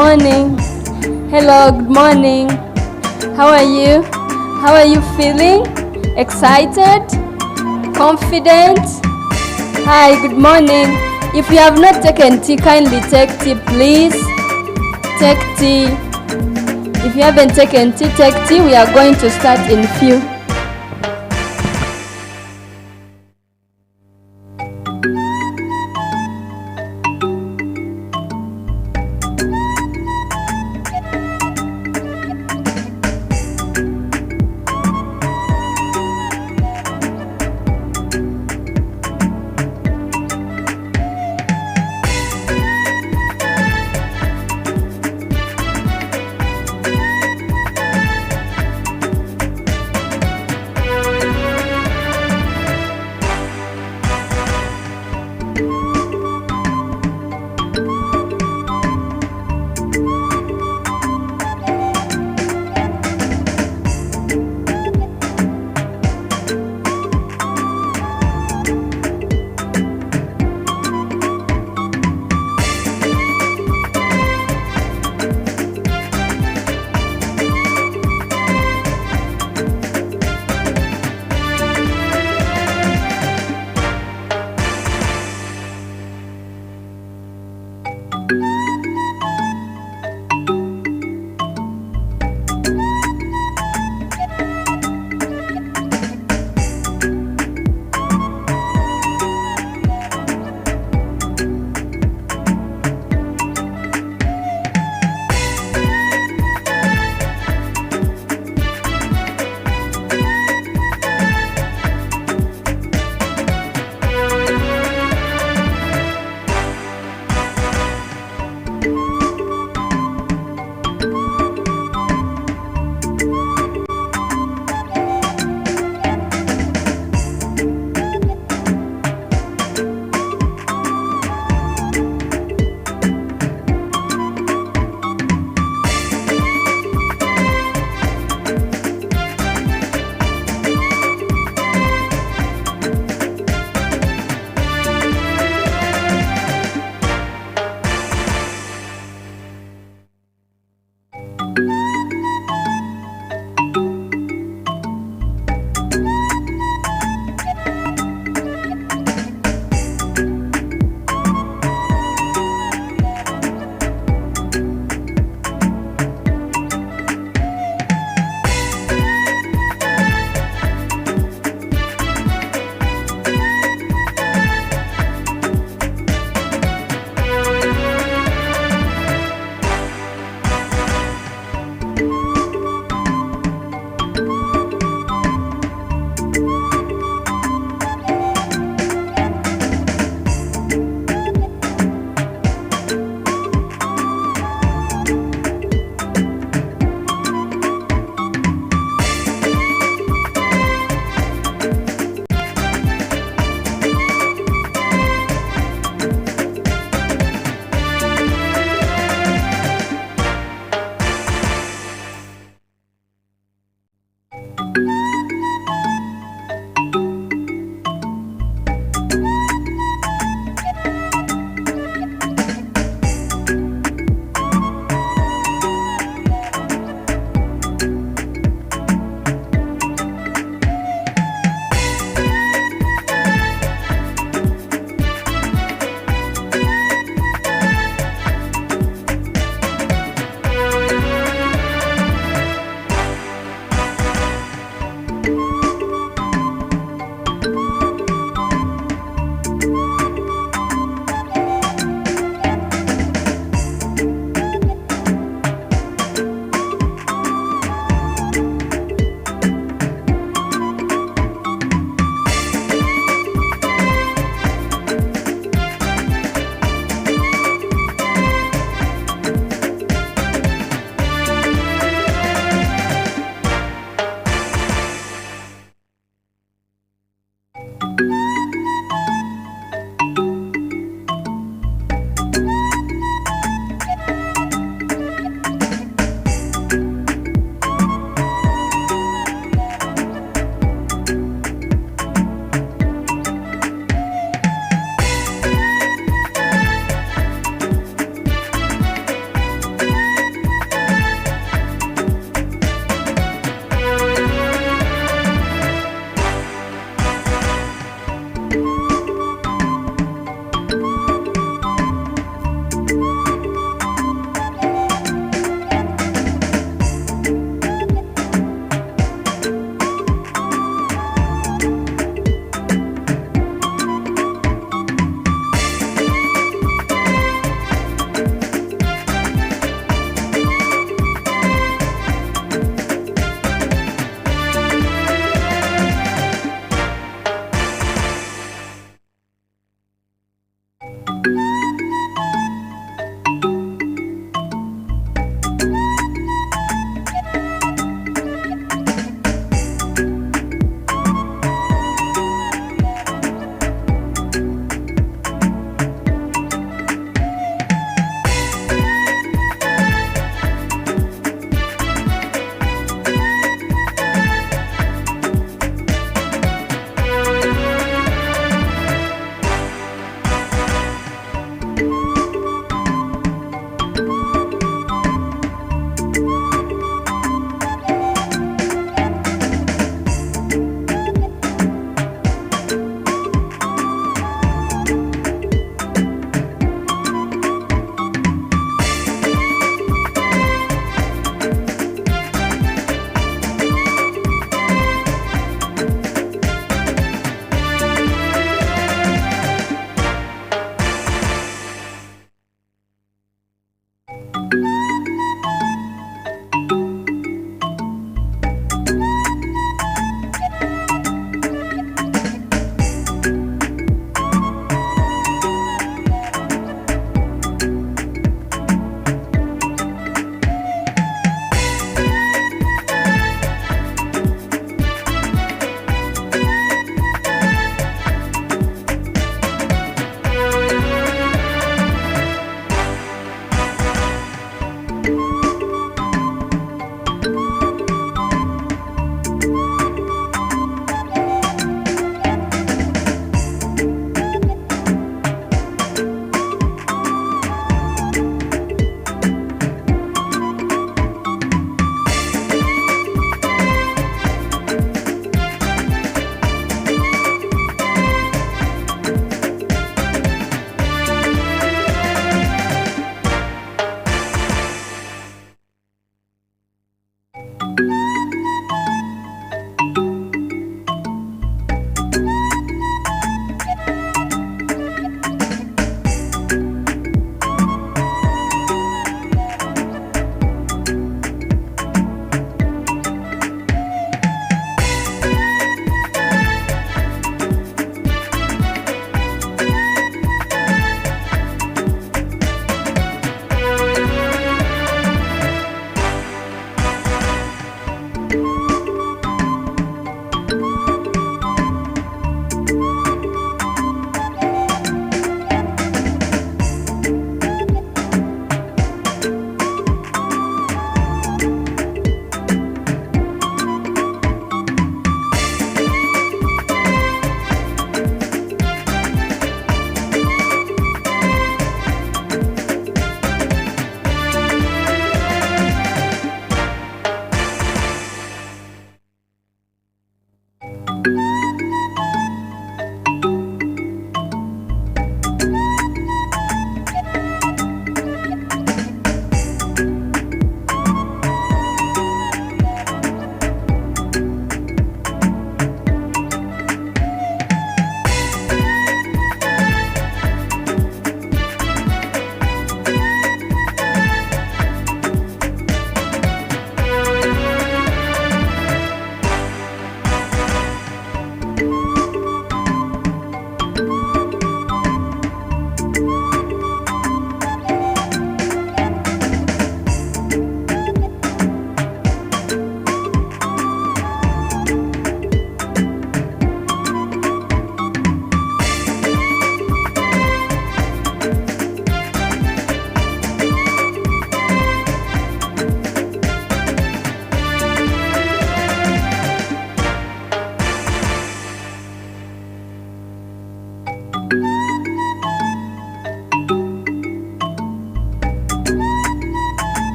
morning. Hello, good morning. How are you? How are you feeling? Excited? Confident? Hi, good morning. If you have not taken tea, kindly take tea, please. Take tea. If you haven't taken tea, take tea. We are going to start in few.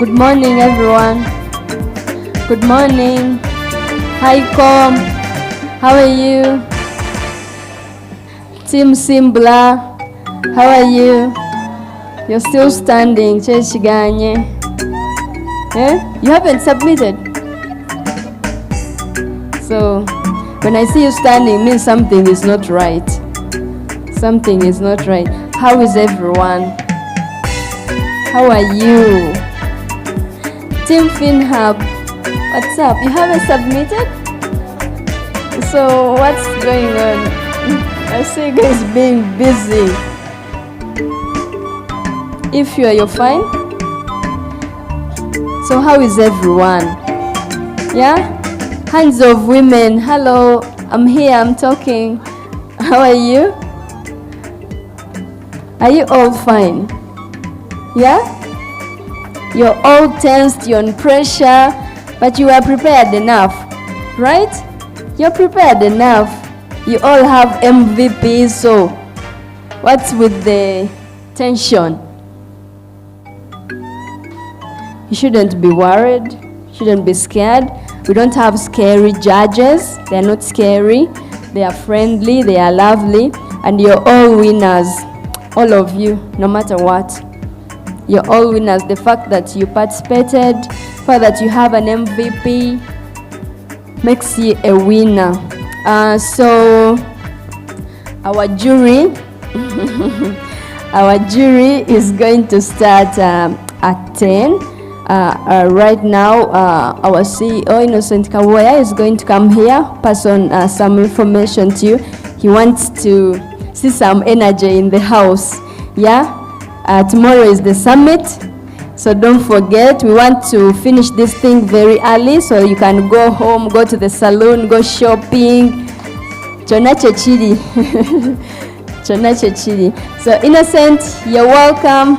Good morning, everyone. Good morning. Hi, Com. How are you? Team Simbla, how are you? You're still standing, Cheshiganye. You haven't submitted. So, when I see you standing, means something is not right. Something is not right. How is everyone? How are you? Team FinHub, what's up? You haven't submitted? So what's going on? I see you guys being busy. If you're fine. So how is everyone? Yeah? Hands of women. Hello, I'm here, I'm talking. How are you? Are you all fine? Yeah? You're all tensed, you're on pressure, but you are prepared enough, right? You're prepared enough. You all have MVP, so what's with the tension? You shouldn't be worried, shouldn't be scared. We don't have scary judges. They're not scary. They are friendly, they are lovely, and you're all winners. All of you, no matter what. You're all winners. The fact that you participated, the fact that you have an MVP makes you a winner. So our jury, our jury is going to start at 10. Right now, our CEO, Innocent Kawoya, is going to come here, pass on some information to you. He wants to see some energy in the house. Yeah? Tomorrow is the summit, so don't forget. We want to finish this thing very early so you can go home, go to the salon, go shopping. Chonache chili. Chonache chili. So Innocent, you're welcome.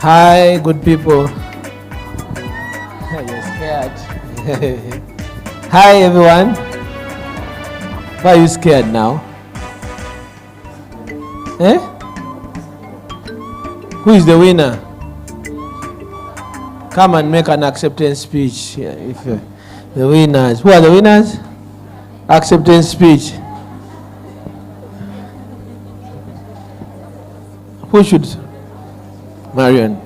Hi, good people. You're scared. Hi, everyone. Why are you scared now? Who is the winner? Come and make an acceptance speech. If the winners. Who are the winners? Acceptance speech. Who should? Marion.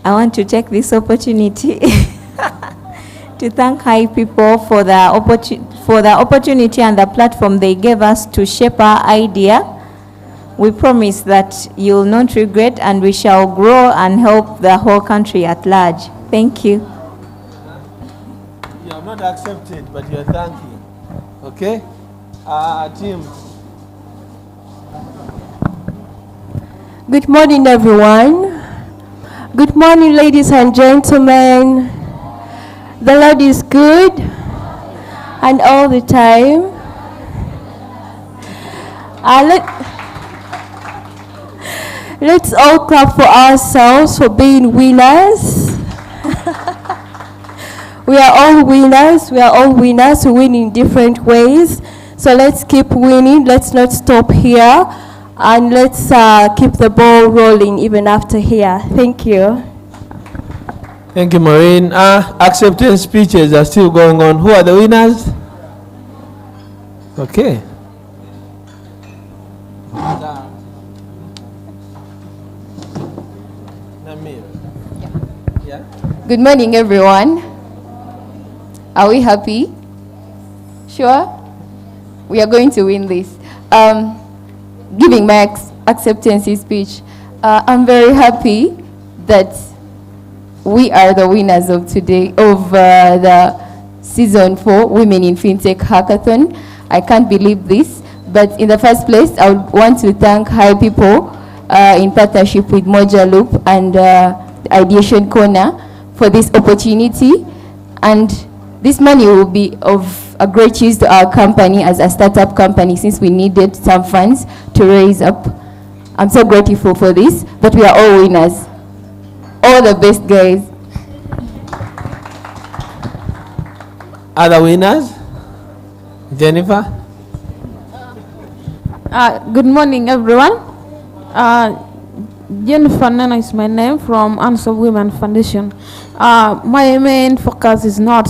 I want to take this opportunity to thank HiPipo for the opportunity and the platform they gave us to shape our idea. We promise that you'll not regret, and we shall grow and help the whole country at large. Thank you. You have not accepted, but you are thanking. Okay? Team. Good morning, everyone. Good morning, ladies and gentlemen. The Lord is good, and all the time. Let's all clap for ourselves for being winners. We are all winners. We are all winners who win in different ways. So let's keep winning. Let's not stop here. And let's keep the ball rolling even after here. Thank you. Thank you, Maureen. Acceptance speeches are still going on. Who are the winners? Okay. Good morning, everyone. Are we happy? Sure? We are going to win this. Giving my acceptance speech, I'm very happy that we are the winners of today, of the Season 4 Women in FinTech Hackathon. I can't believe this, but in the first place, I would want to thank HiPipo in partnership with Moja Loop and the Ideation Corner for this opportunity. And This money will be of a great use to our company as a startup company, since we needed some funds to raise up. I'm so grateful for this, that we are all winners. All the best, guys. Other winners? Jennifer? Good morning, everyone. Jennifer Nana is my name, from Answer Women Foundation. My main focus is not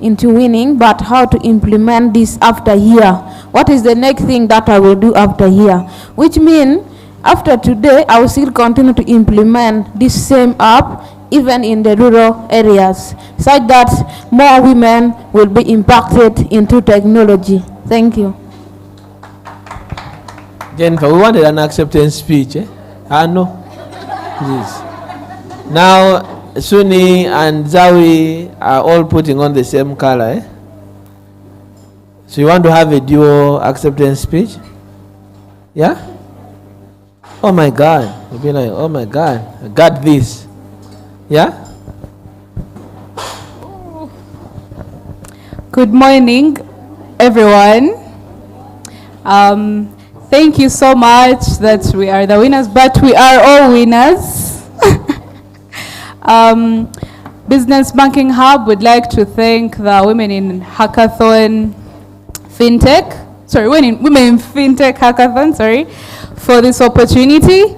into winning, but how to implement this after here. What is the next thing that I will do after here? Which means after today, I will still continue to implement this same app even in the rural areas, such that more women will be impacted into technology. Thank you. Jennifer, we wanted an acceptance speech, eh? No. Please. Now, Suni and Zawi are all putting on the same color, eh? So you want to have a dual acceptance speech? Yeah? Oh my God. You'll be like, oh my God, I got this. Yeah? Good morning, everyone. Thank you so much that we are the winners, but we are all winners. Business Banking Hub would like to thank the Women in Hackathon FinTech, Women in FinTech Hackathon, for this opportunity.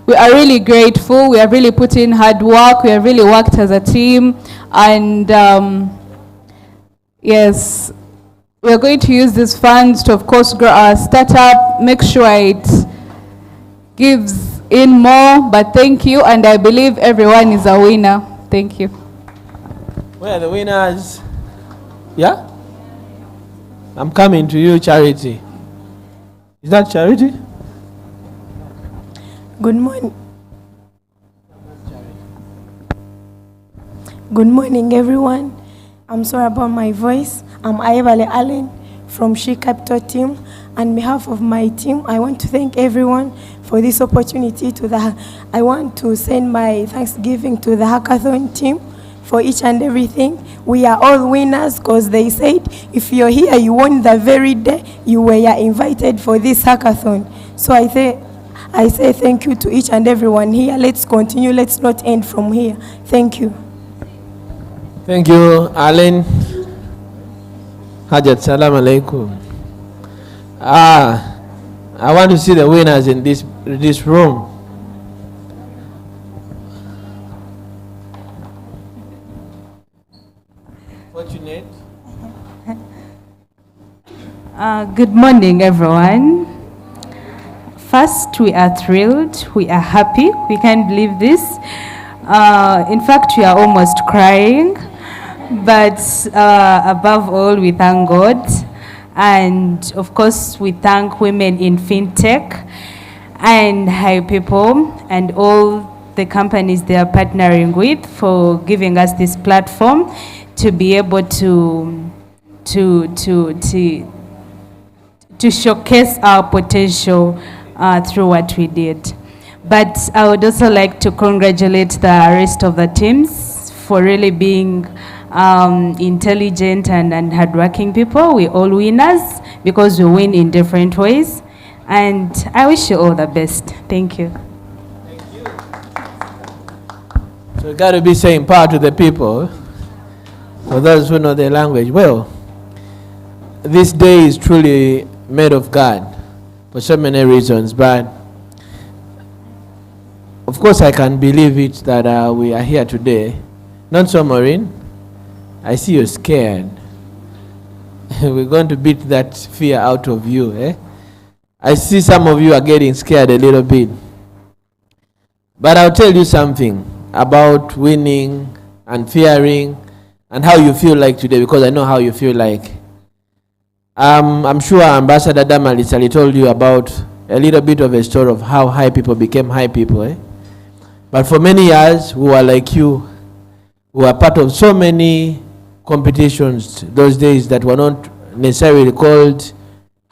We are really grateful. We have really put in hard work. We have really worked as a team. And yes, we are going to use these funds to, of course, grow our startup, make sure it gives in more. But thank you, and I believe everyone is a winner. Thank you. Where are the winners? Yeah? I'm coming to you, Charity. Is that Charity? Good morning. Good morning, everyone. I'm sorry about my voice. I'm Ayebale Allen from HiPipo team. On behalf of my team, I want to thank everyone for this opportunity. I want to send my thanksgiving to the hackathon team for each and everything. We are all winners, because they said if you're here, you won the very day you were invited for this hackathon. So I say thank you to each and everyone here. Let's continue. Let's not end from here. Thank you. Thank you, Alan. Hajat, salam alaikum. I want to see the winners in this room. Fortunate. Good morning, everyone. First, we are thrilled, we are happy, we can't believe this. In fact, we are almost crying, but above all, we thank God. And of course, we thank Women in FinTech and HiPipo and all the companies they are partnering with for giving us this platform to be able to showcase our potential through what we did. But I would also like to congratulate the rest of the teams for really being intelligent and hardworking people. We're all winners because we win in different ways. And I wish you all the best. Thank you. Thank you. So you got to be saying power to the people. For those who know their language well, this day is truly made of God for so many reasons, but of course I can believe it that we are here today. Not so, Maureen. I see you're scared. We're going to beat that fear out of you. Eh? I see some of you are getting scared a little bit. But I'll tell you something about winning and fearing and how you feel like today, because I know how you feel like. I'm sure Ambassador Damalisali told you about a little bit of a story of how HiPipo became HiPipo. Eh? But for many years, we were like you. We were part of so many competitions those days that were not necessarily called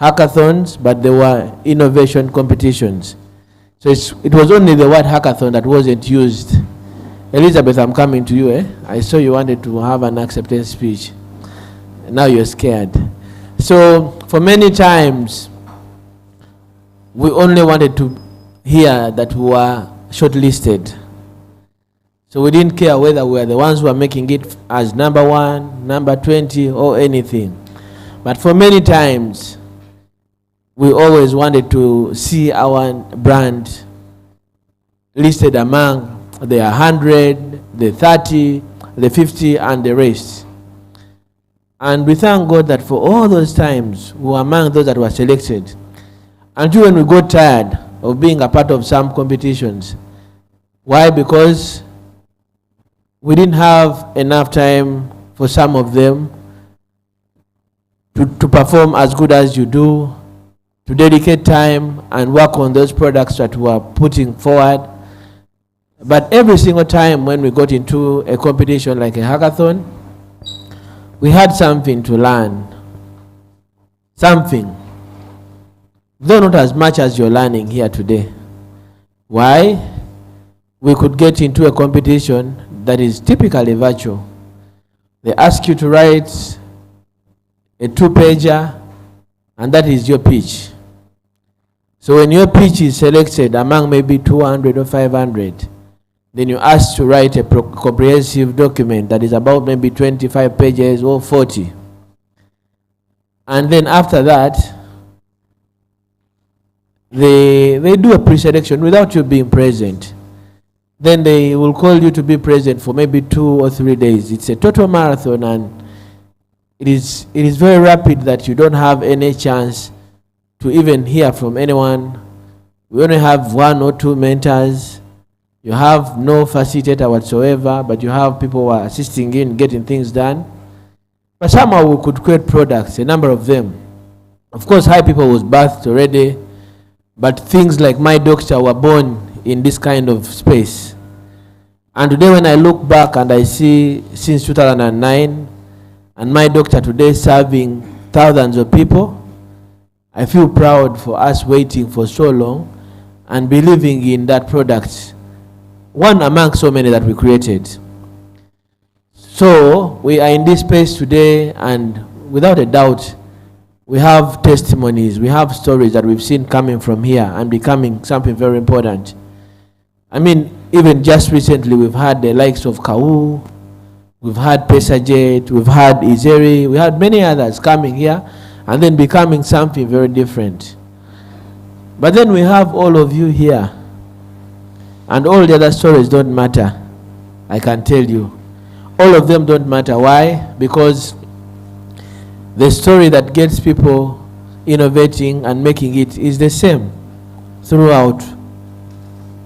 hackathons, but they were innovation competitions. So it was only the word hackathon that wasn't used Elizabeth, I'm coming to you. I saw you wanted to have an acceptance speech. Now you're scared. So for many times, we only wanted to hear that we were shortlisted. So we didn't care whether we were the ones who were making it as number 1, number 20, or anything. But for many times, we always wanted to see our brand listed among the 100, the 30, the 50, and the rest. And we thank God that for all those times, we were among those that were selected. Until when we got tired of being a part of some competitions. Why? Because we didn't have enough time for some of them to perform as good as you do, to dedicate time and work on those products that we are putting forward. But every single time when we got into a competition like a hackathon, we had something to learn. Something. Though not as much as you're learning here today. Why? We could get into a competition that is typically virtual. They ask you to write a 2-pager, and that is your pitch. So when your pitch is selected among maybe 200 or 500, then you're asked to write a comprehensive document that is about maybe 25 pages or 40. And then after that, they do a pre-selection without you being present. Then they will call you to be present for maybe 2 or 3 days. It's a total marathon, and it is very rapid that you don't have any chance to even hear from anyone. We only have 1 or 2 mentors. You have no facilitator whatsoever, but you have people who are assisting in getting things done. But somehow we could create products, a number of them. Of course, HiPipo was birthed already, but things like My Doctor were born in this kind of space. And today when I look back and I see since 2009, and My Doctor today serving thousands of people, I feel proud for us waiting for so long and believing in that product, one among so many that we created. So we are in this space today, and without a doubt, we have testimonies, we have stories that we've seen coming from here and becoming something very important. I mean, even just recently, we've had the likes of Kau, we've had Pesajet, we've had Izeri, we had many others coming here and then becoming something very different. But then we have all of you here, and all the other stories don't matter, I can tell you. All of them don't matter. Why? Because the story that gets people innovating and making it is the same throughout.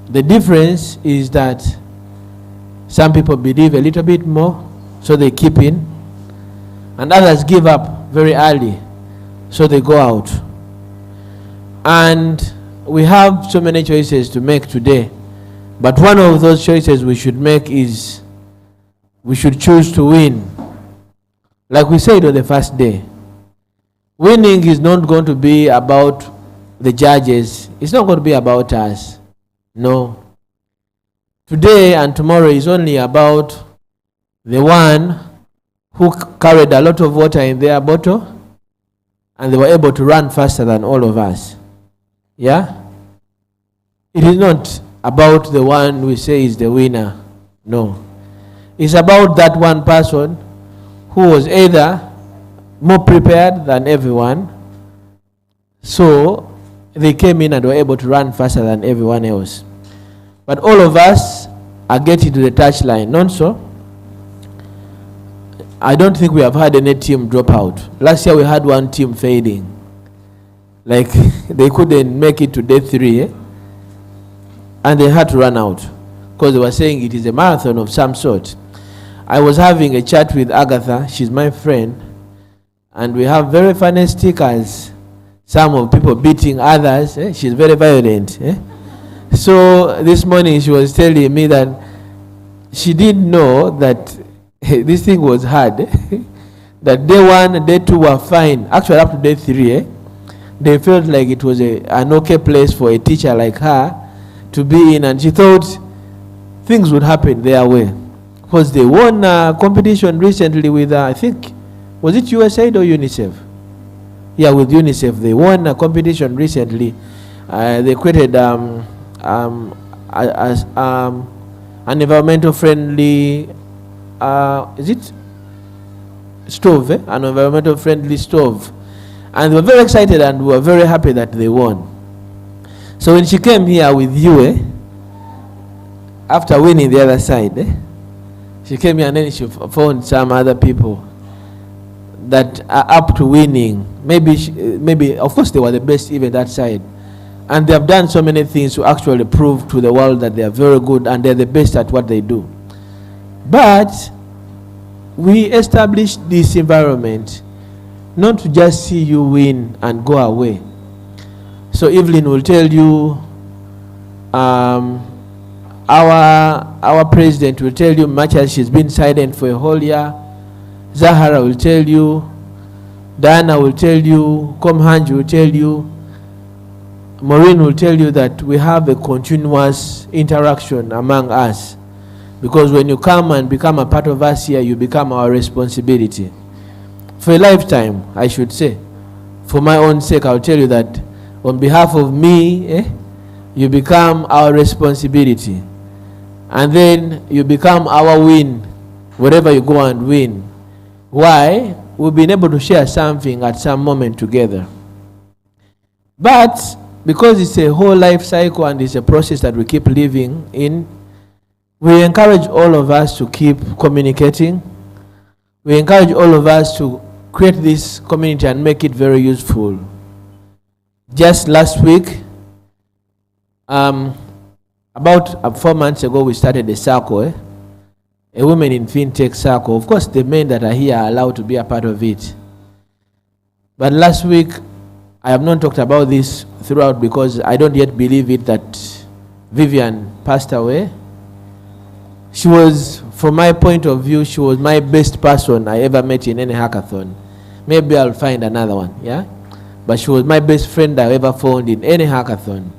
The difference is that some people believe a little bit more, so they keep in, and others give up very early, so they go out. And we have so many choices to make today, but one of those choices we should make is we should choose to win. Like we said on the first day, winning is not going to be about the judges. It's not going to be about us. No. Today and tomorrow is only about the one who carried a lot of water in their bottle and they were able to run faster than all of us. Yeah? It is not about the one we say is the winner. No. It's about that one person who was either more prepared than everyone, so they came in and were able to run faster than everyone else. But all of us are getting to the touchline, not so? I don't think we have had any team drop out. Last year we had one team fading. Like they couldn't make it to day 3, and they had to run out because they were saying it is a marathon of some sort. I was having a chat with Agatha, she's my friend, and we have very funny stickers. Some of people beating others. She's very violent. So this morning she was telling me that she didn't know that this thing was hard. That day 1 and day 2 were fine. Actually up to day 3, they felt like it was an okay place for a teacher like her to be in, and she thought things would happen their way. Because they won a competition recently with, I think, was it USAID or UNICEF? Yeah, with UNICEF. They won a competition recently. They created an environmental friendly, is it stove? An environmental friendly stove. And they were very excited and we were very happy that they won. So when she came here with you, after winning the other side, she came here and then she found some other people that are up to winning. Maybe, of course, they were the best even that side. And they have done so many things to actually prove to the world that they are very good and they're the best at what they do. But we established this environment not to just see you win and go away. So Evelyn will tell you, our president will tell you, much as she's been silent for a whole year. Zahara will tell you, Diana will tell you, Komhanj will tell you, Maureen will tell you that we have a continuous interaction among us. Because when you come and become a part of us here, you become our responsibility. For a lifetime, I should say. For my own sake, I'll tell you that on behalf of me, you become our responsibility. And then you become our win, wherever you go and win. Why? We've been able to share something at some moment together. But because it's a whole life cycle and it's a process that we keep living in, we encourage all of us to keep communicating. We encourage all of us to create this community and make it very useful. Just last week, about 4 months ago, we started a circle, a women in FinTech circle. Of course, the men that are here are allowed to be a part of it. But last week, I have not talked about this throughout because I don't yet believe it that Vivian passed away. She was, from my point of view, she was my best person I ever met in any hackathon. Maybe I'll find another one, yeah? But she was my best friend I ever found in any hackathon.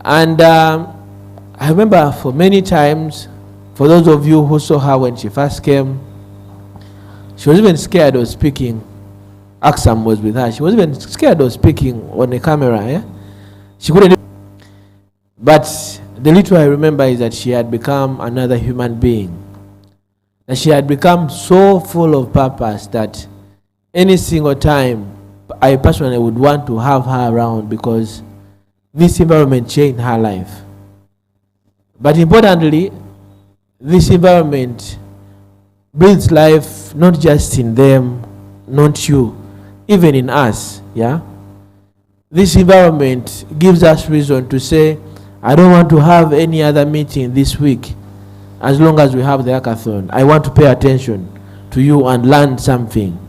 And I remember for many times, for those of you who saw her when she first came, she was even scared of speaking. Aksam was with her. She was even scared of speaking on the camera, yeah? She couldn't. But the little I remember is that she had become another human being. That she had become so full of purpose that any single time I personally would want to have her around because this environment changed her life. But importantly, this environment breathes life not just in them, not you, even in us, yeah? This environment gives us reason to say, I don't want to have any other meeting this week as long as we have the hackathon. I want to pay attention to you and learn something.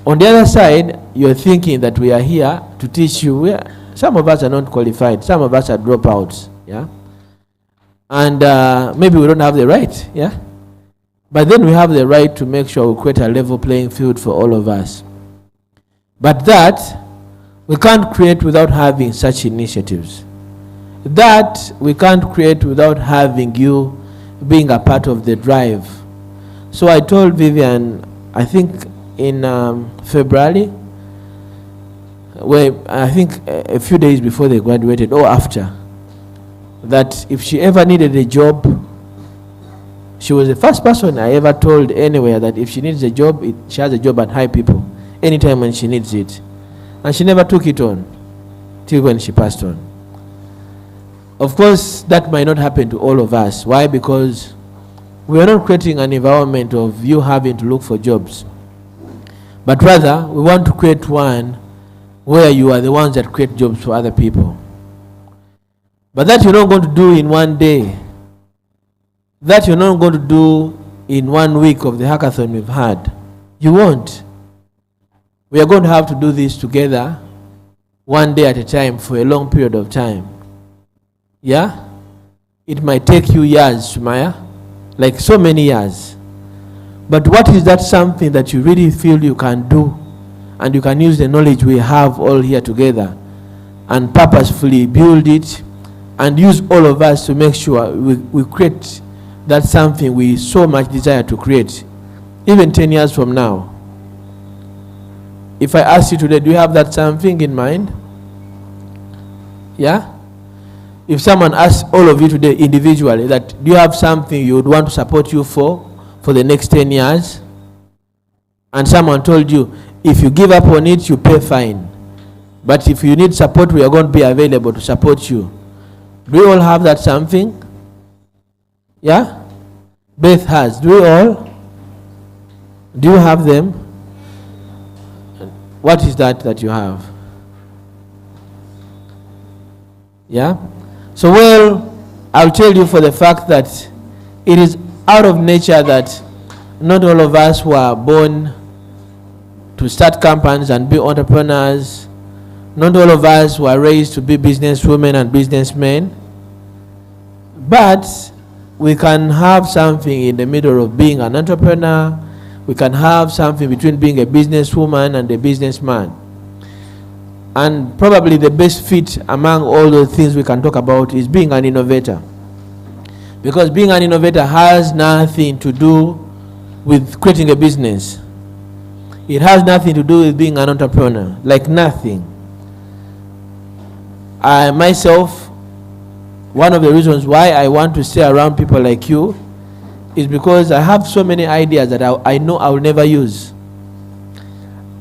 On the other side, you're thinking that we are here to teach you. Some of us are not qualified. Some of us are dropouts, yeah? And maybe we don't have the right, yeah? But then we have the right to make sure we create a level playing field for all of us. But that, we can't create without having such initiatives. That, we can't create without having you being a part of the drive. So I told Vivian, I think in February, where I think a few days before they graduated or after, that if she ever needed a job, she was the first person I ever told anywhere that if she needs a job, she has a job at HiPipo anytime when she needs it. And she never took it on till when she passed on. Of course, that might not happen to all of us. Why? Because we are not creating an environment of you having to look for jobs. But rather, we want to create one where you are the ones that create jobs for other people. But that you're not going to do in one day. That you're not going to do in 1 week of the hackathon we've had. You won't. We are going to have to do this together, one day at a time for a long period of time. Yeah? It might take you years, Sumaya, like so many years. But what is that something that you really feel you can do and you can use the knowledge we have all here together and purposefully build it and use all of us to make sure we create that something we so much desire to create, even 10 years from now. If I ask you today, do you have that something in mind? Yeah? If someone asks all of you today individually that, do you have something you would want to support you for the next 10 years? And someone told you, if you give up on it, you pay fine. But if you need support, we are going to be available to support you. Do we all have that something? Yeah? Beth has. Do we all? Do you have them? What is that you have? Yeah? So, well, I'll tell you for the fact that it is out of nature that not all of us were born to start companies and be entrepreneurs. Not all of us were raised to be businesswomen and businessmen. But we can have something in the middle of being an entrepreneur. We can have something between being a businesswoman and a businessman. And probably the best fit among all the things we can talk about is being an innovator. Because being an innovator has nothing to do with creating a business. It has nothing to do with being an entrepreneur. Like nothing. I myself, one of the reasons why I want to stay around people like you is because I have so many ideas that I know I will never use.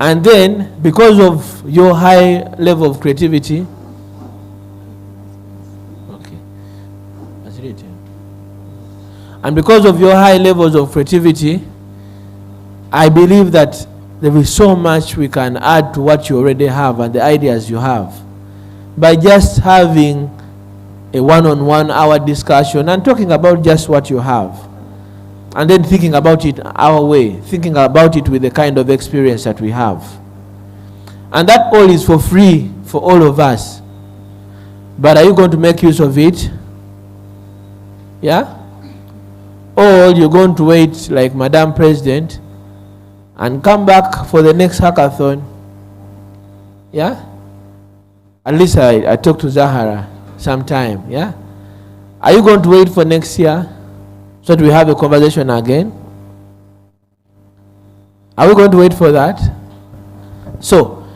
And then, because of your high level of creativity, and because of your high levels of creativity, I believe that there is so much we can add to what you already have and the ideas you have by just having a one-on-one hour discussion and talking about just what you have. And then thinking about it our way, thinking about it with the kind of experience that we have. And that all is for free for all of us. But are you going to make use of it? Yeah? Or you're going to wait like Madam President and come back for the next hackathon? Yeah? At least I talked to Zahara sometime, yeah? Are you going to wait for next year so that we have a conversation again? Are we going to wait for that? So,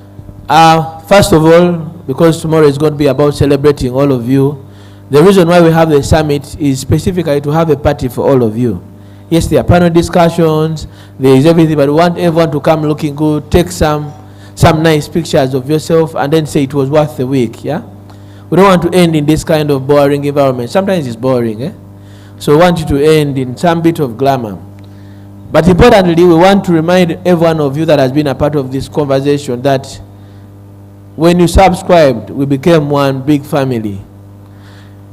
first of all, because tomorrow is going to be about celebrating all of you, the reason why we have the summit is specifically to have a party for all of you. Yes, there are panel discussions, there is everything, but we want everyone to come looking good, take some nice pictures of yourself, and then say it was worth the week, yeah? We don't want to end in this kind of boring environment. Sometimes it's boring, eh? So we want you to end in some bit of glamour. But importantly, we want to remind every one of you that has been a part of this conversation that when you subscribed, we became one big family.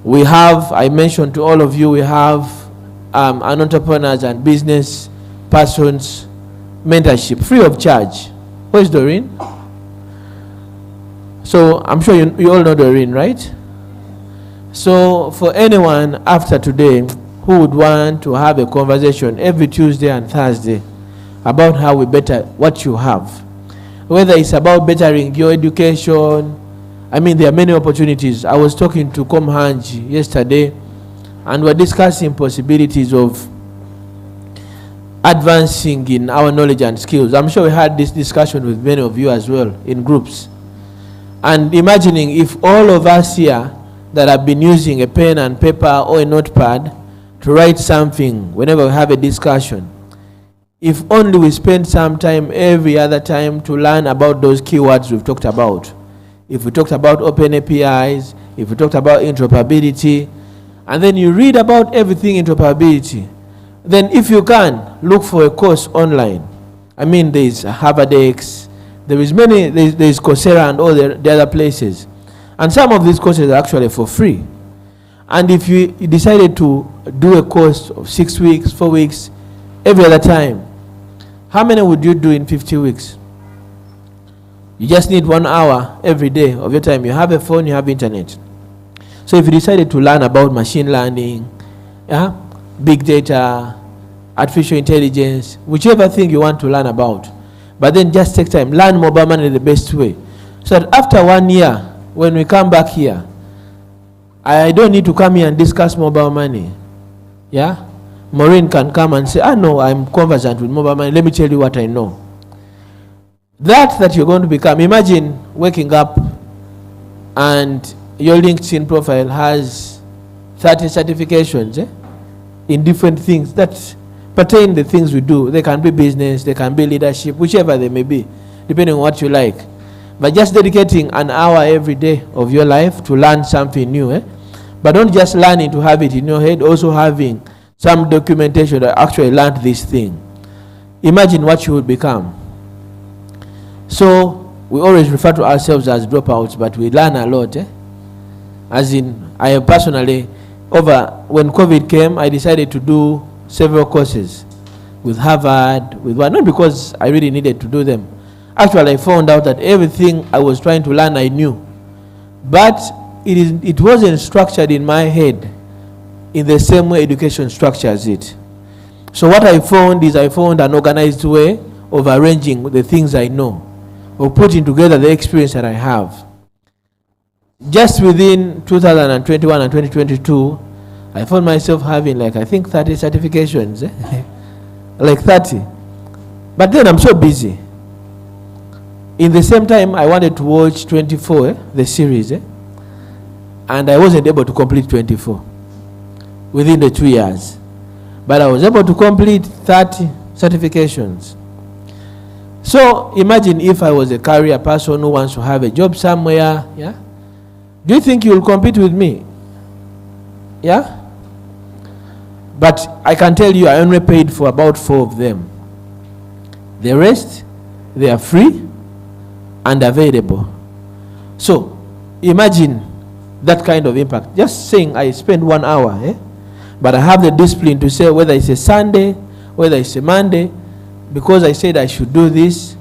We have, I mentioned to all of you, we have an entrepreneurs and business persons mentorship, free of charge. Where's Doreen? So I'm sure you all know Doreen, right? So for anyone after today who would want to have a conversation every Tuesday and Thursday about how we better what you have, whether it's about bettering your education, I mean, there are many opportunities. I was talking to Komhanji yesterday, and we're discussing possibilities of advancing in our knowledge and skills. I'm sure we had this discussion with many of you as well in groups. And imagining if all of us here that have been using a pen and paper or a notepad to write something whenever we have a discussion, if only we spend some time every other time to learn about those keywords we've talked about. If we talked about open APIs, if we talked about interoperability, and then you read about everything interoperability, then if you can, look for a course online. I mean, there's HarvardX, there's Coursera and all the other places. And some of these courses are actually for free. And if you decided to do a course of 6 weeks, 4 weeks, every other time, how many would you do in 50 weeks? You just need 1 hour every day of your time. You have a phone, you have internet. So if you decided to learn about machine learning, yeah, big data, artificial intelligence, whichever thing you want to learn about, but then just take time, learn mobile money the best way. So that after 1 year, when we come back here, I don't need to come here and discuss mobile money. Yeah? Maureen can come and say, no, I'm conversant with mobile money. Let me tell you what I know. That you're going to become. Imagine waking up and your LinkedIn profile has 30 certifications in different things that pertain the things we do. They can be business, they can be leadership, whichever they may be, depending on what you like. But just dedicating an hour every day of your life to learn something new. But don't just learning to have it in your head, also having some documentation that actually learned this thing. Imagine what you would become. So we always refer to ourselves as dropouts, but we learn a lot. As in, I personally, when COVID came, I decided to do several courses with Harvard, not because I really needed to do them. Actually, I found out that everything I was trying to learn, I knew. But it wasn't structured in my head in the same way education structures it. So what I found is an organized way of arranging the things I know, of putting together the experience that I have. Just within 2021 and 2022, I found myself having 30 certifications. Like 30. But then I'm so busy. In the same time, I wanted to watch 24, the series, and I wasn't able to complete 24 within the 2 years. But I was able to complete 30 certifications. So imagine if I was a career person who wants to have a job somewhere, yeah? Do you think you will compete with me? Yeah? But I can tell you I only paid for about 4 of them. The rest, they are free and available. So imagine that kind of impact. Just saying I spend 1 hour, but I have the discipline to say whether it's a Sunday, whether it's a Monday, because I said I should do this,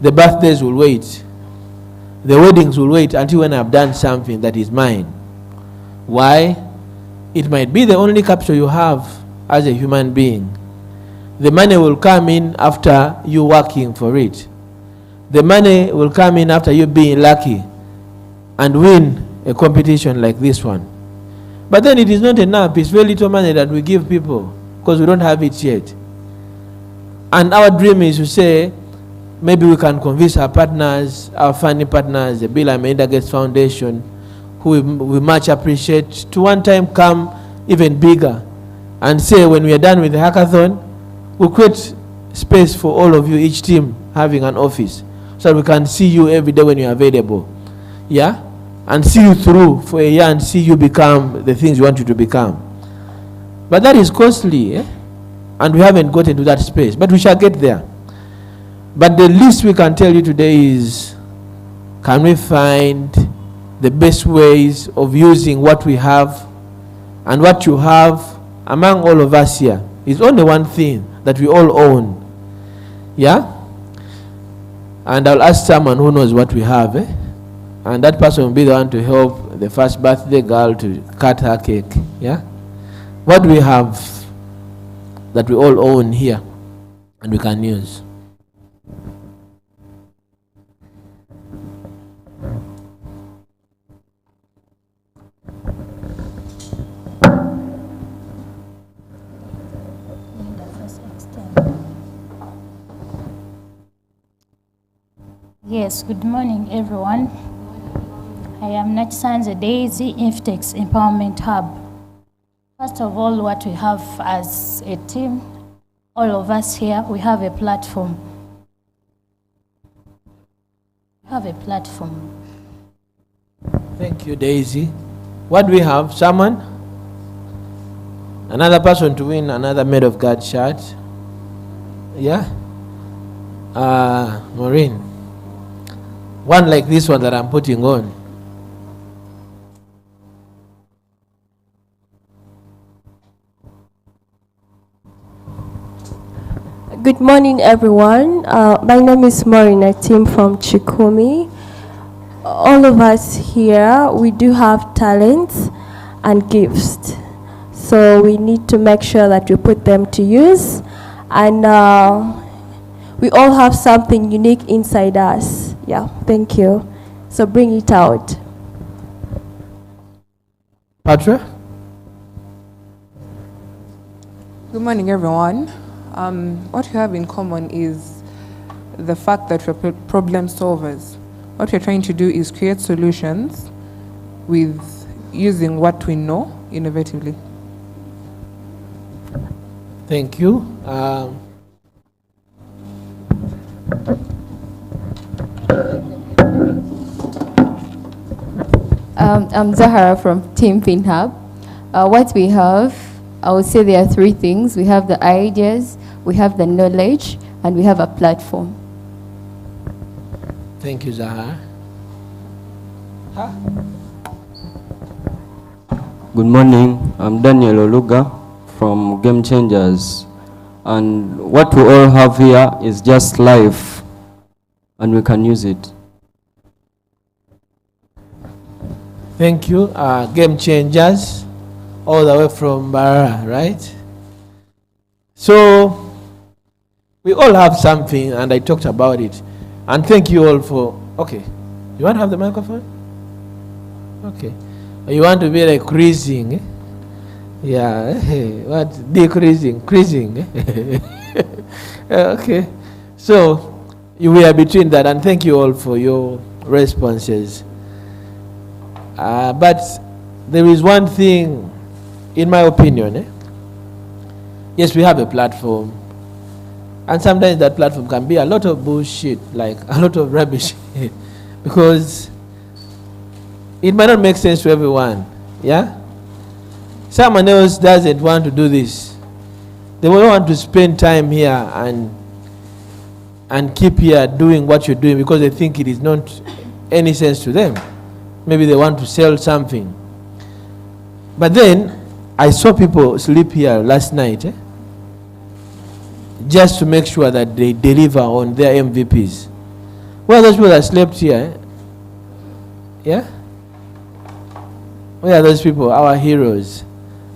the birthdays will wait. The weddings will wait until when I've done something that is mine. Why? It might be the only capital you have as a human being. The money will come in after you working for it. The money will come in after you being lucky and win a competition like this one. But then it is not enough. It's very little money that we give people because we don't have it yet. And our dream is to say, maybe we can convince our partners, our funding partners, the Bill and Melinda Gates Foundation, who we much appreciate, to one time come even bigger and say when we are done with the hackathon, we'll create space for all of you, each team having an office, so that we can see you every day when you're available. Yeah? And see you through for a year and see you become the things you want you to become. But that is costly, and we haven't gotten to that space, but we shall get there. But the least we can tell you today is, can we find the best ways of using what we have and what you have among all of us here? It's only one thing that we all own. Yeah? And I'll ask someone who knows what we have, and that person will be the one to help the first birthday girl to cut her cake. Yeah? What do we have that we all own here and we can use? Yes, good morning, everyone. I am Nachsanze Daisy, FinTech's Empowerment Hub. First of all, what we have as a team, all of us here, we have a platform. Thank you, Daisy. What do we have? Someone? Another person to win another Made of God shirt? Yeah? Maureen. One like this one that I'm putting on. Good morning, everyone. My name is Maureen, a team from Chikumi. All of us here, we do have talents and gifts. So we need to make sure that we put them to use. And we all have something unique inside us. Yeah, thank you. So bring it out. Patra? Good morning, everyone. What we have in common is the fact that we're problem solvers. What we're trying to do is create solutions with using what we know innovatively. Thank you. I'm Zahara from Team FinHub. What we have, I would say there are three things. We have the ideas, we have the knowledge, and we have a platform. Thank you, Zahara. Good morning, I'm Daniel Oluga from Game Changers, and what we all have here is just life, and we can use it. Thank you. Game Changers, all the way from Barra, right? So, we all have something, and I talked about it. And thank you all for, okay. You want to have the microphone? Okay. You want to be like cruising? Eh? Yeah. What? Decreasing, cruising. Okay. So, we are between that, and thank you all for your responses. But there is one thing, in my opinion. Yes, we have a platform. And sometimes that platform can be a lot of bullshit, like a lot of rubbish. Because it might not make sense to everyone. Yeah? Someone else doesn't want to do this. They will want to spend time here and keep here doing what you're doing because they think it is not any sense to them. Maybe they want to sell something. But then, I saw people sleep here last night, just to make sure that they deliver on their MVPs. Where are those people that slept here? Yeah? Where are those people, our heroes?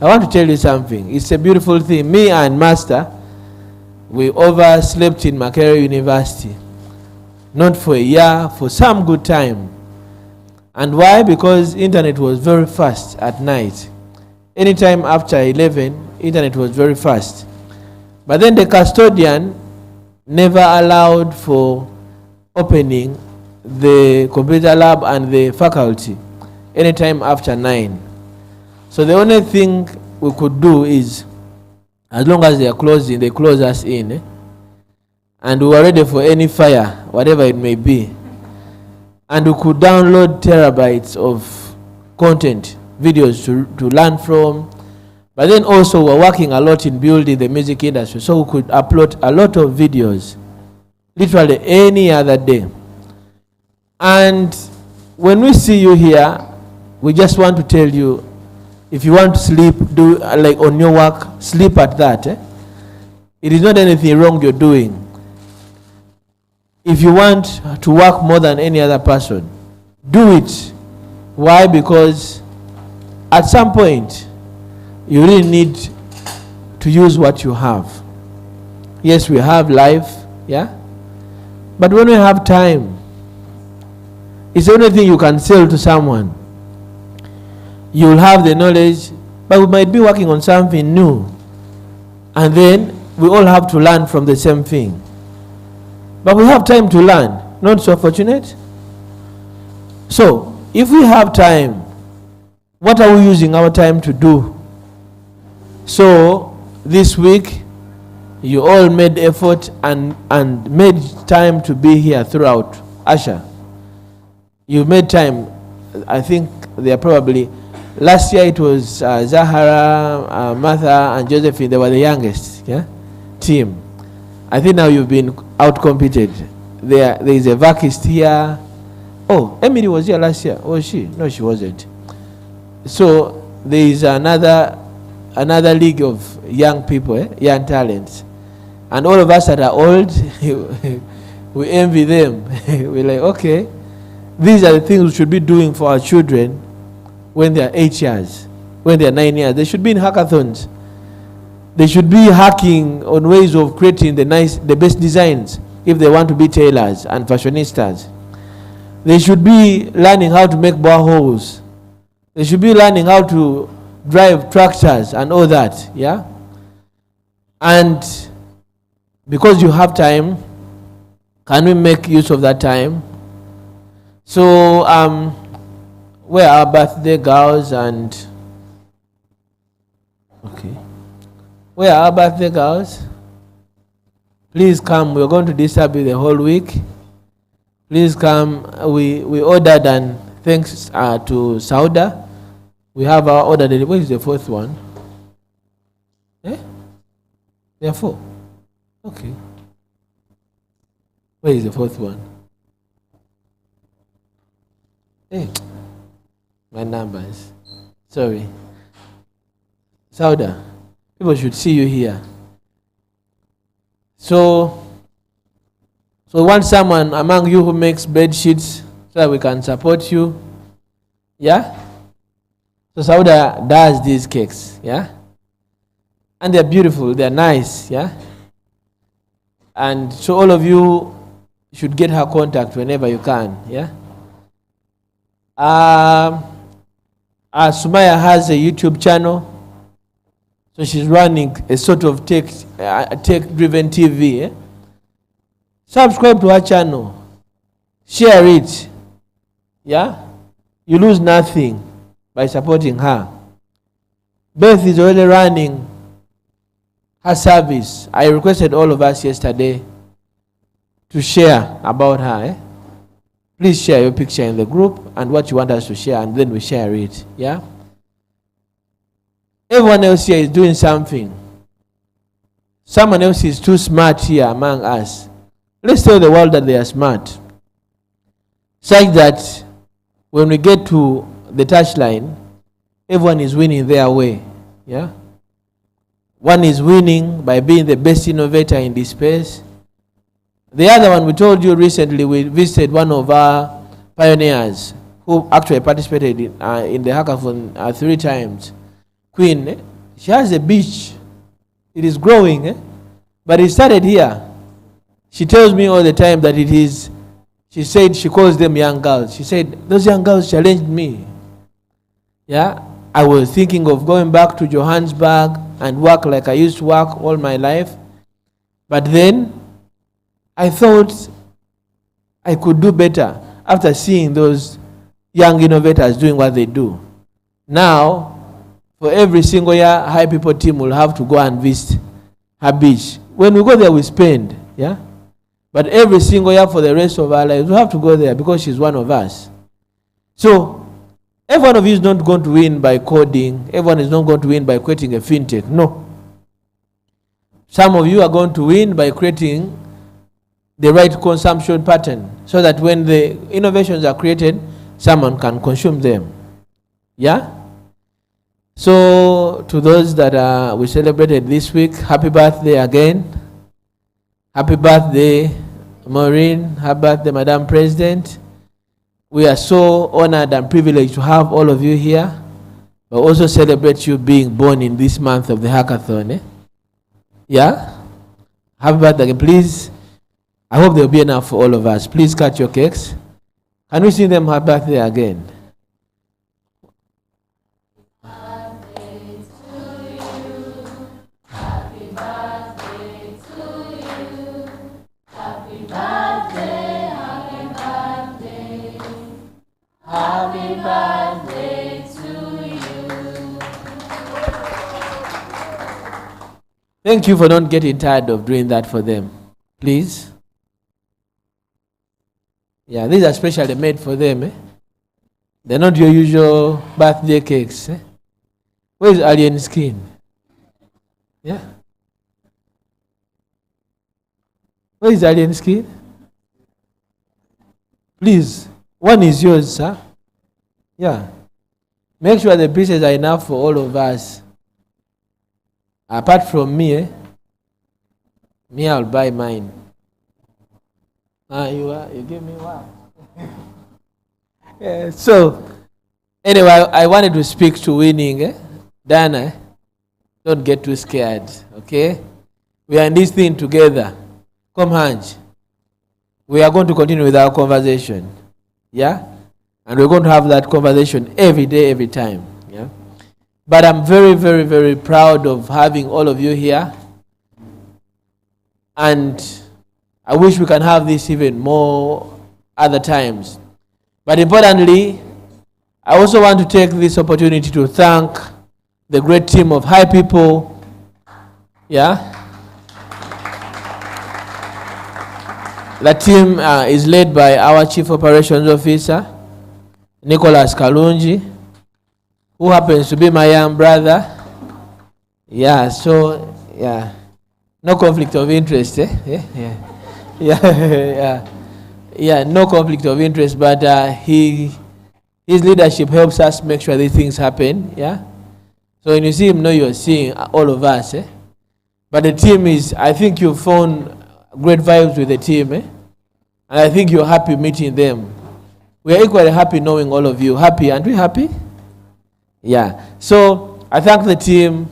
I want to tell you something. It's a beautiful thing. Me and Master, we overslept in Makerere University. Not for a year, for some good time. And why? Because internet was very fast at night. Anytime after 11, internet was very fast. But then the custodian never allowed for opening the computer lab and the faculty anytime after 9. So the only thing we could do is, as long as they are closing, they close us in. And we were ready for any fire, whatever it may be. And we could download terabytes of content, videos to learn from. But then also we're working a lot in building the music industry, so we could upload a lot of videos, literally any other day. And when we see you here, we just want to tell you, if you want to sleep, do like on your work, sleep at that. It is not anything wrong you're doing. If you want to work more than any other person, do it. Why? Because at some point, you really need to use what you have. Yes, we have life, yeah? But when we have time, it's the only thing you can sell to someone. You'll have the knowledge, but we might be working on something new. And then we all have to learn from the same thing. But we have time to learn. Not so fortunate? So, if we have time, what are we using our time to do? So, this week, you all made effort and made time to be here throughout. Asha, you made time. I think they are probably, last year it was Zahara, Martha, and Josephine. They were the youngest team. I think now you've been out-competed. There is a vacist here. Oh, Emily was here last year. Was she? No, she wasn't. So there is another league of young people, young talents. And all of us that are old, we envy them. We're like, okay, these are the things we should be doing for our children when they are 8 years, when they are 9 years. They should be in hackathons. They should be hacking on ways of creating the best designs if they want to be tailors and fashionistas. They should be learning how to make boreholes. They should be learning how to drive tractors and all that, yeah? And because you have time, can we make use of that time? So, where are birthday girls and... Okay. Where are birthday girls? Please come. We're going to disturb you the whole week. Please come. We ordered, and thanks to Sauda, we have our order. Where is the fourth one? Eh? There are 4. Okay. Where is the fourth one? Hey, my numbers. Sorry. Sauda, people should see you here. So we want someone among you who makes bed sheets so that we can support you. Yeah? So Sauda does these cakes, yeah? And they're beautiful, they're nice, yeah? And so all of you should get her contact whenever you can, yeah? Sumaya has a YouTube channel. So she's running a sort of tech-driven TV. Eh? Subscribe to her channel. Share it. Yeah? You lose nothing by supporting her. Beth is already running her service. I requested all of us yesterday to share about her. Eh? Please share your picture in the group and what you want us to share, and then we share it. Yeah? Everyone else here is doing something. Someone else is too smart here among us. Let's tell the world that they are smart. Such that when we get to the touchline, everyone is winning their way. Yeah? One is winning by being the best innovator in this space. The other one, we told you recently, we visited one of our pioneers who actually participated in the hackathon 3 times. Queen, eh? She has a beach. It is growing, eh? But it started here. She tells me all the time that it is, she said she calls them young girls. She said, those young girls challenged me. Yeah? I was thinking of going back to Johannesburg and work like I used to work all my life. But then I thought I could do better after seeing those young innovators doing what they do. Now, for every single year, HiPipo team will have to go and visit her beach. When we go there, we spend, yeah? But every single year for the rest of our lives, we have to go there because she's one of us. So, every one of you is not going to win by coding. Everyone is not going to win by creating a FinTech. No. Some of you are going to win by creating the right consumption pattern so that when the innovations are created, someone can consume them. Yeah? So, to those that we celebrated this week, happy birthday again. Happy birthday, Maureen. Happy birthday, Madam President. We are so honored and privileged to have all of you here, but also celebrate you being born in this month of the hackathon. Eh? Yeah? Happy birthday again. Please, I hope there will be enough for all of us. Please cut your cakes. Can we sing them happy birthday again? Happy birthday to you. Thank you for not getting tired of doing that for them. Please. Yeah, these are specially made for them. Eh? They're not your usual birthday cakes. Eh? Where's alien skin? Yeah. Where is alien skin? Please. One is yours, sir. Yeah. Make sure the pieces are enough for all of us. Apart from me, me, I'll buy mine. You give me one. Yeah, so, anyway, I wanted to speak to winning. Eh? Dana, don't get too scared, okay? We are in this thing together. Come, Hanj. We are going to continue with our conversation. Yeah? And we're going to have that conversation every day, every time. Yeah. But I'm very, very, very proud of having all of you here. And I wish we can have this even more other times. But importantly, I also want to take this opportunity to thank the great team of HiPipo. Yeah. The team is led by our Chief Operations Officer, Nicholas Kalunji, who happens to be my young brother. Yeah, so, yeah, no conflict of interest, eh? Yeah, no conflict of interest, but his leadership helps us make sure these things happen, yeah? So when you see him, know you're seeing all of us, eh? But the team is, I think you found great vibes with the team, eh? And I think you're happy meeting them. We are equally happy knowing all of you. Happy, aren't we happy? Yeah. So I thank the team.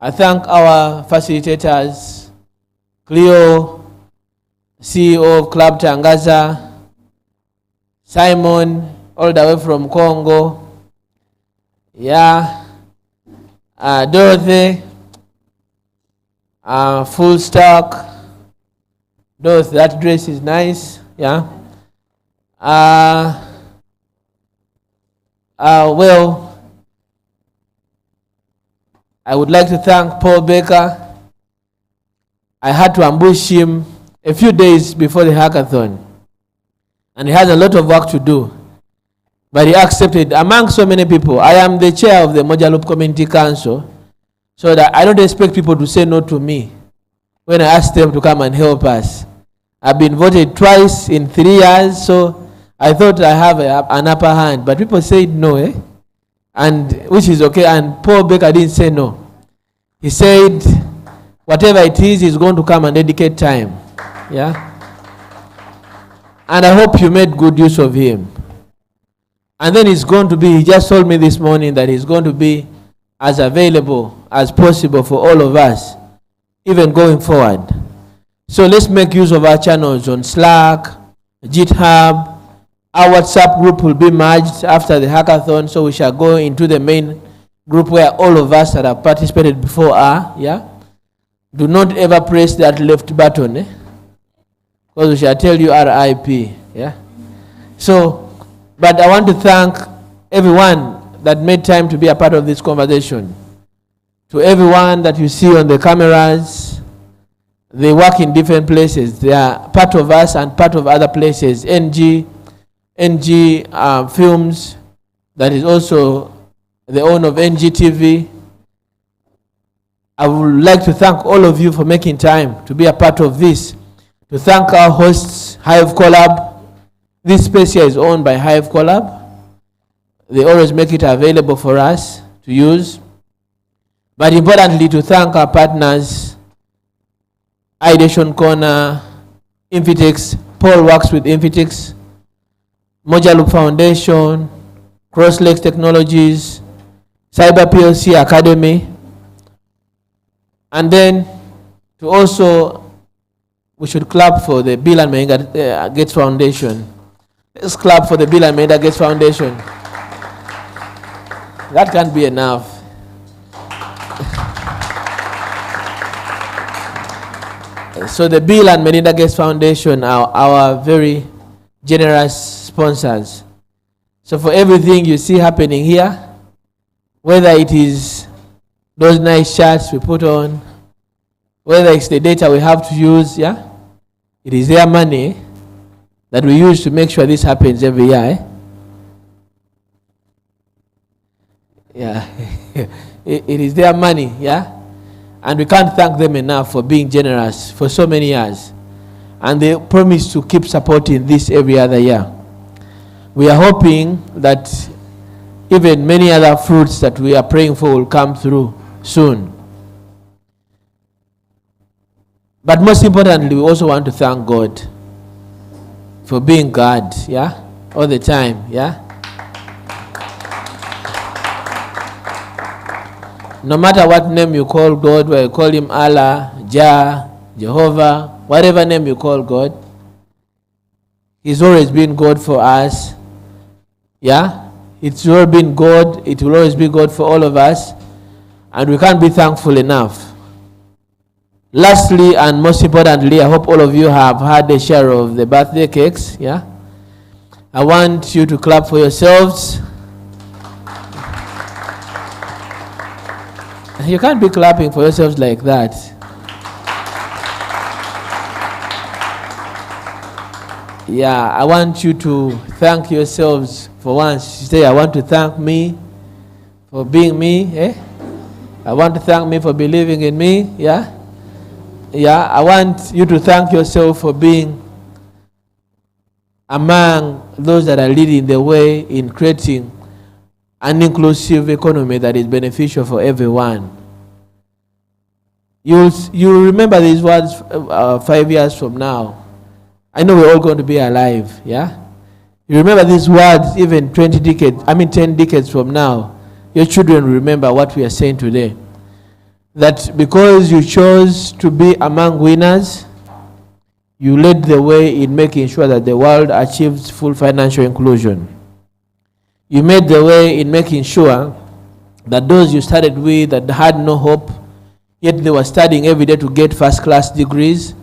I thank our facilitators, Cleo, CEO of Club Tangaza, Simon, all the way from Congo. Yeah. Dorothy, Full Stock. Dorothy, that dress is nice. Yeah. Well, I would like to thank Paul Baker. I had to ambush him a few days before the hackathon, and he has a lot of work to do. But he accepted, among so many people. I am the chair of the Moja Loop Community Council, so that I don't expect people to say no to me when I ask them to come and help us. I've been voted twice in 3 years, so I thought I have an upper hand. But people said no, eh? And which is okay. And Paul Baker didn't say no. He said, whatever it is, he's going to come and dedicate time. Yeah? And I hope you made good use of him. And then he's going to be, he just told me this morning that he's going to be as available as possible for all of us, even going forward. So let's make use of our channels on Slack, GitHub. Our WhatsApp group will be merged after the hackathon, so we shall go into the main group where all of us that have participated before are. Yeah. Do not ever press that left button, eh? Because we shall tell you RIP. Yeah. So, but I want to thank everyone that made time to be a part of this conversation. To everyone that you see on the cameras. They work in different places. They are part of us and part of other places. NG Films, that is also the owner of ngtv. I would like to thank all of you for making time to be a part of this. To thank our hosts, Hive Collab. This space here is owned by Hive Collab. They always make it available for us to use. But importantly, to thank our partners, Ideation Corner, Infitex. Paul works with Infitex, Moja Loop Foundation, Crosslex Technologies, Cyber PLC Academy, and then to also, we should clap for the Bill and Melinda Gates Foundation. Let's clap for the Bill and Melinda Gates Foundation. That can't be enough. So the Bill and Melinda Gates Foundation are our very generous sponsors. So for everything you see happening here, whether it is those nice shirts we put on, whether it's the data we have to use, yeah, it is their money that we use to make sure this happens every year. Eh? Yeah, it is their money, yeah. And we can't thank them enough for being generous for so many years. And they promise to keep supporting this every other year. We are hoping that even many other fruits that we are praying for will come through soon. But most importantly, we also want to thank God for being God, yeah, all the time, yeah. No matter what name you call God, whether you call him Allah, Jah, Jehovah, whatever name you call God, he's always been God for us. Yeah, it's all been God. It will always be God for all of us, and we can't be thankful enough. Lastly, and most importantly, I hope all of you have had a share of the birthday cakes. Yeah, I want you to clap for yourselves. You can't be clapping for yourselves like that. Yeah, I want you to thank yourselves for once. Say, I want to thank me for being me. Eh? I want to thank me for believing in me. Yeah? Yeah, I want you to thank yourself for being among those that are leading the way in creating an inclusive economy that is beneficial for everyone. You'll remember these words 5 years from now. I know we're all going to be alive, yeah? You remember these words even 10 decades from now. Your children will remember what we are saying today. That because you chose to be among winners, you led the way in making sure that the world achieves full financial inclusion. You made the way in making sure that those you started with that had no hope, yet they were studying every day to get first-class degrees,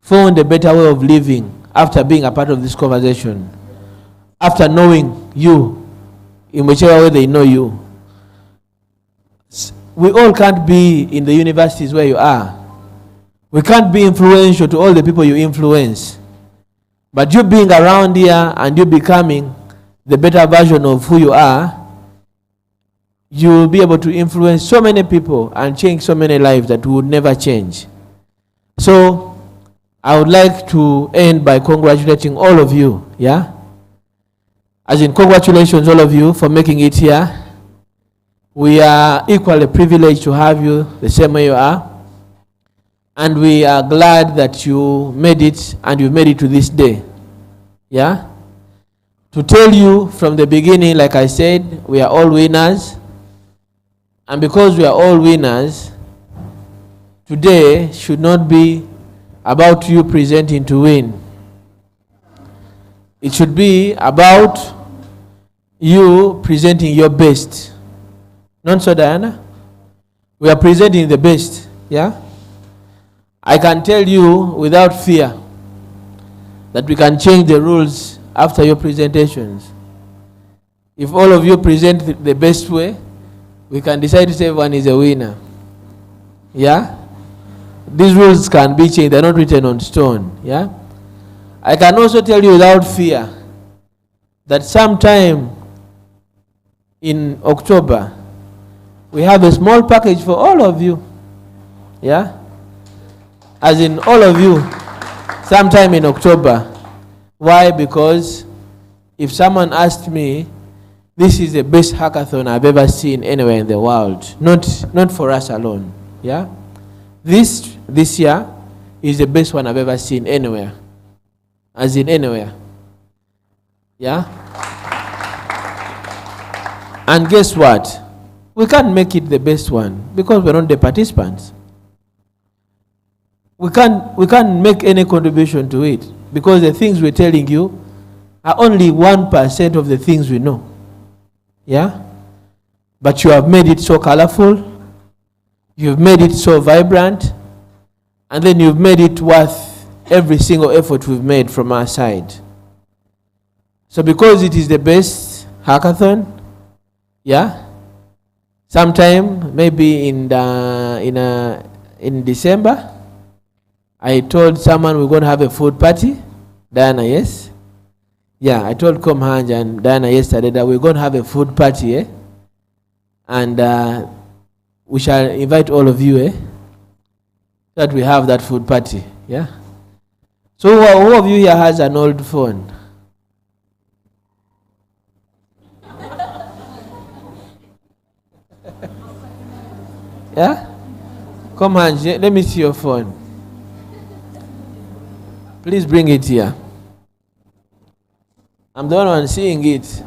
found a better way of living after being a part of this conversation, after knowing you, in whichever way they know you. We all can't be in the universities where you are. We can't be influential to all the people you influence. But you being around here and you becoming the better version of who you are, you will be able to influence so many people and change so many lives that would never change. So, I would like to end by congratulating all of you, yeah? As in, congratulations all of you for making it here. We are equally privileged to have you the same way you are. And we are glad that you made it and you made it to this day, yeah? To tell you from the beginning, like I said, we are all winners. And because we are all winners, today should not be about you presenting to win. It should be about you presenting your best. Not so, Diana? We are presenting the best, yeah? I can tell you without fear that we can change the rules after your presentations. If all of you present the best way, we can decide to say everyone is a winner. Yeah? These rules can be changed. They're not written on stone. Yeah? I can also tell you without fear that sometime in October, we have a small package for all of you. Yeah? As in all of you, sometime in October. Why? Because if someone asked me, this is the best hackathon I've ever seen anywhere in the world. Not for us alone. Yeah? This year is the best one I've ever seen anywhere. As in anywhere. Yeah? And guess what? We can't make it the best one because we're not the participants. We can't make any contribution to it because the things we're telling you are only 1% of the things we know. Yeah? But you have made it so colorful, you've made it so vibrant, and then you've made it worth every single effort we've made from our side. So because it is the best hackathon, yeah, sometime maybe in December, I told someone we're going to have a food party. Diana, yes? Yeah, I told Komhanj and Diana yesterday that we're going to have a food party, eh? And we shall invite all of you, eh? That we have that food party, yeah? So who of you here has an old phone? Yeah? Komhanj, let me see your phone. Please bring it here. I'm the only one seeing it.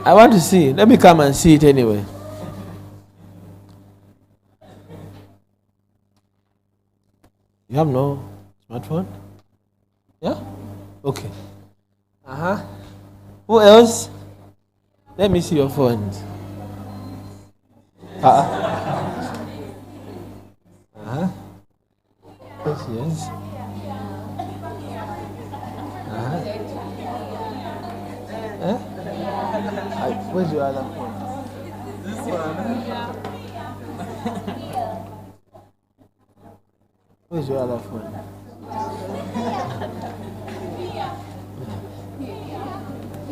I want to see. Let me come and see it anyway. You have no smartphone? Yeah? Okay. Who else? Let me see your phones. Yes. Where's your other phone? This one. Where's your other phone?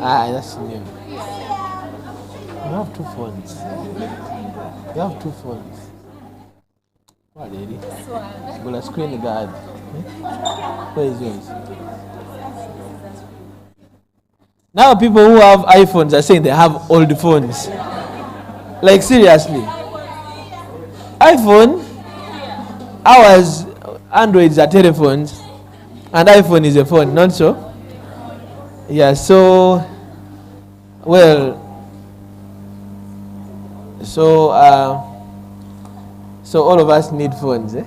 That's new. You have two phones. You have two phones. What, lady? This one. Well, a screen guard. Where is yours? Now people who have iPhones are saying they have old phones. Like seriously. iPhone, ours, Androids are telephones, and iPhone is a phone, not so? Yeah, so, well, so all of us need phones, eh?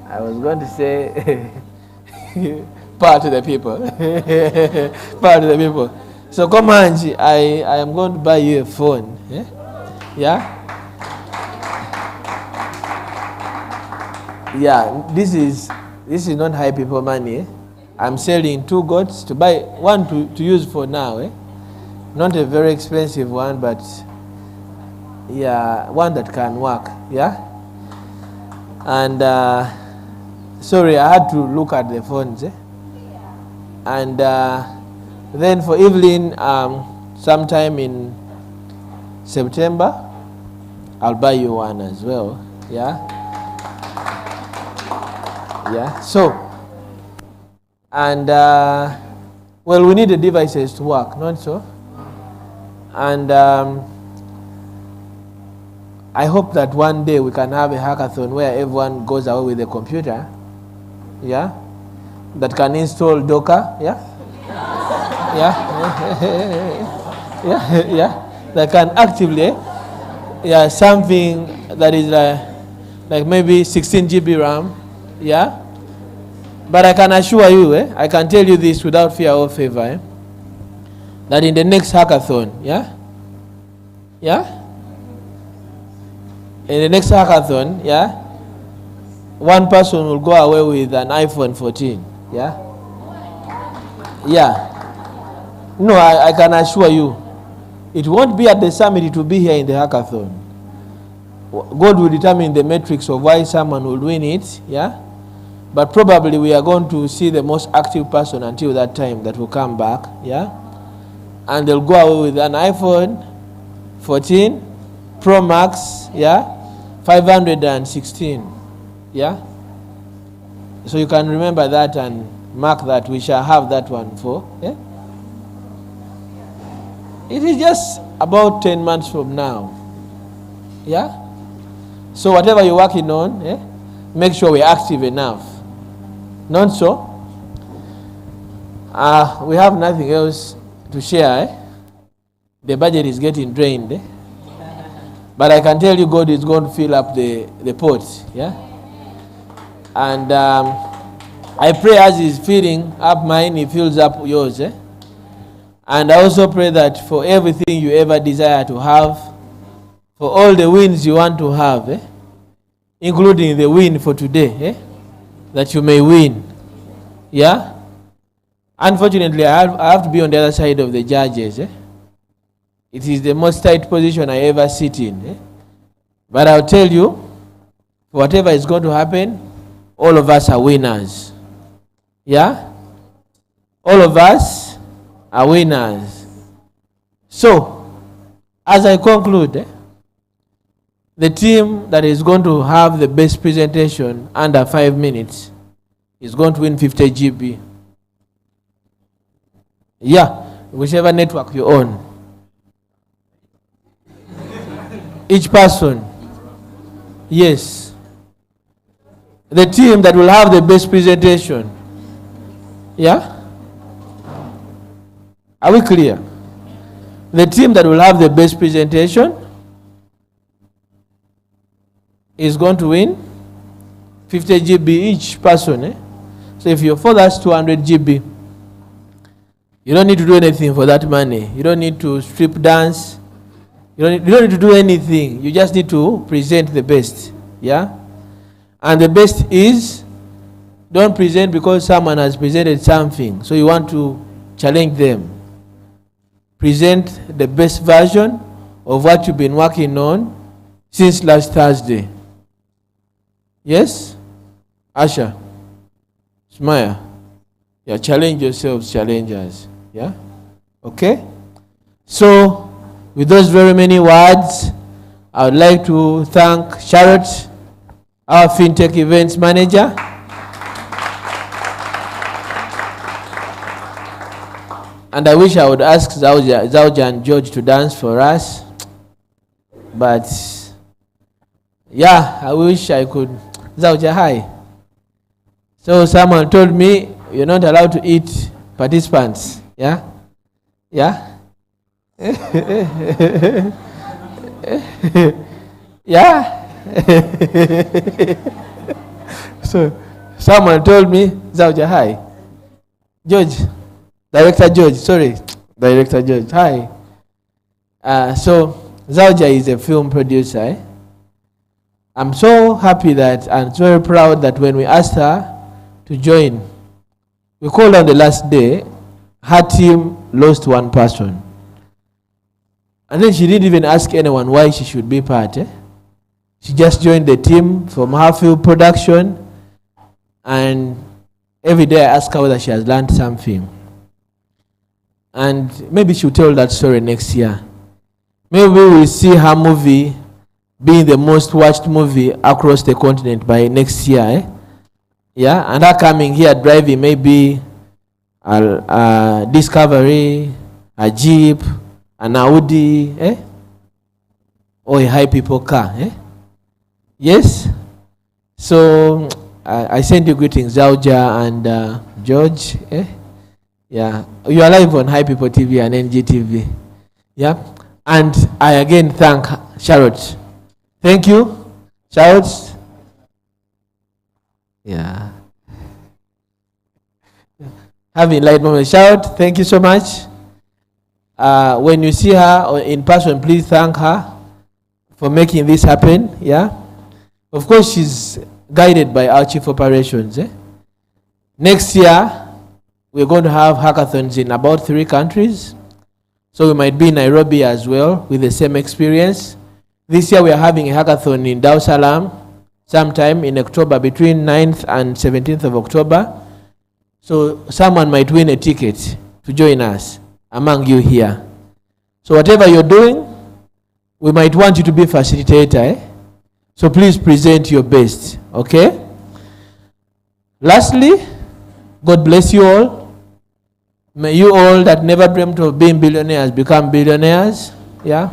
I was going to say, power to the people. Power to the people. So come on, I am going to buy you a phone. Eh? Yeah? Yeah, this is not HiPipo money. Eh? I'm selling 2 goats to buy one to use for now. Eh? Not a very expensive one, but yeah, one that can work. Yeah? And sorry, I had to look at the phones. Eh? And then for Evelyn, sometime in September, I'll buy you one as well. Yeah? Yeah. So, and well, we need the devices to work, not so? And I hope that one day we can have a hackathon where everyone goes away with a computer. Yeah? That can install Docker, yeah? Yeah? Yeah? That can actively, yeah, something that is like maybe 16 GB RAM, yeah? But I can assure you, I can tell you this without fear or favor, that in the next hackathon, yeah? Yeah? In the next hackathon, yeah? One person will go away with an iPhone 14. Yeah? Yeah. No, I can assure you. It won't be at the summit, it will be here in the hackathon. God will determine the metrics of why someone will win it. Yeah? But probably we are going to see the most active person until that time that will come back. Yeah? And they'll go away with an iPhone 14 Pro Max. Yeah? 516. Yeah? So you can remember that and mark that. We shall have that one for. Yeah? It is just about 10 months from now. Yeah? So whatever you're working on, make sure we're active enough. Not so? We have nothing else to share. The budget is getting drained. But I can tell you God is going to fill up the pot. Yeah? And I pray as He's filling up mine, He fills up yours. And I also pray that for everything you ever desire to have, for all the wins you want to have, including the win for today, that you may win. Yeah? Unfortunately, I have to be on the other side of the judges. It is the most tight position I ever sit in. But I'll tell you, whatever is going to happen, all of us are winners. Yeah? All of us are winners. So, as I conclude, the team that is going to have the best presentation under 5 minutes is going to win 50 GB. Yeah, whichever network you own. Each person. Yes. The team that will have the best presentation. Yeah? Are we clear? The team that will have the best presentation is going to win 50 GB each person. So if you're for, that's 200 GB. You don't need to do anything for that money. You don't need to strip dance. You don't need to do anything. You just need to present the best. Yeah? And the best is, don't present because someone has presented something, so you want to challenge them. Present the best version of what you've been working on since last Thursday. Yes? Asha? Smile. Yeah, challenge yourselves, challengers. Yeah? Okay? So, with those very many words, I would like to thank Charlotte, our FinTech events manager. And I wish I would ask Zawja and George to dance for us. But, yeah, I wish I could. Zawja, hi. So someone told me you're not allowed to eat participants. Yeah? Yeah? Yeah? So someone told me, Zawja, hi. George. Director George, hi. So, Zawja is a film producer. Eh? I'm so happy that, and very proud that when we asked her to join, we called on the last day, her team lost one person. And then she didn't even ask anyone why she should be part. Eh? She just joined the team from her film production, and every day I ask her whether she has learned something. And maybe she'll tell that story next year. Maybe we will see her movie being the most watched movie across the continent by next year. Eh? Yeah, and her coming here driving maybe a Discovery, a Jeep, an Audi, eh? Or a HiPipo car. Eh? Yes? So I send you greetings, Zawja and George. Eh? Yeah, you are live on HiPipo TV and ngtv. Yeah, and I again thank Charlotte. Thank you, Charlotte. Yeah. Having light moment, Charlotte, thank you so much. When you see her in person, please thank her for making this happen. Yeah. Of course, she's guided by our chief operations. Eh? Next year, we're going to have hackathons in about 3 countries. So we might be in Nairobi as well with the same experience. This year we are having a hackathon in Dar es Salaam sometime in October, between 9th and 17th of October. So someone might win a ticket to join us among you here. So whatever you're doing, we might want you to be a facilitator. Eh? So please present your best. Okay? Lastly, God bless you all. May you all that never dreamt of being billionaires become billionaires. Yeah.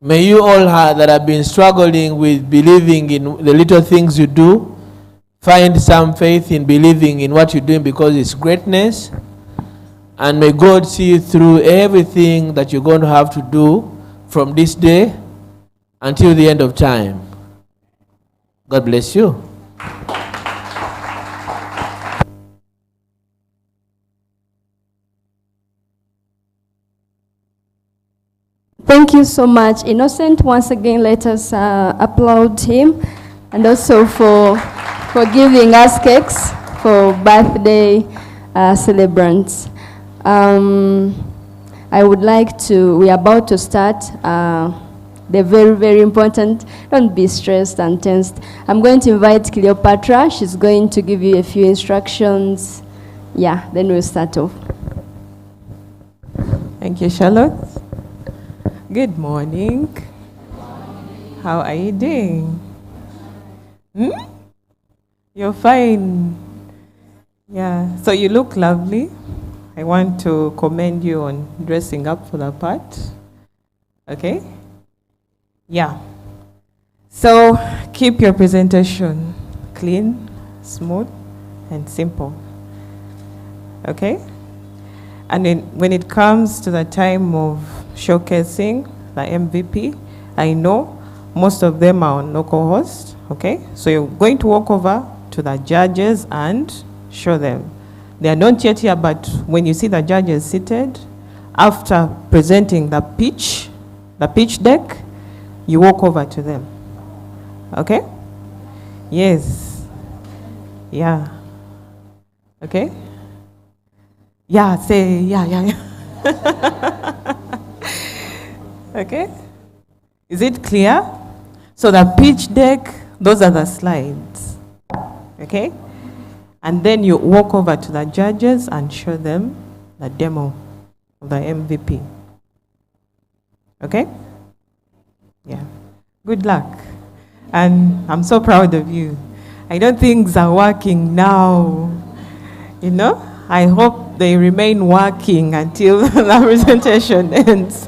May you all that have been struggling with believing in the little things you do, find some faith in believing in what you're doing because it's greatness. And may God see you through everything that you're going to have to do from this day until the end of time. God bless you. Thank you so much, Innocent. Once again, let us applaud him, and also for giving us cakes for birthday celebrants. I would like to, we're about to start the very, very important, don't be stressed and tensed. I'm going to invite Cleopatra. She's going to give you a few instructions. Yeah, then we'll start off. Thank you, Charlotte. Good morning. How are you doing? You're fine. Yeah, so you look lovely. I want to commend you on dressing up for the part. Okay? Yeah. So keep your presentation clean, smooth, and simple. Okay? And then when it comes to the time of showcasing the MVP, I know most of them are on local host. Okay? So you're going to walk over to the judges and show them They are not yet here, but when you see the judges seated, after presenting the pitch deck, you walk over to them. Okay? Yes. Yeah. Okay? Yeah, say, yeah. Okay? Is it clear? So the pitch deck, those are the slides. Okay? And then you walk over to the judges and show them the demo of the MVP. Okay? Yeah. Good luck. And I'm so proud of you. I know things are working now. You know? I hope they remain working until the presentation ends.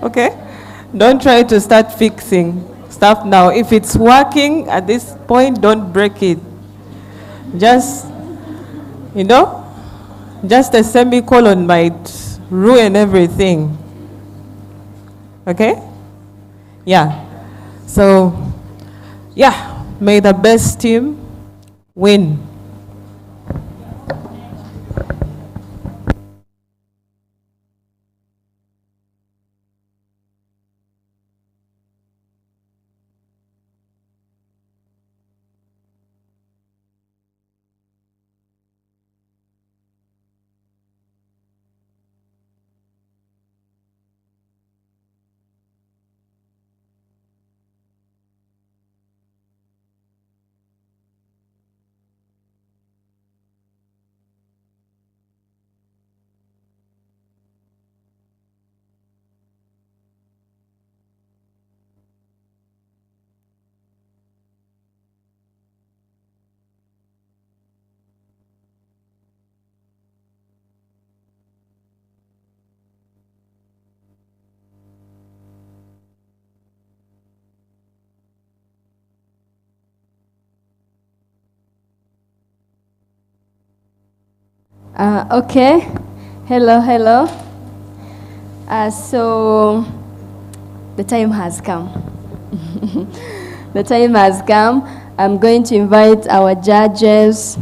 Okay? Don't try to start fixing stuff now. If it's working at this point, don't break it. Just, you know, just a semicolon might ruin everything. Okay? Yeah. So, yeah, may the best team win. Okay. Hello. So the time has come. The time has come. I'm going to invite our judges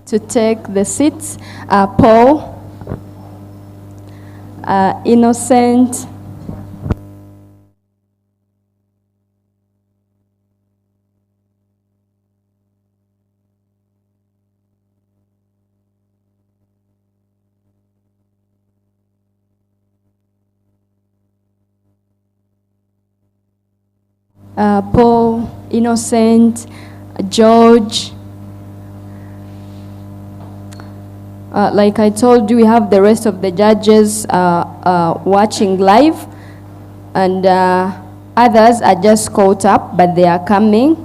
to take the seats. Paul, Innocent, Paul, Innocent, George. Like I told you, we have the rest of the judges watching live, and others are just caught up, but they are coming.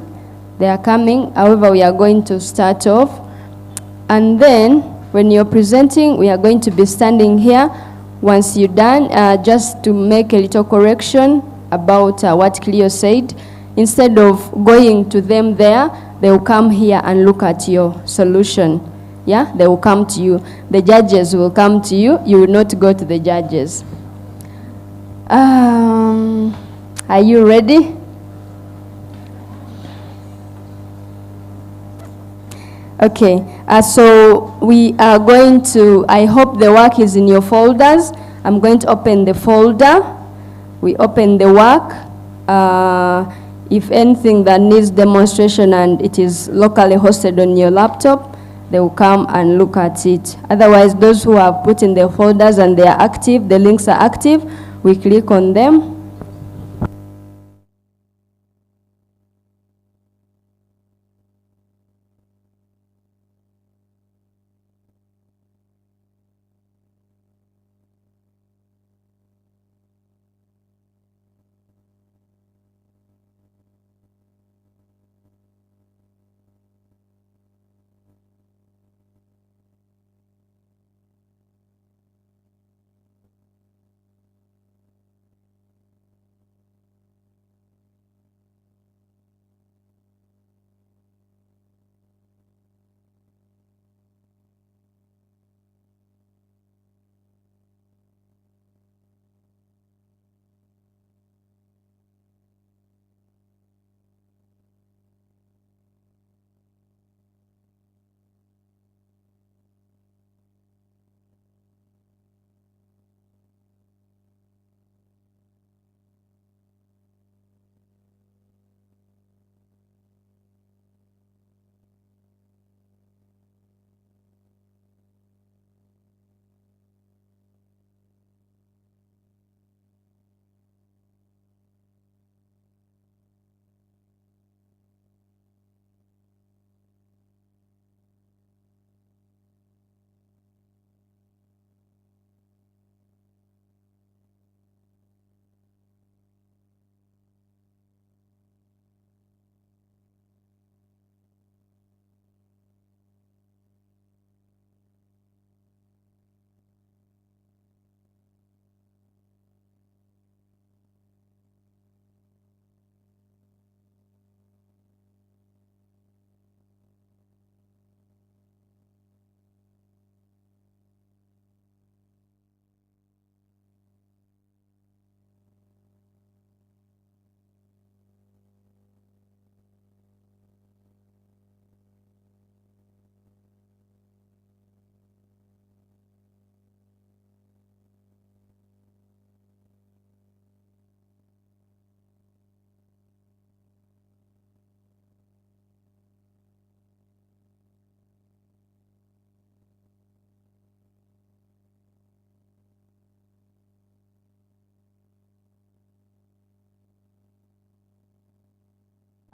However, we are going to start off. And then, when you're presenting, we are going to be standing here. Once you're done, just to make a little correction about what Cleo said, instead of going to them there, they will come here and look at your solution. Yeah, they will come to you. The judges will come to you. You will not go to the judges. Are you ready? Okay, so we are going to, I hope the work is in your folders. I'm going to open the folder. We open the work. If anything that needs demonstration and it is locally hosted on your laptop, they will come and look at it. Otherwise, those who have put in their folders and they are active, the links are active, we click on them.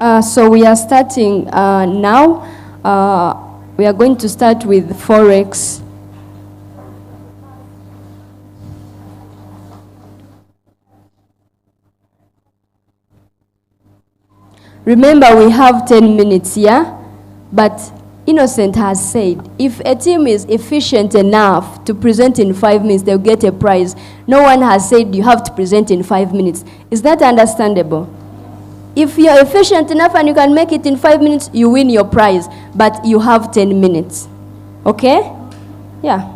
So we are starting now. We are going to start with Forex. Remember, we have 10 minutes here, but Innocent has said, if a team is efficient enough to present in 5 minutes, they'll get a prize. No one has said you have to present in 5 minutes. Is that understandable? If you're efficient enough and you can make it in 5 minutes, you win your prize, but you have 10 minutes. Okay? Yeah.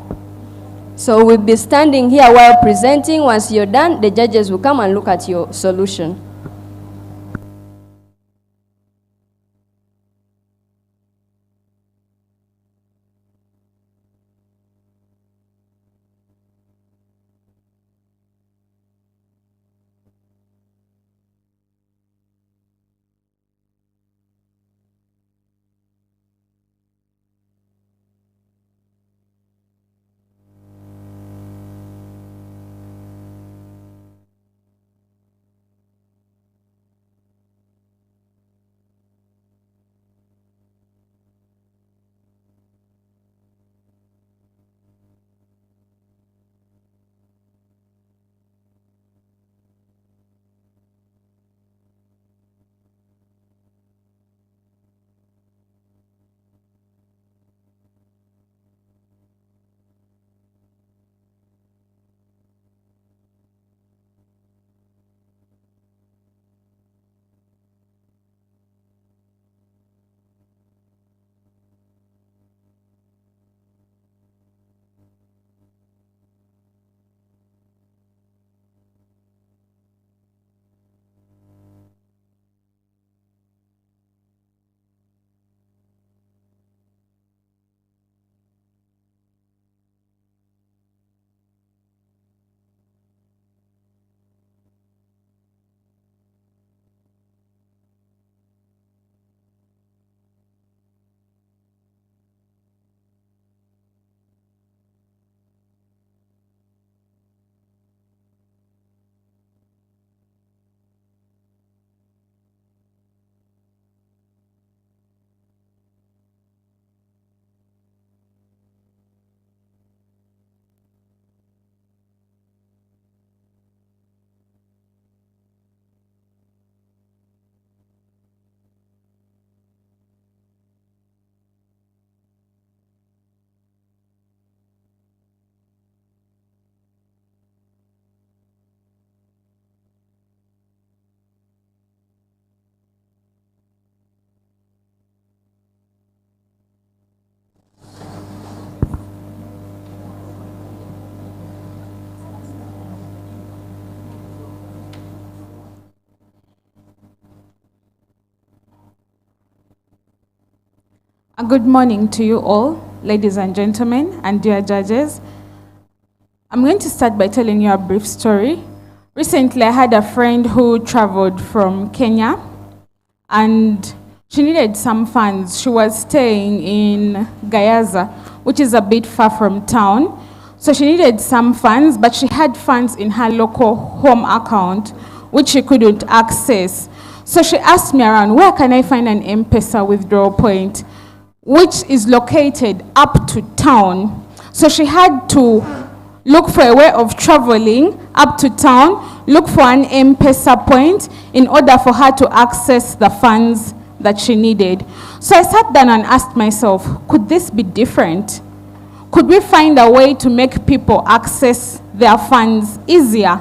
So we'll be standing here while presenting. Once you're done, the judges will come and look at your solution. Good morning to you all, ladies and gentlemen, and dear judges. I'm going to start by telling you a brief story. Recently, I had a friend who traveled from Kenya, and she needed some funds. She was staying in Gayaza, which is a bit far from town. So she needed some funds, but she had funds in her local home account, which she couldn't access. So she asked me around, where can I find an M-Pesa withdrawal point, which is located up to town. So she had to look for a way of traveling up to town, look for an M-Pesa point in order for her to access the funds that she needed. So I sat down and asked myself, could this be different? Could we find a way to make people access their funds easier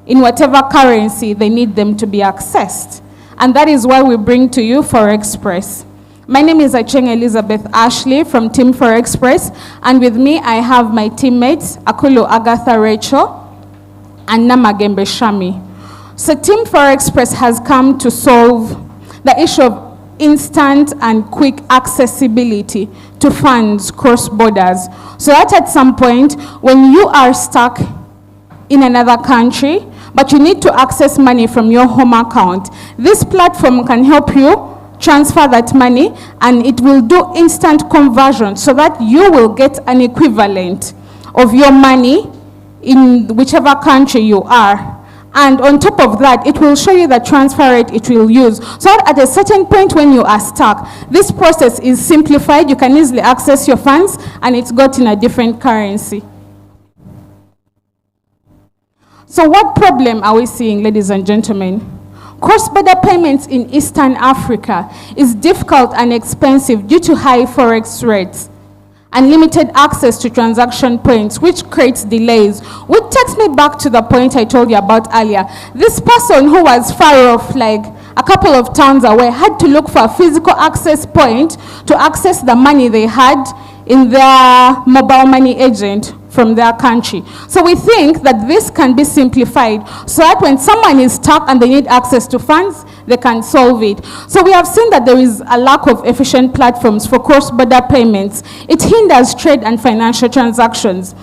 in whatever currency they need them to be accessed? And that is why we bring to you Forexpress. My name is Acheng Elizabeth Ashley from Team Forexpress, and with me I have my teammates Akulu Agatha Rachel and Namagembe Shami. So Team Forexpress has come to solve the issue of instant and quick accessibility to funds cross borders. So that at some point when you are stuck in another country, but you need to access money from your home account, this platform can help you transfer that money, and it will do instant conversion so that you will get an equivalent of your money in whichever country you are. And on top of that, it will show you the transfer rate it will use. So at a certain point when you are stuck, this process is simplified. You can easily access your funds, and it's got in a different currency. So what problem are we seeing, ladies and gentlemen? Cross-border payments in Eastern Africa is difficult and expensive due to high forex rates and limited access to transaction points, which creates delays. Which takes me back to the point I told you about earlier. This person who was far off, like a couple of towns away, had to look for a physical access point to access the money they had in their mobile money agent from their country. So we think that this can be simplified so that when someone is stuck and they need access to funds, they can solve it. So we have seen that there is a lack of efficient platforms for cross-border payments. It hinders trade and financial transactions.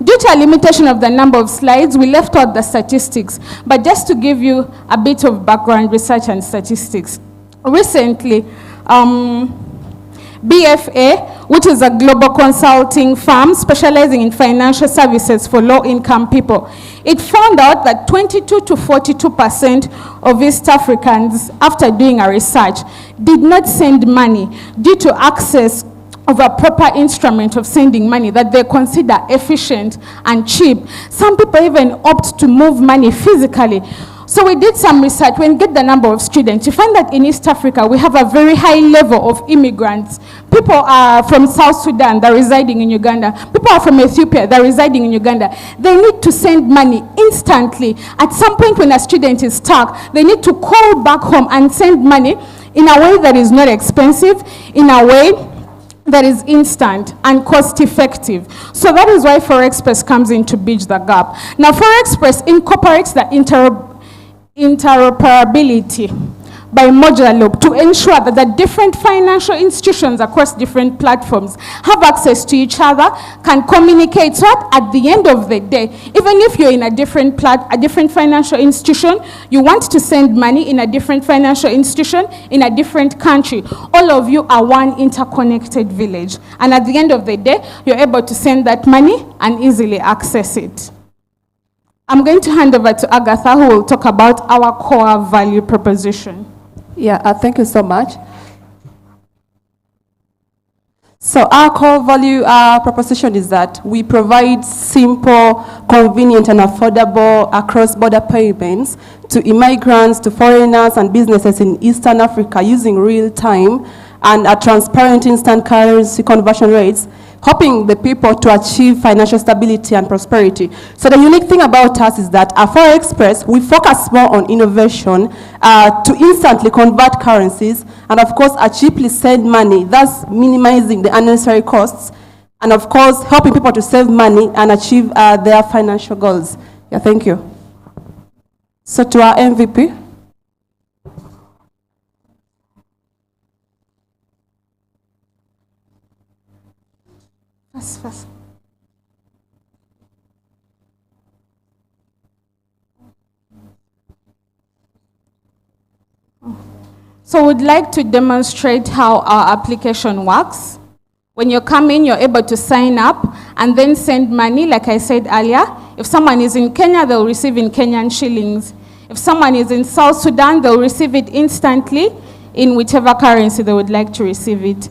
Due to a limitation of the number of slides, we left out the statistics. But just to give you a bit of background research and statistics, recently, BFA, which is a global consulting firm specializing in financial services for low-income people, it found out that 22 to 42% of East Africans, after doing a research, did not send money due to access of a proper instrument of sending money that they consider efficient and cheap. Some people even opt to move money physically. So we did some research. When you get the number of students, you find that in East Africa, we have a very high level of immigrants. People are from South Sudan, they're residing in Uganda. People are from Ethiopia, they're residing in Uganda. They need to send money instantly. At some point when a student is stuck, they need to call back home and send money in a way that is not expensive, in a way that is instant and cost effective. So that is why ForExpress comes in to bridge the gap. Now ForExpress incorporates the interoperability by modular loop to ensure that the different financial institutions across different platforms have access to each other, can communicate, so that at the end of the day, even if you're in a different financial institution, you want to send money in a different financial institution in a different country, all of you are one interconnected village. And at the end of the day, you're able to send that money and easily access it. I'm going to hand over to Agatha, who will talk about our core value proposition. Yeah, thank you so much. So our core value proposition is that we provide simple, convenient, and affordable cross-border payments to immigrants, to foreigners, and businesses in Eastern Africa using real-time and transparent instant currency conversion rates, helping the people to achieve financial stability and prosperity. So the unique thing about us is that at ForExpress, we focus more on innovation to instantly convert currencies and of course cheaply send money, thus minimizing the unnecessary costs, and of course helping people to save money and achieve their financial goals. Yeah, thank you. So to our MVP. Fast. So we'd like to demonstrate how our application works. When you come in, you're able to sign up and then send money, like I said earlier. If someone is in Kenya, they'll receive in Kenyan shillings. If someone is in South Sudan, they'll receive it instantly in whichever currency they would like to receive it.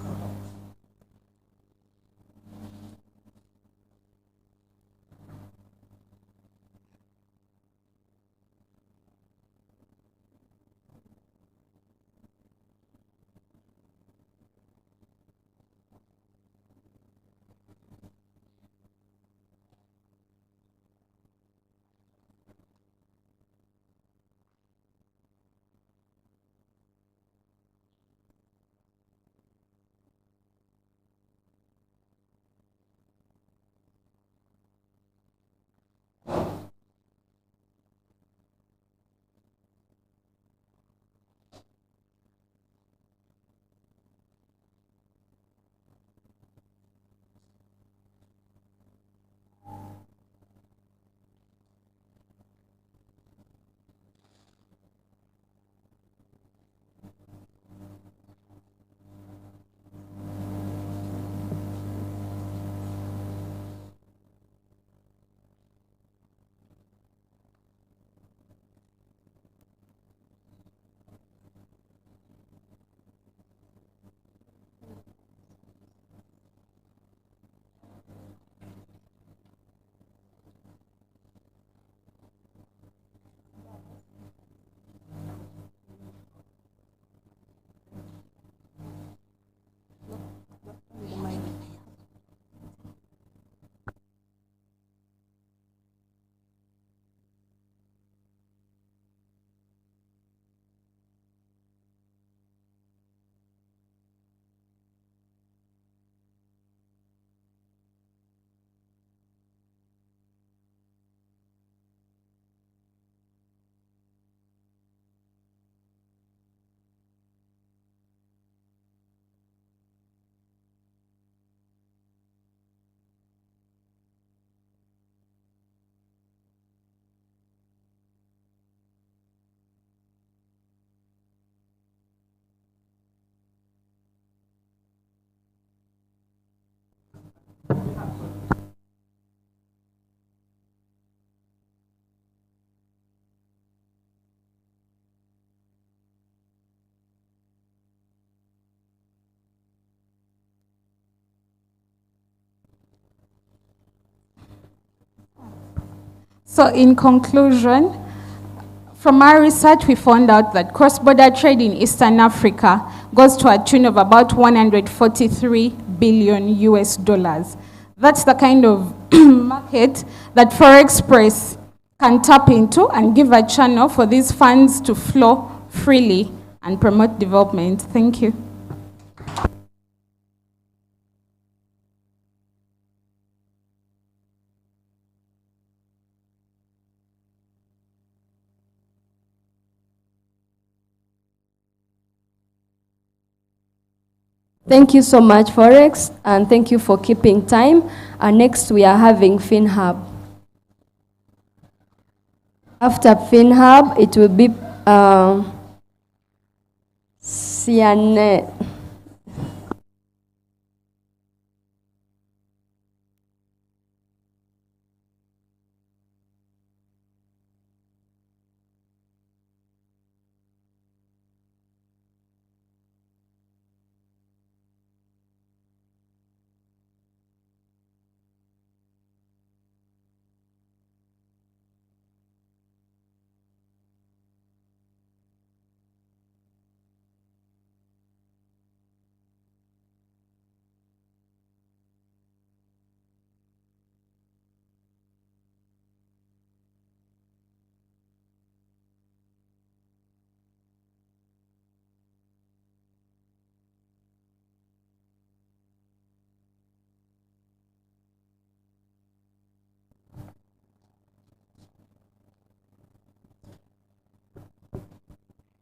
So in conclusion, from our research, we found out that cross-border trade in Eastern Africa goes to a tune of about 143 billion US dollars. That's the kind of market that Forex Press can tap into and give a channel for these funds to flow freely and promote development. Thank you. Thank you so much, Forex, and thank you for keeping time. Next, we are having FinHub. After FinHub, it will be serenaded.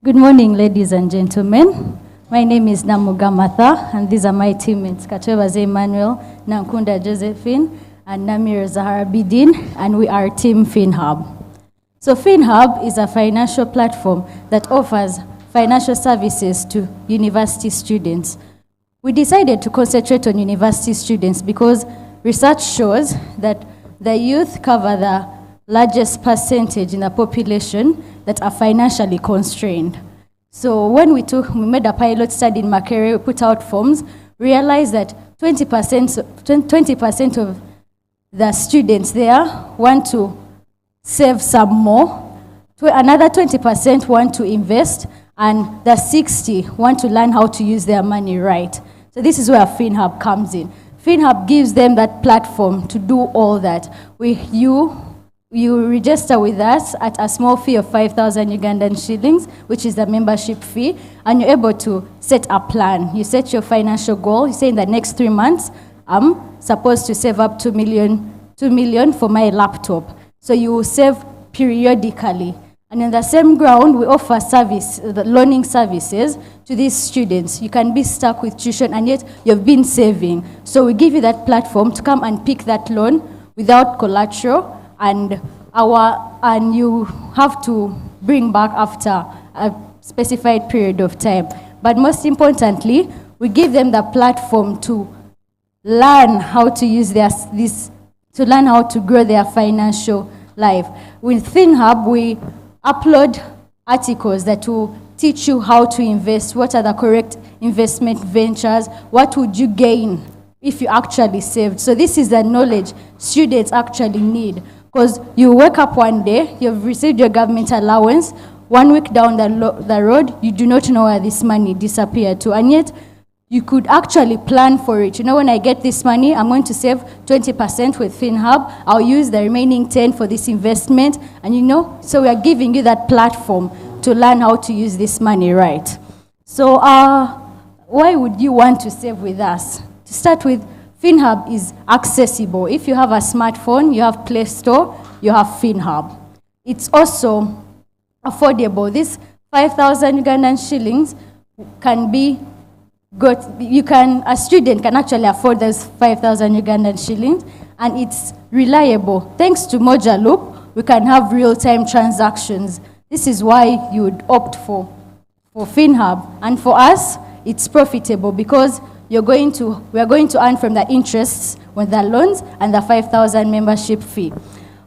Good morning, ladies and gentlemen. My name is Namuga Martha, and these are my teammates, Kachevaze Emmanuel, Nankunda Josephine, and Namir Zahara Bidin, and we are Team FinHub. So FinHub is a financial platform that offers financial services to university students. We decided to concentrate on university students because research shows that the youth cover the largest percentage in the population that are financially constrained. So when we made a pilot study in Makerere, we put out forms, realized that 20% of the students there want to save some more, another 20% want to invest, and the 60 want to learn how to use their money right. So this is where FinHub comes in. FinHub gives them that platform to do all that. You register with us at a small fee of 5,000 Ugandan shillings, which is the membership fee, and you're able to set a plan. You set your financial goal. You say in the next 3 months, I'm supposed to save up 2 million for my laptop. So you will save periodically. And in the same ground, we offer the learning services to these students. You can be stuck with tuition and yet you've been saving. So we give you that platform to come and pick that loan without collateral, and you have to bring back after a specified period of time. But most importantly, we give them the platform to learn how to use to learn how to grow their financial life. With FinHub, we upload articles that will teach you how to invest, what are the correct investment ventures, what would you gain if you actually saved. So this is the knowledge students actually need. Because you wake up one day, you've received your government allowance, 1 week down the road, you do not know where this money disappeared to, and yet you could actually plan for it. You know, when I get this money, I'm going to save 20% with FinHub, I'll use the remaining 10 for this investment, and you know, so we are giving you that platform to learn how to use this money right. So why would you want to save with us? To start with, FinHub is accessible. If you have a smartphone, you have Play Store, you have FinHub. It's also affordable. This 5,000 Ugandan shillings can be a student can actually afford those 5,000 Ugandan shillings, and it's reliable. Thanks to Moja Loop, we can have real-time transactions. This is why you would opt for FinHub. And for us, it's profitable because we are going to earn from the interests with the loans and the 5,000 membership fee.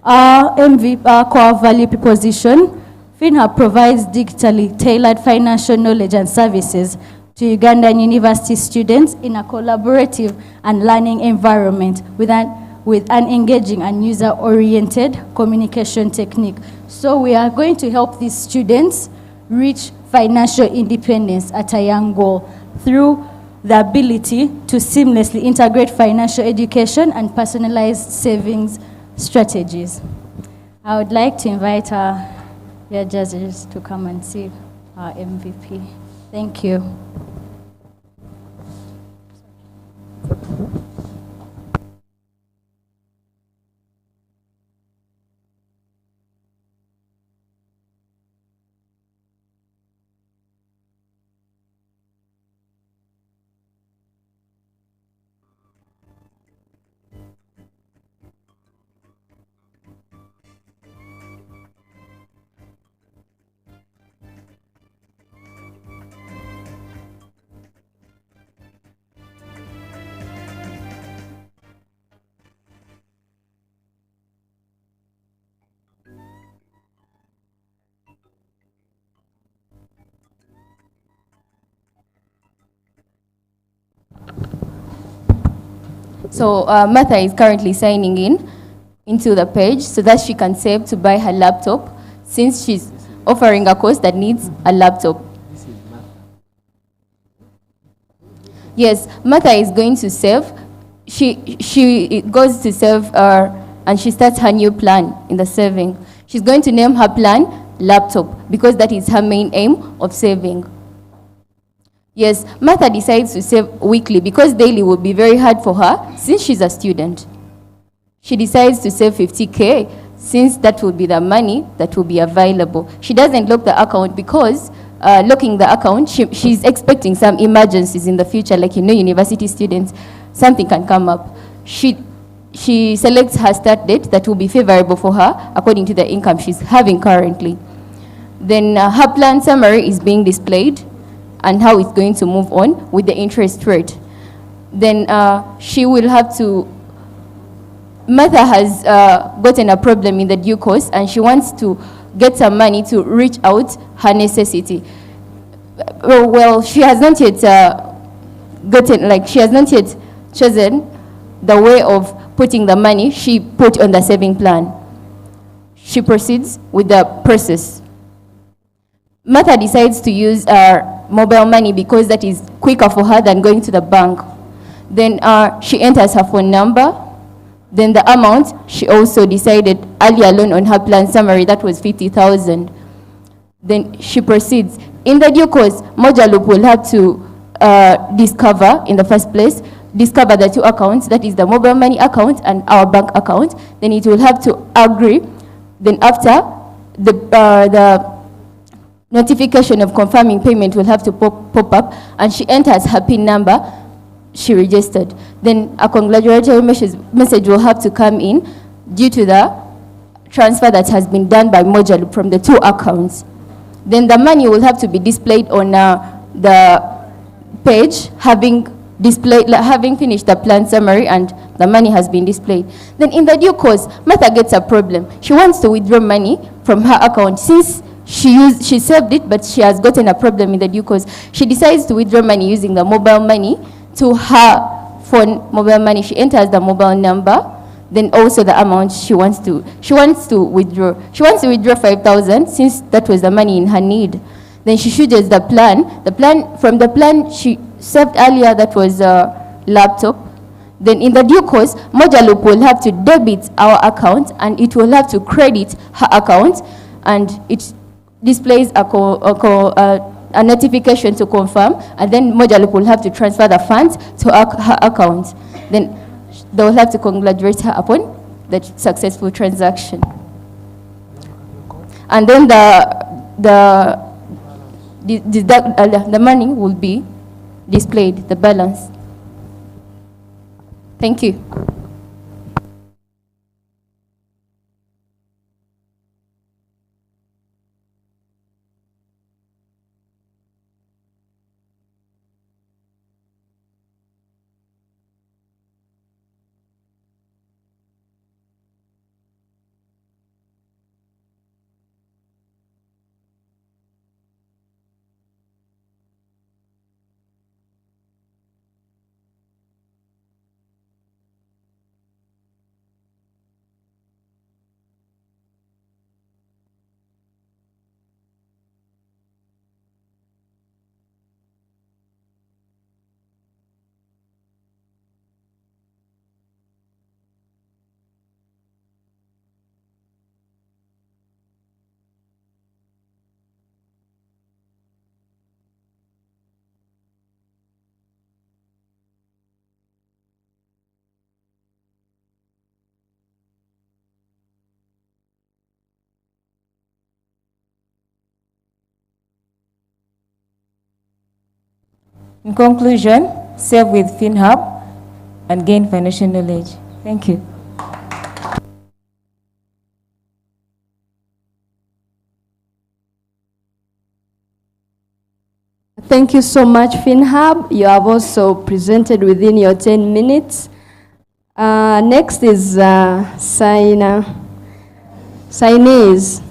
Core value proposition, FinHub provides digitally tailored financial knowledge and services to Ugandan university students in a collaborative and learning environment with an with an engaging and user-oriented communication technique. So we are going to help these students reach financial independence at a young goal through the ability to seamlessly integrate financial education and personalized savings strategies. I would like to invite our judges to come and see our MVP. Thank you. So Martha is currently signing into the page so that she can save to buy her laptop, since she's offering a course that needs a laptop. Yes, Martha is going to save. She goes to save and she starts her new plan in the saving. She's going to name her plan laptop because that is her main aim of saving. Yes, Martha decides to save weekly because daily will be very hard for her since she's a student. She decides to save 50K since that will be the money that will be available. She doesn't lock the account because locking the account, she's expecting some emergencies in the future, like university students, something can come up. She selects her start date that will be favorable for her according to the income she's having currently. Then her plan summary is being displayed and how it's going to move on with the interest rate. Then she will have to, Martha has gotten a problem in the due course and she wants to get some money to reach out her necessity. Well, she has not yet she has not yet chosen the way of putting the money she put on the saving plan. She proceeds with the process. Martha decides to use mobile money because that is quicker for her than going to the bank. Then she enters her phone number. Then the amount she also decided earlier alone on her plan summary, that was 50,000. Then she proceeds. In the due course, Moja Loop will have to discover in the first place, discover the two accounts, that is the mobile money account and our bank account. Then it will have to agree. Then after, the notification of confirming payment will have to pop up, and she enters her PIN number she registered. Then a congratulatory message will have to come in due to the transfer that has been done by Moja Loop from the two accounts. Then the money will have to be displayed on the page, having finished the plan summary and the money has been displayed. Then in the due course, Martha gets a problem. She wants to withdraw money from her account since she saved it, but she has gotten a problem in the due course. She decides to withdraw money using the mobile money to her phone mobile money. She enters the mobile number, then also the amount she wants to withdraw. She wants to withdraw 5,000 since that was the money in her need. Then she chooses the plan. From the plan she saved earlier, that was a laptop. Then in the due course, Moja Loop will have to debit our account and it will have to credit her account, and it displays a notification to confirm, and then Moja Loop will have to transfer the funds to her account. Then they will have to congratulate her upon the successful transaction. And then the money will be displayed, the balance. Thank you. In conclusion, save with FinHub and gain financial knowledge. Thank you. Thank you so much, FinHub. You have also presented within your 10 minutes. Next is signees.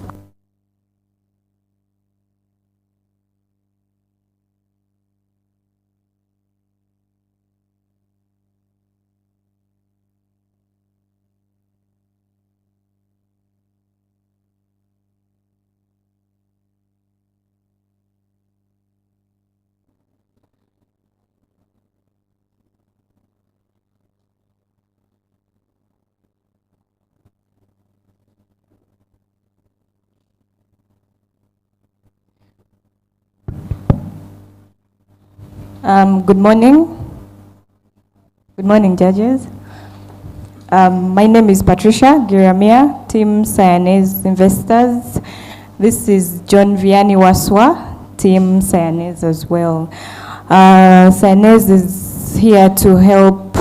Good morning. Good morning, judges. My name is Patricia Giramia, Team Cyanese Investors. This is John Vianney Waswa, Team Cyanese as well. Cyanese is here to help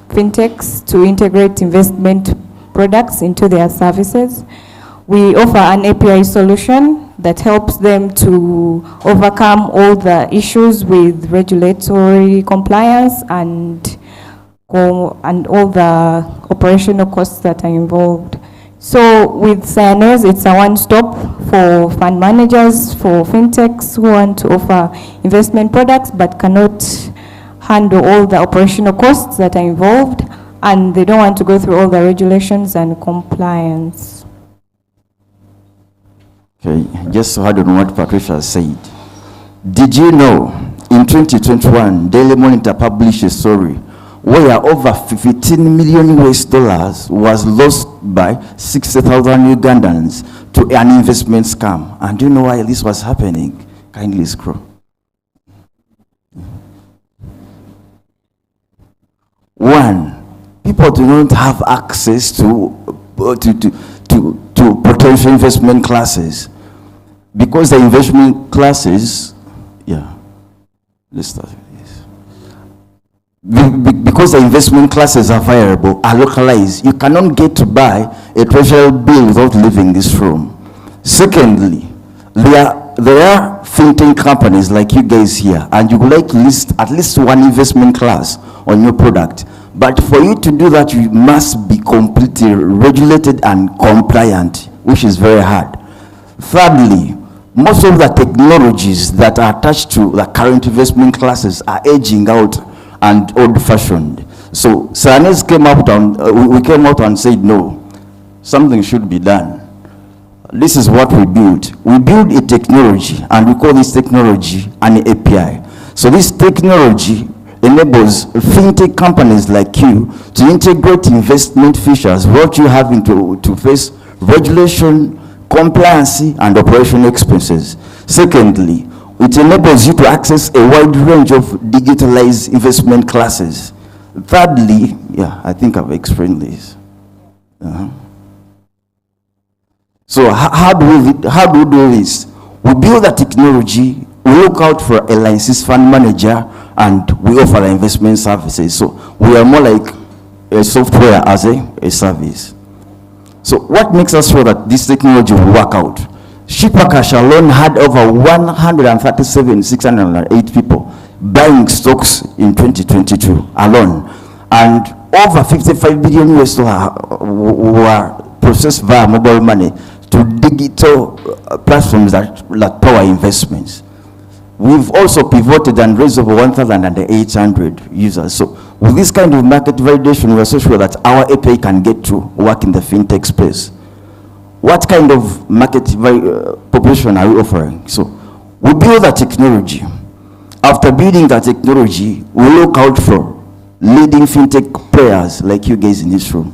fintechs to integrate investment products into their services. We offer an API solution that helps them to overcome all the issues with regulatory compliance and all the operational costs that are involved. So with Cyanese, it's a one-stop for fund managers, for fintechs who want to offer investment products but cannot handle all the operational costs that are involved, and they don't want to go through all the regulations and compliance. Okay, just to add on what Patricia said. Did you know in 2021, Daily Monitor published a story where over 15 million US dollars was lost by 60,000 Ugandans to an investment scam? And do you know why this was happening? Kindly scroll. One, people do not have access to potential investment classes, because the investment classes, let's start with this. Because the investment classes are variable, are localized, you cannot get to buy a treasury bill without leaving this room. Secondly, there are fintech companies like you guys here, and you would like to list at least one investment class on your product. But for you to do that, you must be completely regulated and compliant, which is very hard. Thirdly, most of the technologies that are attached to the current investment classes are aging out and old-fashioned. So Cyanese came out and we came out and said, no, something should be done. This is what we built. We built a technology, and we call this technology an API. So this technology enables fintech companies like you to integrate investment features without you having to face regulation, compliance, and operational expenses. Secondly, it enables you to access a wide range of digitalized investment classes. Thirdly, I think I've explained this. So how do we do this? We build the technology, we look out for a licensed fund manager, and we offer investment services. So we are more like a software as a service. So what makes us sure that this technology will work out? HiPipo alone had over 137,608 people buying stocks in 2022 alone, and over 55 billion US dollars were processed via mobile money to digital platforms that power investments. We've also pivoted and raised over 1,800 users. So with this kind of market validation, we are so sure that our API can get to work in the fintech space. What kind of market population are we offering? So we build the technology. After building the technology, we look out for leading fintech players like you guys in this room.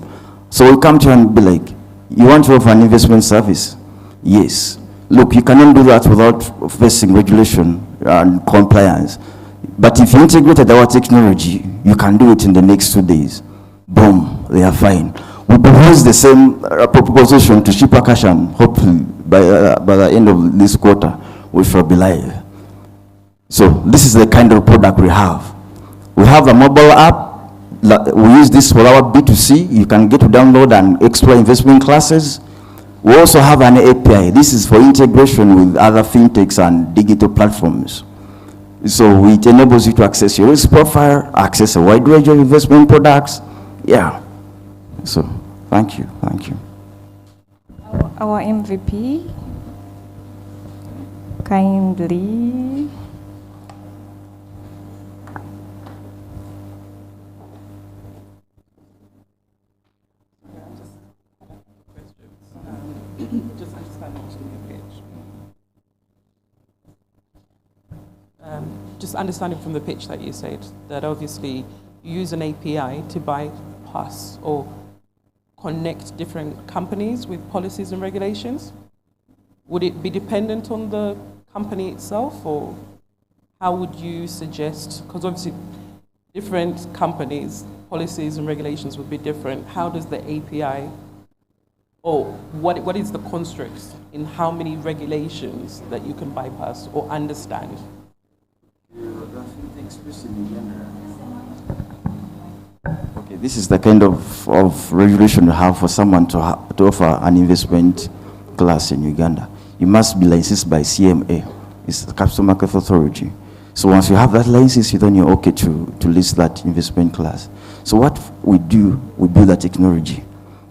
So we come to you and be like, you want to offer an investment service? Yes. Look, you cannot do that without facing regulation and compliance. But if you integrated our technology, you can do it in the next 2 days. Boom, they are fine. We propose the same proposition to HiPipo, and hopefully by the end of this quarter, we shall be live. So this is the kind of product we have. We have a mobile app. We use this for our B2C. You can get to download and explore investment classes. We also have an API. This is for integration with other fintechs and digital platforms. So it enables you to access your risk profile, access a wide range of investment products. Yeah. So thank you. Thank you. Our MVP, kindly. Just understanding from the pitch that you said that obviously you use an API to bypass or connect different companies with policies and regulations. Would it be dependent on the company itself, or how would you suggest, because obviously different companies, policies and regulations would be different. How does the API, or what is the construct in how many regulations that you can bypass or understand? Okay, this is the kind of regulation you have for someone to offer an investment class in Uganda. You must be licensed by CMA. It's the Capital Market Authority. So once you have that license, then you're okay to list that investment class. So what we do, we build the technology.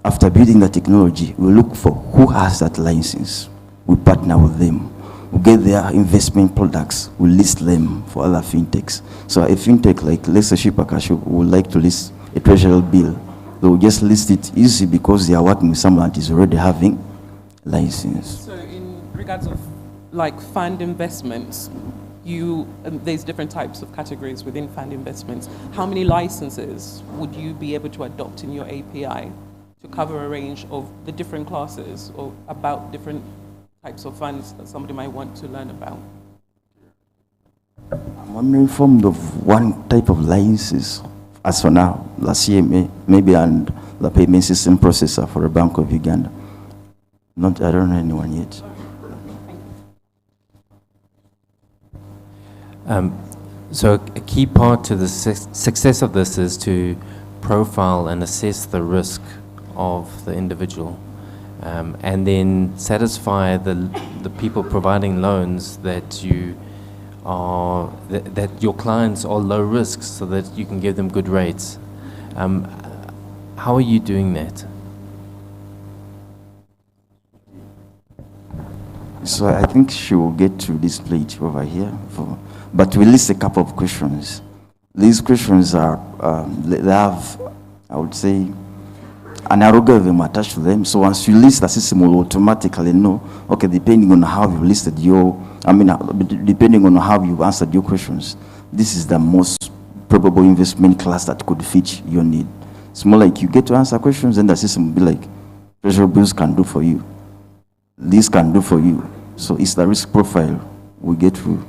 After building the technology, we look for who has that license. We partner with them. We get their investment products. We list them for other fintechs. So a fintech like, let's say HiPipo would like to list a treasury bill. They will just list it easy because they are working with someone that is already having license. So in regards of like fund investments, there's different types of categories within fund investments. How many licenses would you be able to adopt in your API to cover a range of the different classes or about different types of funds that somebody might want to learn about? I'm only informed of one type of license as for now, the CMA, maybe, and the payment system processor for the Bank of Uganda. I don't know anyone yet. So a key part to the success of this is to profile and assess the risk of the individual, and then satisfy the people providing loans that that your clients are low risk, so that you can give them good rates. How are you doing that? So I think she will get to this plate over here. But we list a couple of questions. These questions are, they have, I would say, an algorithm attached to them. So once you list, the system will automatically know, okay, depending on how you listed depending on how you answered your questions, this is the most probable investment class that could fit your need. It's more like you get to answer questions, and the system will be like, treasury bills can do for you. This can do for you. So it's the risk profile we get through.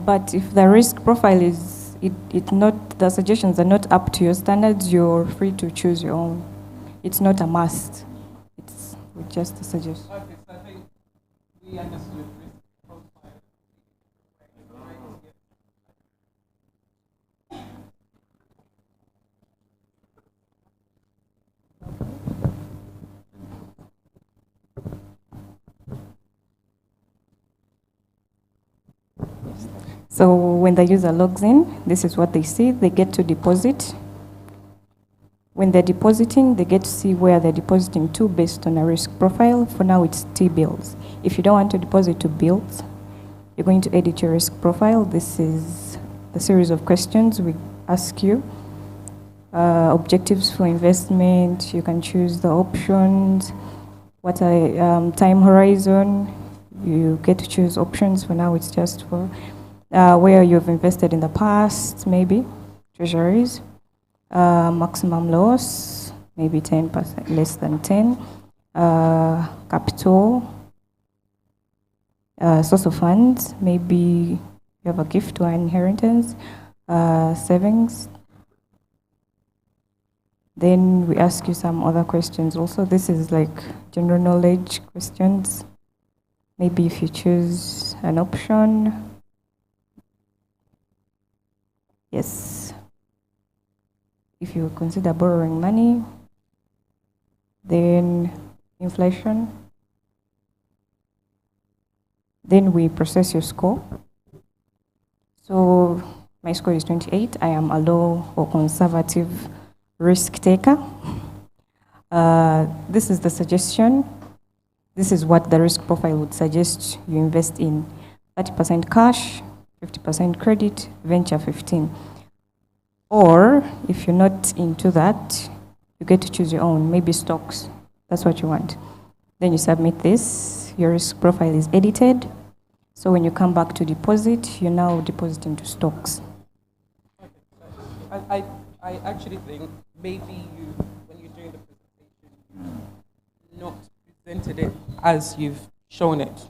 But if the risk profile is, the suggestions are not up to your standards, you're free to choose your own. It's not a must. It's just a suggestion. Okay, so I think we understood risk profile. So when the user logs in, this is what they see. They get to deposit. When they're depositing, they get to see where they're depositing to based on a risk profile. For now, it's T-bills. If you don't want to deposit to bills, you're going to edit your risk profile. This is the series of questions we ask you. Objectives for investment, you can choose the options. What are time horizon? You get to choose options. For now, it's just for where you've invested in the past, maybe treasuries. Maximum loss, maybe 10%, less than 10. Capital, source of funds, maybe you have a gift or inheritance. Savings. Then we ask you some other questions also. This is like general knowledge questions. Maybe if you choose an option, yes. If you consider borrowing money, then inflation, then we process your score. So my score is 28. I am a low or conservative risk taker. This is the suggestion. This is what the risk profile would suggest you invest in: 30% cash, 50% credit, venture 15. Or if you're not into that, you get to choose your own, maybe stocks. That's what you want. Then you submit this, your risk profile is edited. So when you come back to deposit, you now deposit into stocks. I actually think maybe you, when you're doing the presentation, not presented it as you've shown it.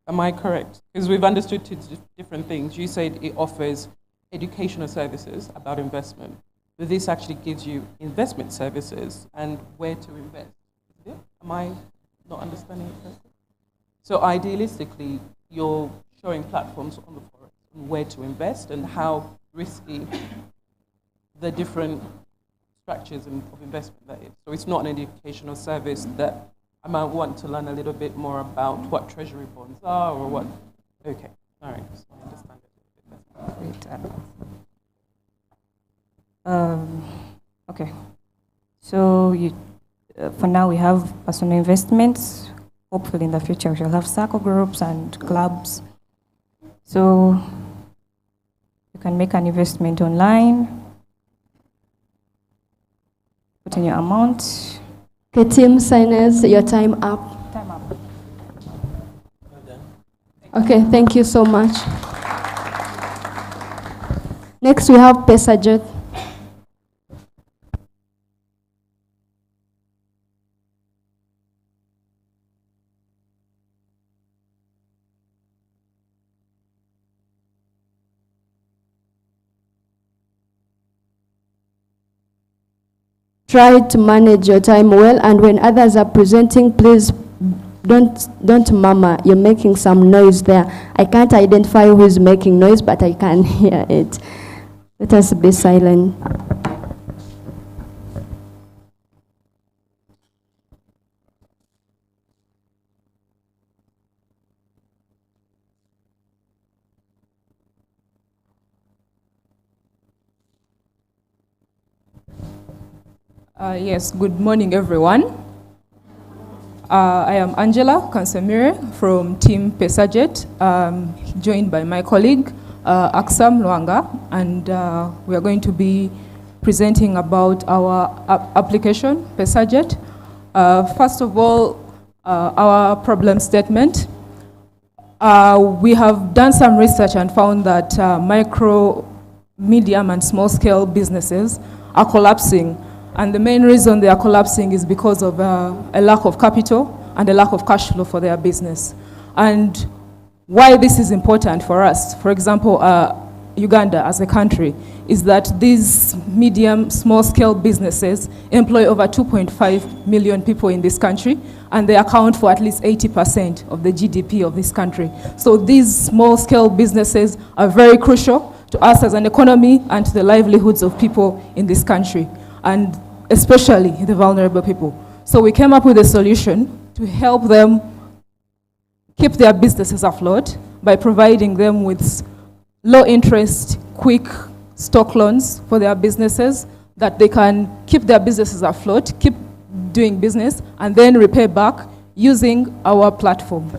Am I correct? Because we've understood two different things. You said it offers educational services about investment, but this actually gives you investment services and where to invest. Am I not understanding it correctly? So idealistically, you're showing platforms on the forex on where to invest and how risky the different structures of investment that is. So it's not an educational service that I might want to learn a little bit more about what treasury bonds are or what. Okay, all right, so I understand it. Okay, so for now we have personal investments. Hopefully in the future we shall have circle groups and clubs. So you can make an investment online, put in your amount. Okay, team signers, your time up. Time up. Okay, thank you so much. Next we have Pesajet. Try to manage your time well, and when others are presenting, please don't murmur. You're making some noise there. I can't identify who is making noise, but I can hear it. Let us be silent. Yes, good morning, everyone. I am Angela Kansemire from Team Pesajet, joined by my colleague, Aksam Luanga, and we are going to be presenting about our application, Pesajet. First of all, our problem statement. We have done some research and found that micro, medium, and small-scale businesses are collapsing. And the main reason they are collapsing is because of a lack of capital and a lack of cash flow for their business. And why this is important for us, for example, Uganda as a country, is that these medium, small-scale businesses employ over 2.5 million people in this country, and they account for at least 80% of the GDP of this country. So these small-scale businesses are very crucial to us as an economy and to the livelihoods of people in this country, and especially the vulnerable people. So we came up with a solution to help them keep their businesses afloat by providing them with low interest, quick stock loans for their businesses, that they can keep their businesses afloat, keep doing business, and then repay back using our platform.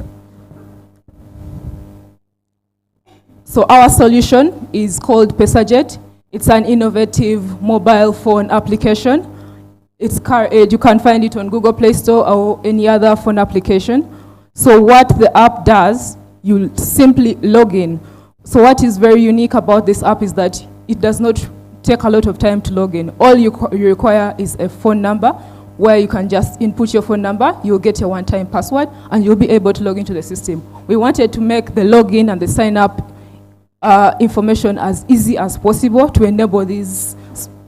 So our solution is called Pesajet. It's an innovative mobile phone application. You can find it on Google Play Store or any other phone application. So what the app does, you simply log in. So what is very unique about this app is that it does not take a lot of time to log in. All you require is a phone number, where you can just input your phone number, you'll get a one-time password, and you'll be able to log into the system. We wanted to make the login and the sign-up information as easy as possible to enable these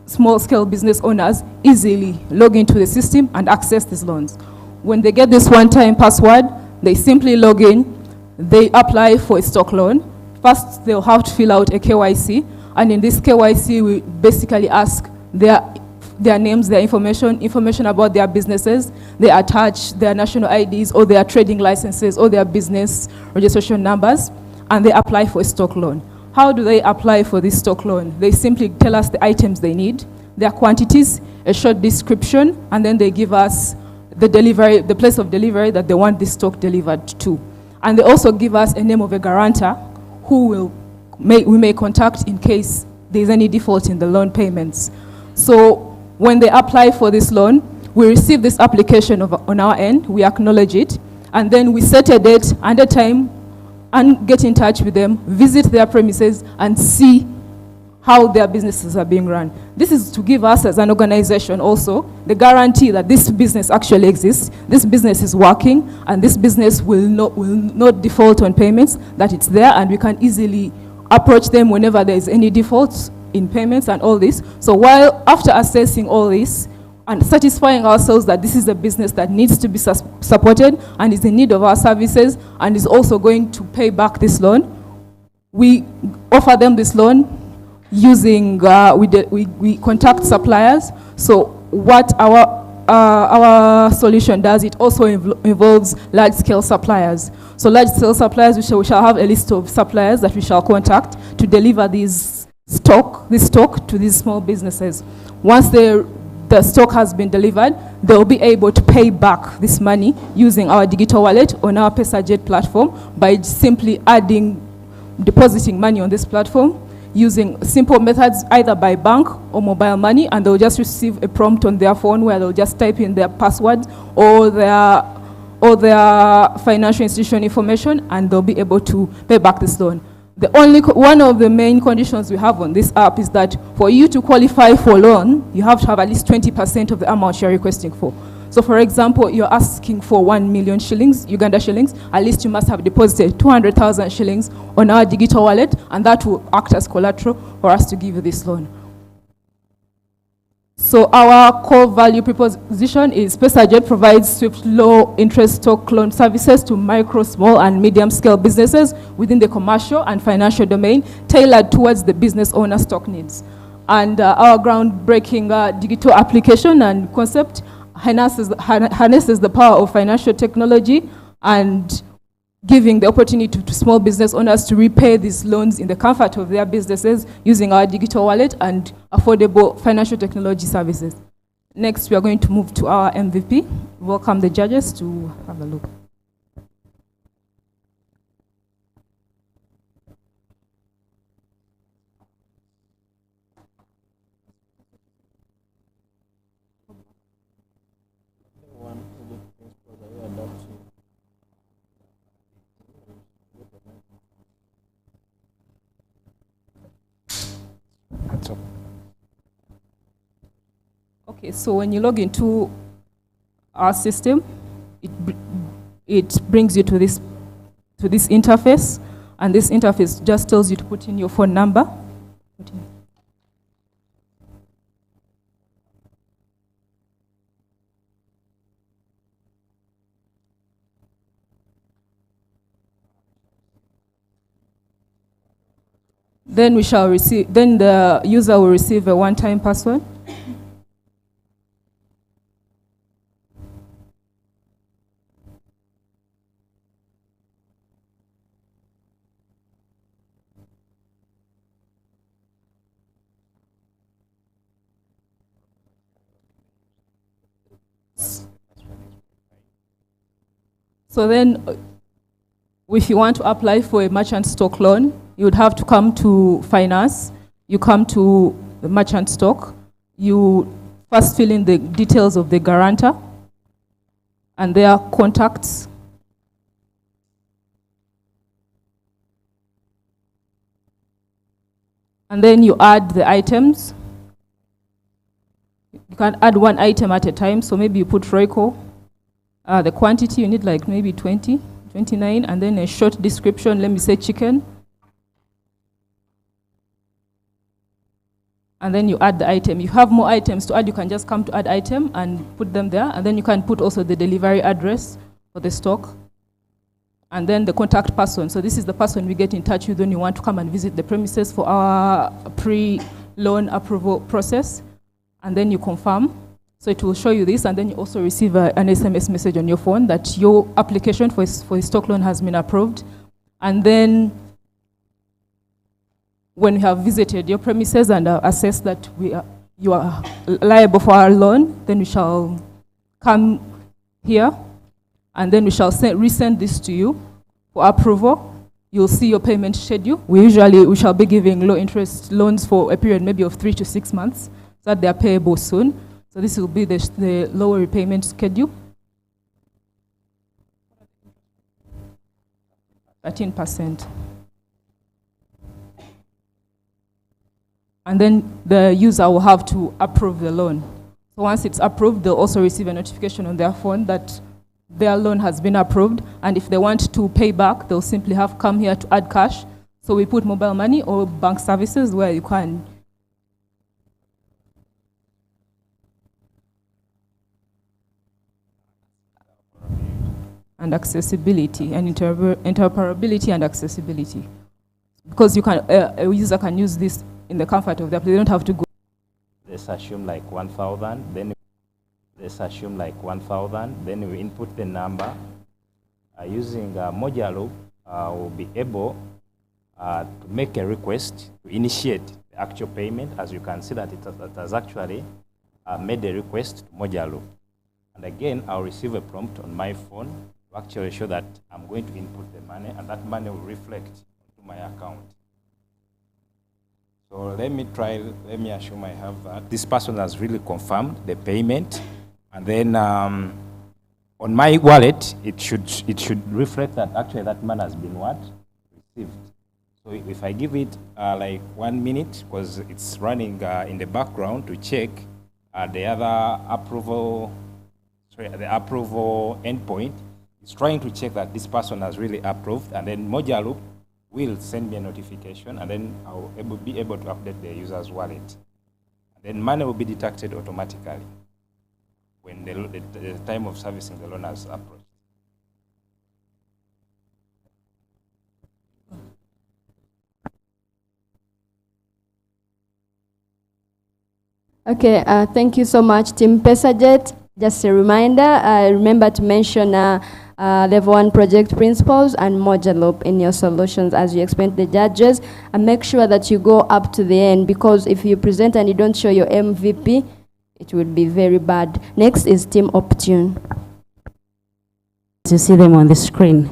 small-scale business owners easily log into the system and access these loans. When they get this one-time password, they simply log in, they apply for a stock loan. First, they'll have to fill out a KYC, and in this KYC, we basically ask their names, their information about their businesses. They attach their national IDs or their trading licenses or their business registration numbers, and they apply for a stock loan. How do they apply for this stock loan? They simply tell us the items they need, their quantities, a short description, and then they give us the place of delivery that they want this stock delivered to. And they also give us a name of a guarantor who we may contact in case there's any default in the loan payments. So when they apply for this loan, we receive this application on our end, we acknowledge it, and then we set a date and a time and get in touch with them, visit their premises, and see how their businesses are being run. This is to give us as an organization also the guarantee that this business actually exists, this business is working, and this business will not default on payments, that it's there, and we can easily approach them whenever there is any defaults in payments and all this. So while after assessing all this and satisfying ourselves that this is a business that needs to be supported and is in need of our services and is also going to pay back this loan, we offer them this loan using, we contact suppliers. So what our solution does, it also involves large-scale suppliers. So large-scale suppliers, we shall have a list of suppliers that we shall contact to deliver this stock to these small businesses. Once the stock has been delivered, they'll be able to pay back this money using our digital wallet on our PesaJet platform by simply depositing money on this platform using simple methods either by bank or mobile money, and they'll just receive a prompt on their phone where they'll just type in their password or their financial institution information, and they'll be able to pay back this loan. One of the main conditions we have on this app is that for you to qualify for loan, you have to have at least 20% of the amount you're requesting for. So for example, you're asking for 1 million shillings, Uganda shillings, at least you must have deposited 200,000 shillings on our digital wallet, and that will act as collateral for us to give you this loan. So our core value proposition is PesaJet provides swift, low-interest stock loan services to micro, small, and medium-scale businesses within the commercial and financial domain, tailored towards the business owner stock needs. And our groundbreaking digital application and concept harnesses the power of financial technology and giving the opportunity to small business owners to repay these loans in the comfort of their businesses using our digital wallet and affordable financial technology services. Next, we are going to move to our MVP. Welcome the judges to have a look. Okay, so when you log into our system, it brings you to this interface, and this interface just tells you to put in your phone number. Then the user will receive a one-time password. So then, if you want to apply for a merchant stock loan, you would have to come to finance. You come to the merchant stock. You first fill in the details of the guarantor and their contacts. And then you add the items. You can add one item at a time, so maybe you put Royco. The quantity, you need like maybe 20, 29, and then a short description, let me say chicken. And then you add the item. If you have more items to add, you can just come to add item and put them there. And then you can put also the delivery address for the stock. and then the contact person. So this is the person we get in touch with when you want to come and visit the premises for our pre-loan approval process. And then you confirm. So it will show you this, and then you also receive an SMS message on your phone that your application for a stock loan has been approved. And then when we have visited your premises and assessed that you are liable for our loan, then we shall come here, and then we shall resend this to you for approval. You'll see your payment schedule. We shall be giving low interest loans for a period maybe of 3 to 6 months, so that they are payable soon. So this will be the lower repayment schedule. 13%. And then the user will have to approve the loan. So once it's approved, they'll also receive a notification on their phone that their loan has been approved. And if they want to pay back, they'll simply have come here to add cash. So we put mobile money or bank services where you can. And accessibility and interoperability and accessibility. Because you can, a user can use this in the comfort of their place. They don't have to go. Let's assume like 1,000, then we input the number. Using modular loop, we'll be able to make a request to initiate the actual payment. As you can see that it has actually made a request to modular loop. And again, I'll receive a prompt on my phone to actually show that I'm going to input the money, and that money will reflect to my account. So let me assume I have that. This person has really confirmed the payment, and then on my wallet, it should reflect that actually that money has been what? Received. So if I give it like 1 minute, because it's running in the background to check the other approval, the approval endpoint, it's trying to check that this person has really approved, and then modular loop will send me a notification, and then I'll be able to update the user's wallet. And then money will be deducted automatically when the time of servicing the loan has approached. Okay, thank you so much, Team Pesajet. Just a reminder, remember to mention level 1 project principles and modular loop in your solutions as you explain to the judges, and make sure that you go up to the end, because if you present and you don't show your MVP, it will be very bad. Next is Team Optune. You see them on the screen.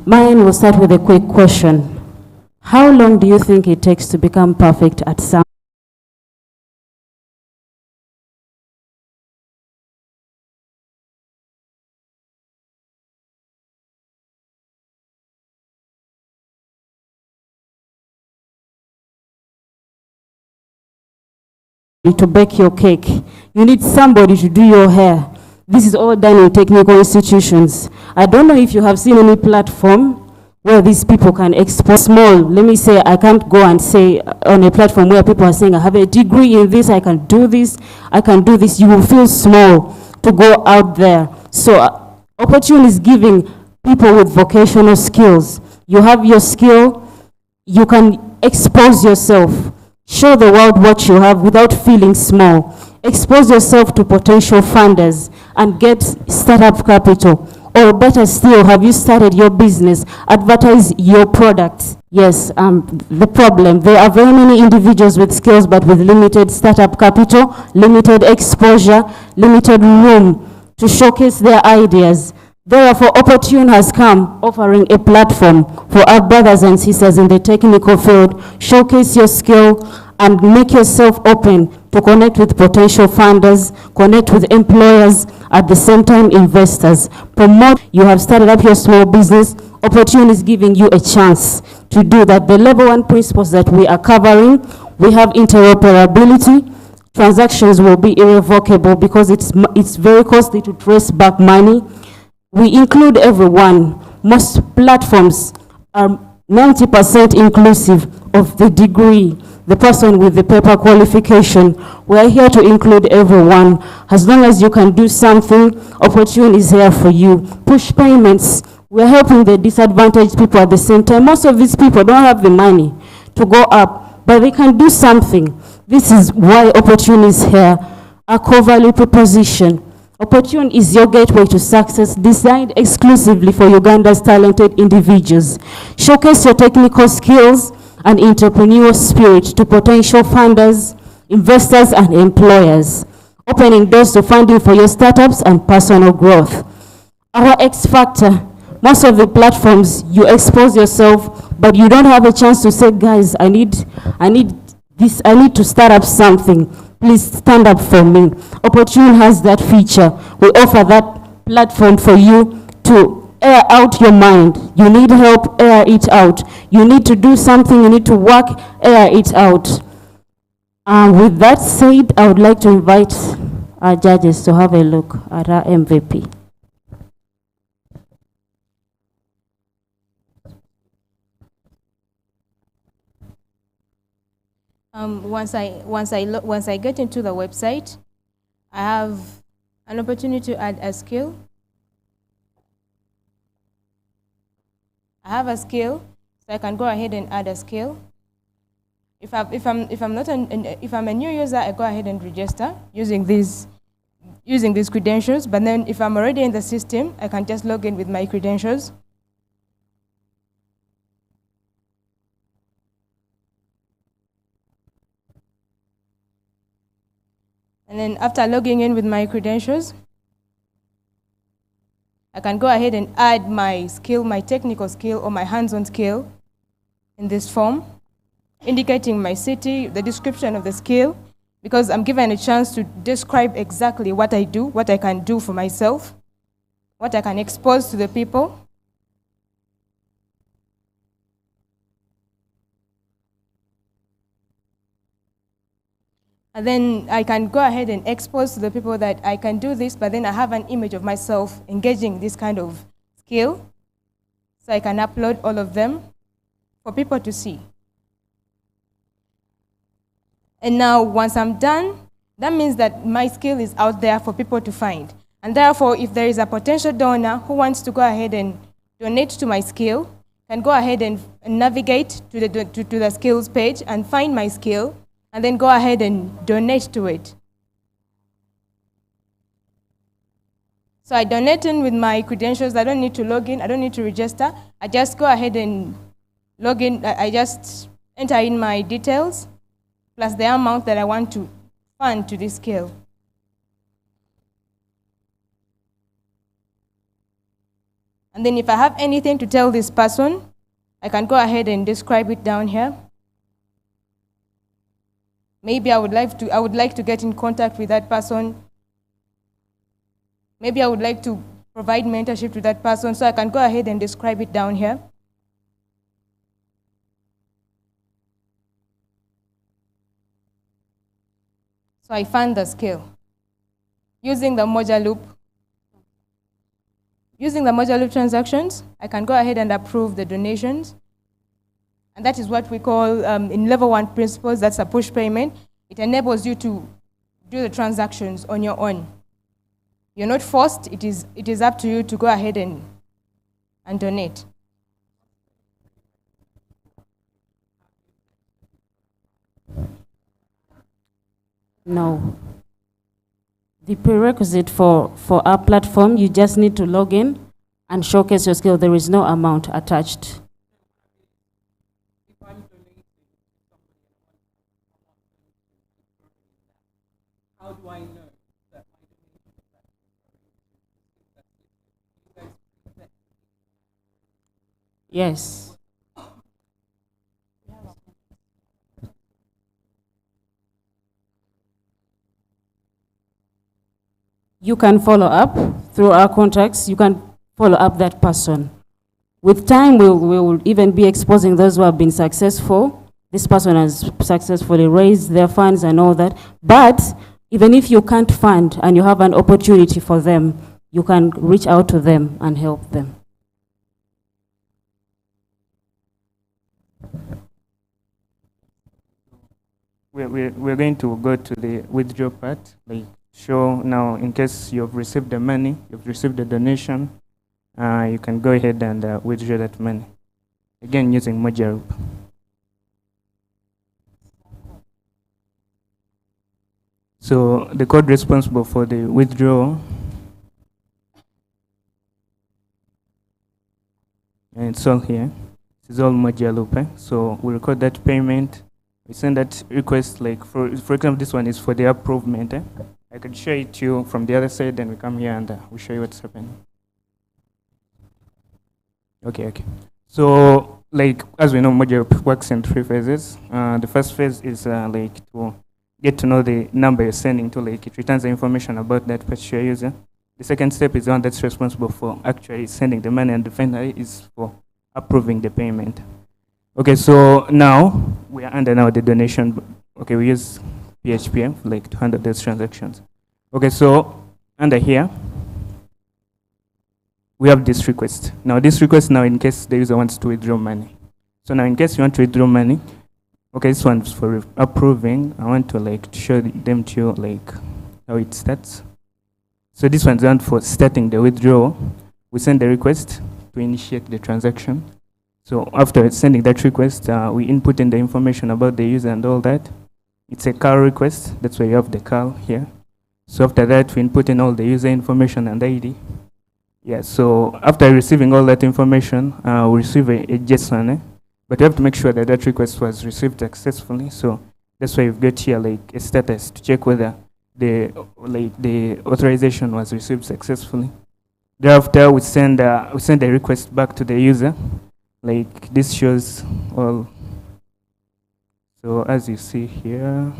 Mine will start with a quick question. How long do you think it takes to become perfect at some? To bake your cake, you need somebody to do your hair. This is all done in technical institutions. I don't know if you have seen any platform where these people can export small. Let me say, I can't go and say on a platform where people are saying, I have a degree in this, I can do this, I can do this. You will feel small to go out there. So Opportune is giving people with vocational skills. You have your skill, you can expose yourself. Show the world what you have without feeling small. Expose yourself to potential funders and get startup capital. Or better still, have you started your business? Advertise your products. Yes, the problem, there are very many individuals with skills but with limited startup capital, limited exposure, limited room to showcase their ideas. Therefore, Opportune has come offering a platform for our brothers and sisters in the technical field. Showcase your skill and make yourself open to connect with potential funders, connect with employers, at the same time investors. Promote, you have started up your small business. Opportune is giving you a chance to do that. The level 1 principles that we are covering, we have interoperability. Transactions will be irrevocable because it's very costly to trace back money. We include everyone. Most platforms are 90% inclusive of the degree. the person with the paper qualification. We are here to include everyone. As long as you can do something, opportunity is here for you. Push payments. We're helping the disadvantaged people at the same time. Most of these people don't have the money to go up, but they can do something. This is why opportunity is here. Our core value proposition. Opportunity is your gateway to success, designed exclusively for Uganda's talented individuals. Showcase your technical skills and entrepreneurial spirit to potential funders, investors, and employers, opening doors to funding for your startups and personal growth. Our X factor. Most of the platforms, you expose yourself, but you don't have a chance to say, guys, I need this, I need to start up something. Please stand up for me. Opportunity has that feature. We offer that platform for you to air out your mind. You need help, air it out. You need to do something, you need to work, air it out. With that said, I would like to invite our judges to have a look at our MVP. Once I get into the website, I have an opportunity to add a skill. I have a skill, so I can go ahead and add a skill. If I'm a new user, I go ahead and register using these credentials. But then, if I'm already in the system, I can just log in with my credentials. And then after logging in with my credentials, I can go ahead and add my skill, my technical skill or my hands-on skill in this form, indicating my city, the description of the skill, because I'm given a chance to describe exactly what I do, what I can do for myself, what I can expose to the people. And then I can go ahead and expose to the people that I can do this, but then I have an image of myself engaging this kind of skill. So I can upload all of them for people to see. And now once I'm done, that means that my skill is out there for people to find. And therefore, if there is a potential donor who wants to go ahead and donate to my skill, can go ahead and navigate to the skills page and find my skill, and then go ahead and donate to it. So I donate in with my credentials. I don't need to log in. I don't need to register. I just go ahead and log in. I just enter in my details, plus the amount that I want to fund to this skill. And then if I have anything to tell this person, I can go ahead and describe it down here. Maybe I would like to get in contact with that person. Maybe I would like to provide mentorship to that person, so I can go ahead and describe it down here. So I fund the skill. Using the modular loop transactions, I can go ahead and approve the donations. And that is what we call, in level 1 principles, that's a push payment. It enables you to do the transactions on your own. You're not forced, it is up to you to go ahead and donate. No. The prerequisite for our platform, you just need to log in and showcase your skill. There is no amount attached. How do I know that my donation is Yes. You can follow up through our contacts. You can follow up that person. With time, we will even be exposing those who have been successful. This person has successfully raised their funds and all that. But even if you can't fund and you have an opportunity for them, you can reach out to them and help them. we're going to go to the withdraw part, like show now in case you've received the money, you've received the donation, you can go ahead and withdraw that money. Again, using Mojarup. So the code responsible for the withdrawal, and it's all here. This is all Mojarup. So we record that payment. We send that request, like for example, this one is for the approvement. I can show it to you from the other side, then we come here and we show you what's happening. Okay. So, like, as we know, Mojarup works in 3 phases. The first phase is like to get to know the number you're sending to, like it returns the information about that particular user. The second step is the one that's responsible for actually sending the money, and the final is for approving the payment. Okay, so now we are under now the donation. Okay, we use PHP like to handle those transactions. Okay, so under here we have this request. Now this request now in case the user wants to withdraw money. So now in case you want to withdraw money, okay, this one's for approving. I want to like show them to you like how it starts. So this one's one for starting the withdrawal. We send the request to initiate the transaction. So after sending that request, we input in the information about the user and all that. It's a call request. That's why you have the call here. So after that, we input in all the user information and ID. Yeah, so after receiving all that information, we receive a JSON. But you have to make sure that that request was received successfully. So that's why you've got here like a status to check whether the authorization was received successfully. Thereafter, we send a request back to the user. Like this shows all. So as you see here.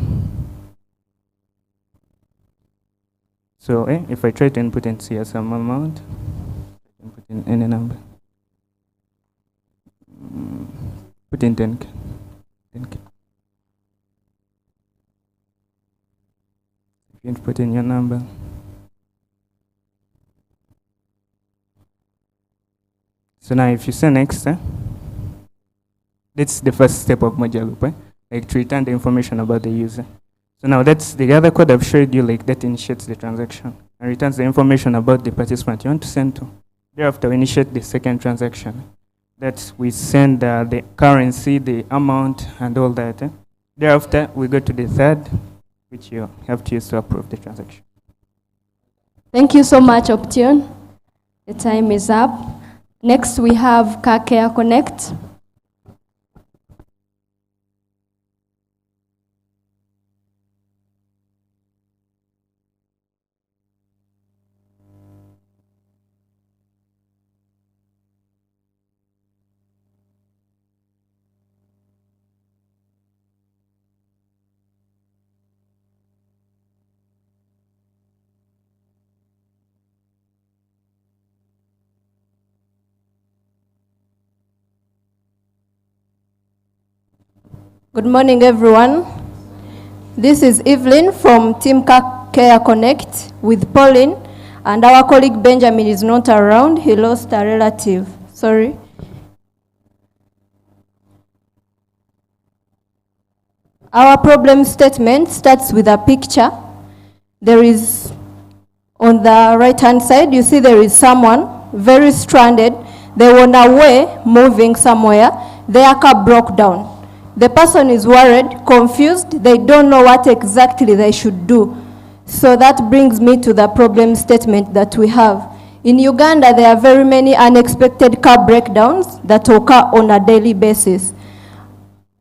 So if I try to input in here some amount, input in any number. Put in 10K. 10K. If you input in your number. So now if you say next, that's the first step of Mojarup, like to return the information about the user. So now that's the other code I've showed you, like that initiates the transaction and returns the information about the participant you want to send to. Thereafter, we initiate the second transaction. That we send the currency, the amount, and all that. Thereafter, we go to the third, which you have to use to approve the transaction. Thank you so much, Optune. The time is up. Next, we have Car Care Connect. Good morning, everyone. This is Evelyn from Team Care Connect with Pauline, and our colleague Benjamin is not around. He lost a relative. Sorry. Our problem statement starts with a picture. There is, on the right-hand side, you see there is someone very stranded. They were on a way moving somewhere. Their car broke down. The person is worried, confused, they don't know what exactly they should do. So that brings me to the problem statement that we have. In Uganda, there are very many unexpected car breakdowns that occur on a daily basis.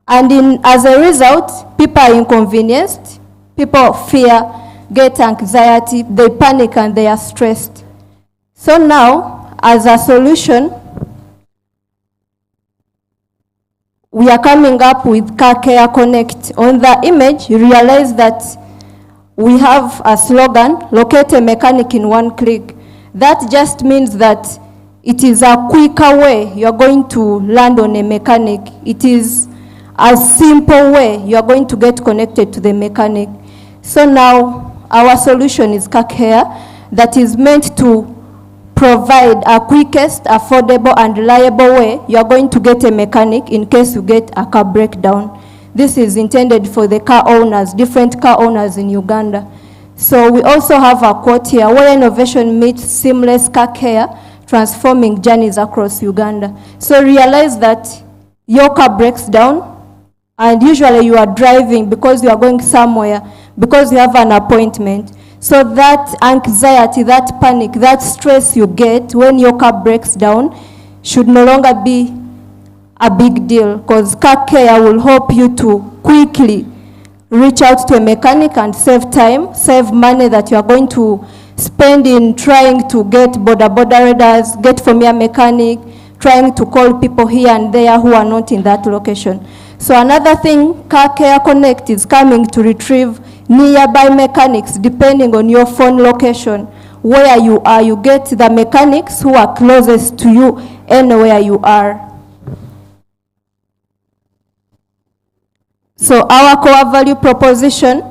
And as a result, people are inconvenienced, people fear, get anxiety, they panic and they are stressed. So now, as a solution, we are coming up with Car Care Connect. On the image, you realize that we have a slogan, locate a mechanic in one click. That just means that it is a quicker way you are going to land on a mechanic. It is a simple way you are going to get connected to the mechanic. So now our solution is Car Care that is meant to provide a quickest, affordable, and reliable way you are going to get a mechanic in case you get a car breakdown. This is intended for the car owners, different car owners in Uganda. So we also have a quote here, where innovation meets seamless car care, transforming journeys across Uganda. So realize that your car breaks down, and usually you are driving because you are going somewhere, because you have an appointment. So that anxiety, that panic, that stress you get when your car breaks down should no longer be a big deal, because car care will help you to quickly reach out to a mechanic and save time, save money that you are going to spend in trying to get border riders, get from your mechanic, trying to call people here and there who are not in that location. So another thing, Car Care Connect is coming to retrieve nearby mechanics depending on your phone location. Where you are, you get the mechanics who are closest to you anywhere you are. So our core value proposition,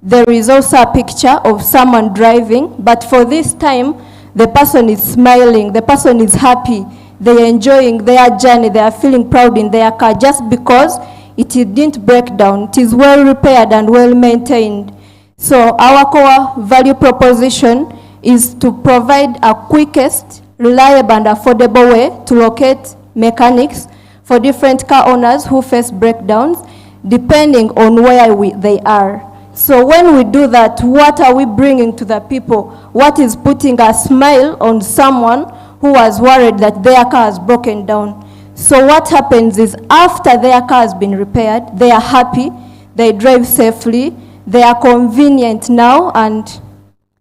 there is also a picture of someone driving, but for this time, the person is smiling, the person is happy, they are enjoying their journey, they are feeling proud in their car just because it didn't break down. It is well repaired and well maintained. So our core value proposition is to provide a quickest, reliable and affordable way to locate mechanics for different car owners who face breakdowns, depending on where they are. So when we do that, what are we bringing to the people? What is putting a smile on someone who was worried that their car has broken down? So what happens is after their car has been repaired, they are happy, they drive safely, they are convenient now, and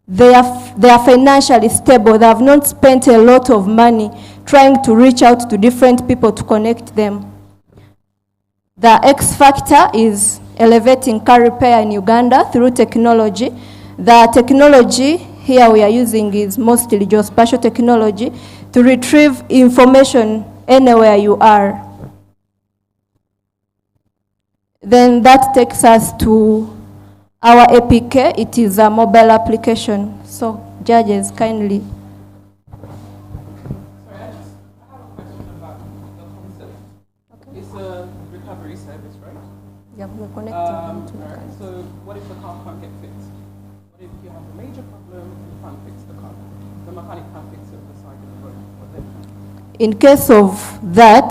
they are financially stable. They have not spent a lot of money trying to reach out to different people to connect them. The X factor is elevating car repair in Uganda through technology. The technology here we are using is mostly geospatial technology to retrieve information anywhere you are. Then that takes us to our APK. It is a mobile application. So judges, kindly. Yeah, we're connecting to the So what if the car can't get fixed? What if you have a major problem and you can't fix the car? The mechanic can't fix it on the side of the road. What then? In case of that,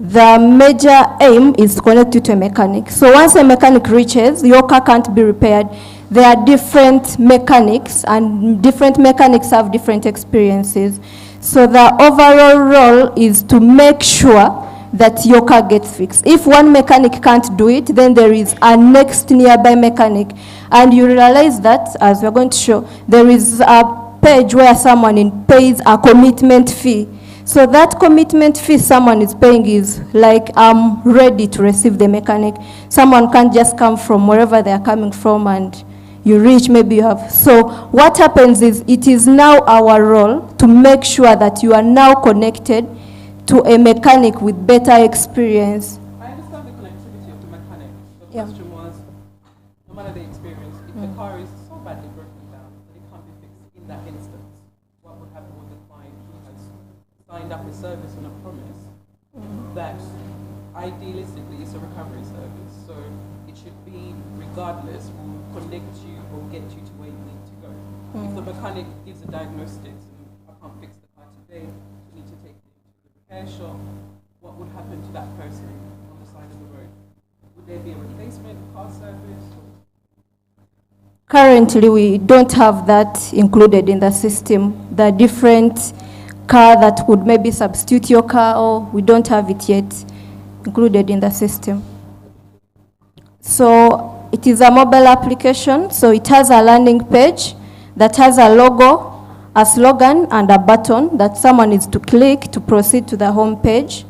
the major aim is to connect you to a mechanic. So once a mechanic reaches, your car can't be repaired. There are different mechanics, and different mechanics have different experiences. So the overall role is to make sure that your car gets fixed. If one mechanic can't do it, then there is a next nearby mechanic. And you realize that, as we're going to show, there is a page where someone pays a commitment fee. So that commitment fee someone is paying is like, I'm ready to receive the mechanic. Someone can't just come from wherever they are coming from and you reach, maybe you have. So what happens is, it is now our role to make sure that you are now connected to a mechanic with better experience. I understand the connectivity of the mechanic. The question was, no matter the experience, if the car is so badly broken down that it can't be fixed in that instance, what would happen with the client who has signed up a service on a promise that idealistically is a recovery service? So it should be, regardless, will connect you or get you to where you need to go. If the mechanic gives a diagnostics and I can't fix the car today, you need to take repair shop, what would happen to that person on the side of the road? Would there be a replacement car service? Currently, we don't have that included in the system. The different car that would maybe substitute your car, or we don't have it yet included in the system. So it is a mobile application, so it has a landing page that has a logo, a slogan and a button that someone needs to click to proceed to the home page.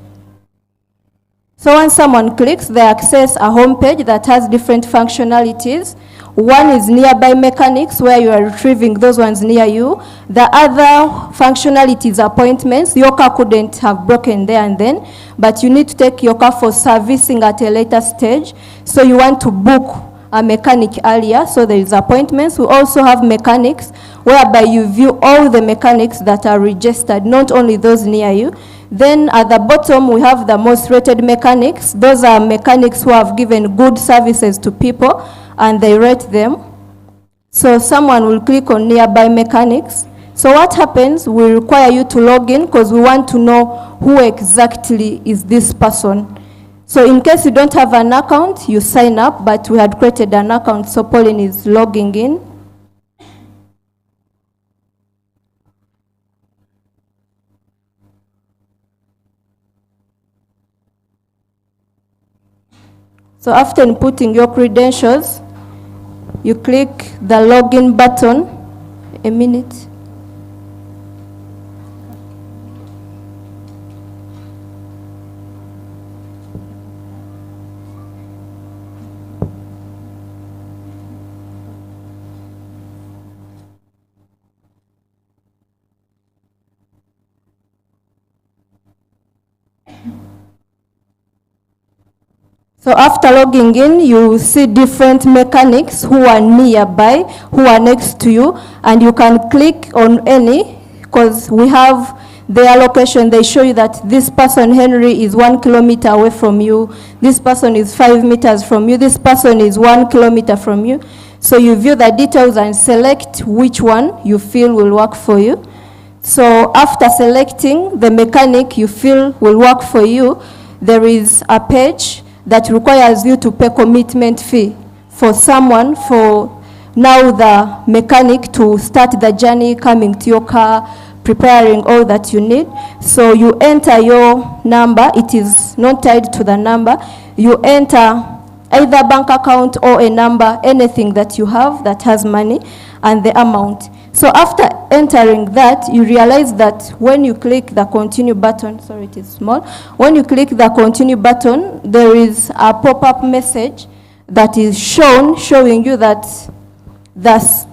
So when someone clicks, they access a home page that has different functionalities. One is nearby mechanics, where you are retrieving those ones near you. The other functionality is appointments. Your car couldn't have broken there and then, but you need to take your car for servicing at a later stage. So you want to book a mechanic earlier, so there is appointments. We also have mechanics, whereby you view all the mechanics that are registered, not only those near you. Then at the bottom, we have the most rated mechanics. Those are mechanics who have given good services to people, and they rate them. So someone will click on nearby mechanics. So what happens, we require you to log in because we want to know who exactly is this person. So in case you don't have an account, you sign up, but we had created an account, so Pauline is logging in. So after inputting your credentials, you click the login button. A minute. So after logging in, you will see different mechanics who are nearby, who are next to you, and you can click on any, because we have their location. They show you that this person, Henry, is 1 kilometer away from you. This person is 5 meters from you. This person is 1 kilometer from you. So you view the details and select which one you feel will work for you. So after selecting the mechanic you feel will work for you, there is a page that requires you to pay commitment fee for someone, for now the mechanic to start the journey, coming to your car, preparing all that you need. So you enter your number. It is not tied to the number. You enter either bank account or a number, anything that you have that has money, and the amount. So after entering that, you realize that when you click the continue button, sorry, it is small. When you click the continue button, there is a pop-up message that is showing you that the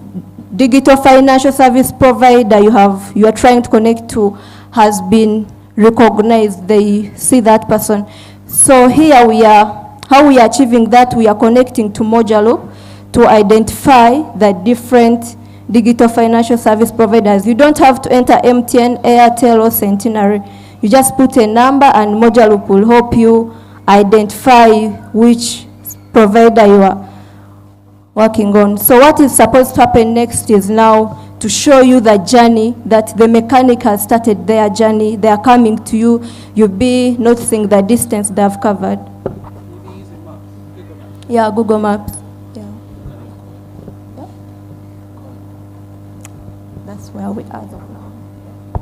digital financial service provider you are trying to connect to has been recognized. They see that person. So here we are, how we are achieving that, we are connecting to Mojaloop to identify the different digital financial service providers. You don't have to enter MTN, Airtel, or Centenary. You just put a number and Mojaloop will help you identify which provider you are working on. So what is supposed to happen next is now to show you the journey that the mechanic has started their journey. They are coming to you. You'll be noticing the distance they have covered. Yeah, Google Maps. That's where we are as of now.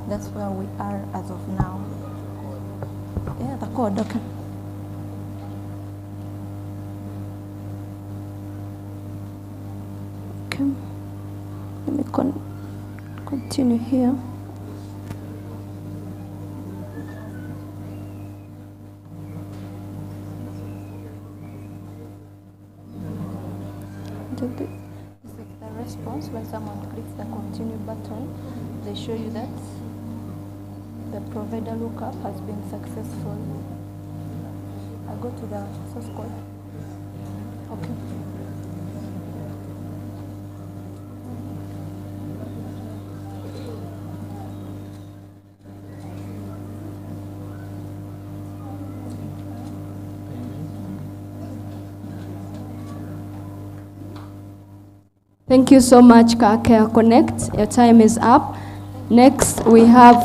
That's where we are as of now. Yeah, the code, okay. Okay. Let me continue here. Response when someone clicks the continue button, they show you that the provider lookup has been successful. I go to the source code. Okay. Thank you so much, Car Connect. Your time is up. Next, we have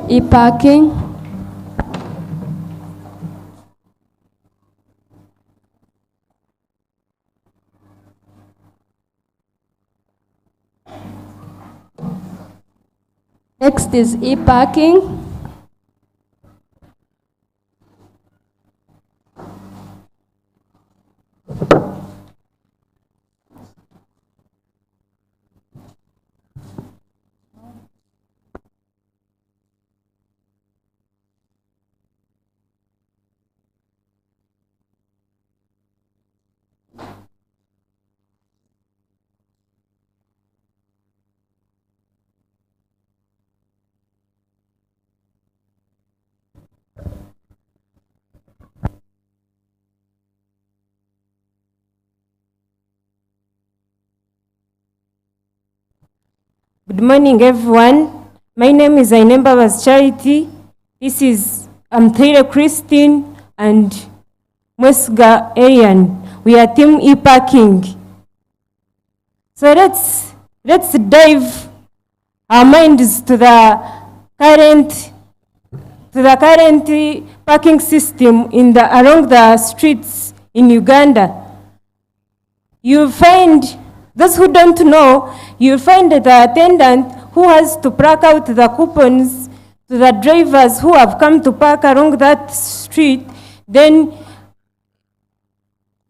e-parking. Next is e-parking. Good morning, everyone. My name is Ainemba Charity. I'm Thaira Christine and Mwesga Arian. We are Team e-parking. So let's dive our minds to the current parking system along the streets in Uganda. You'll find, those who don't know, you'll find the attendant who has to pluck out the coupons to the drivers who have come to park along that street. Then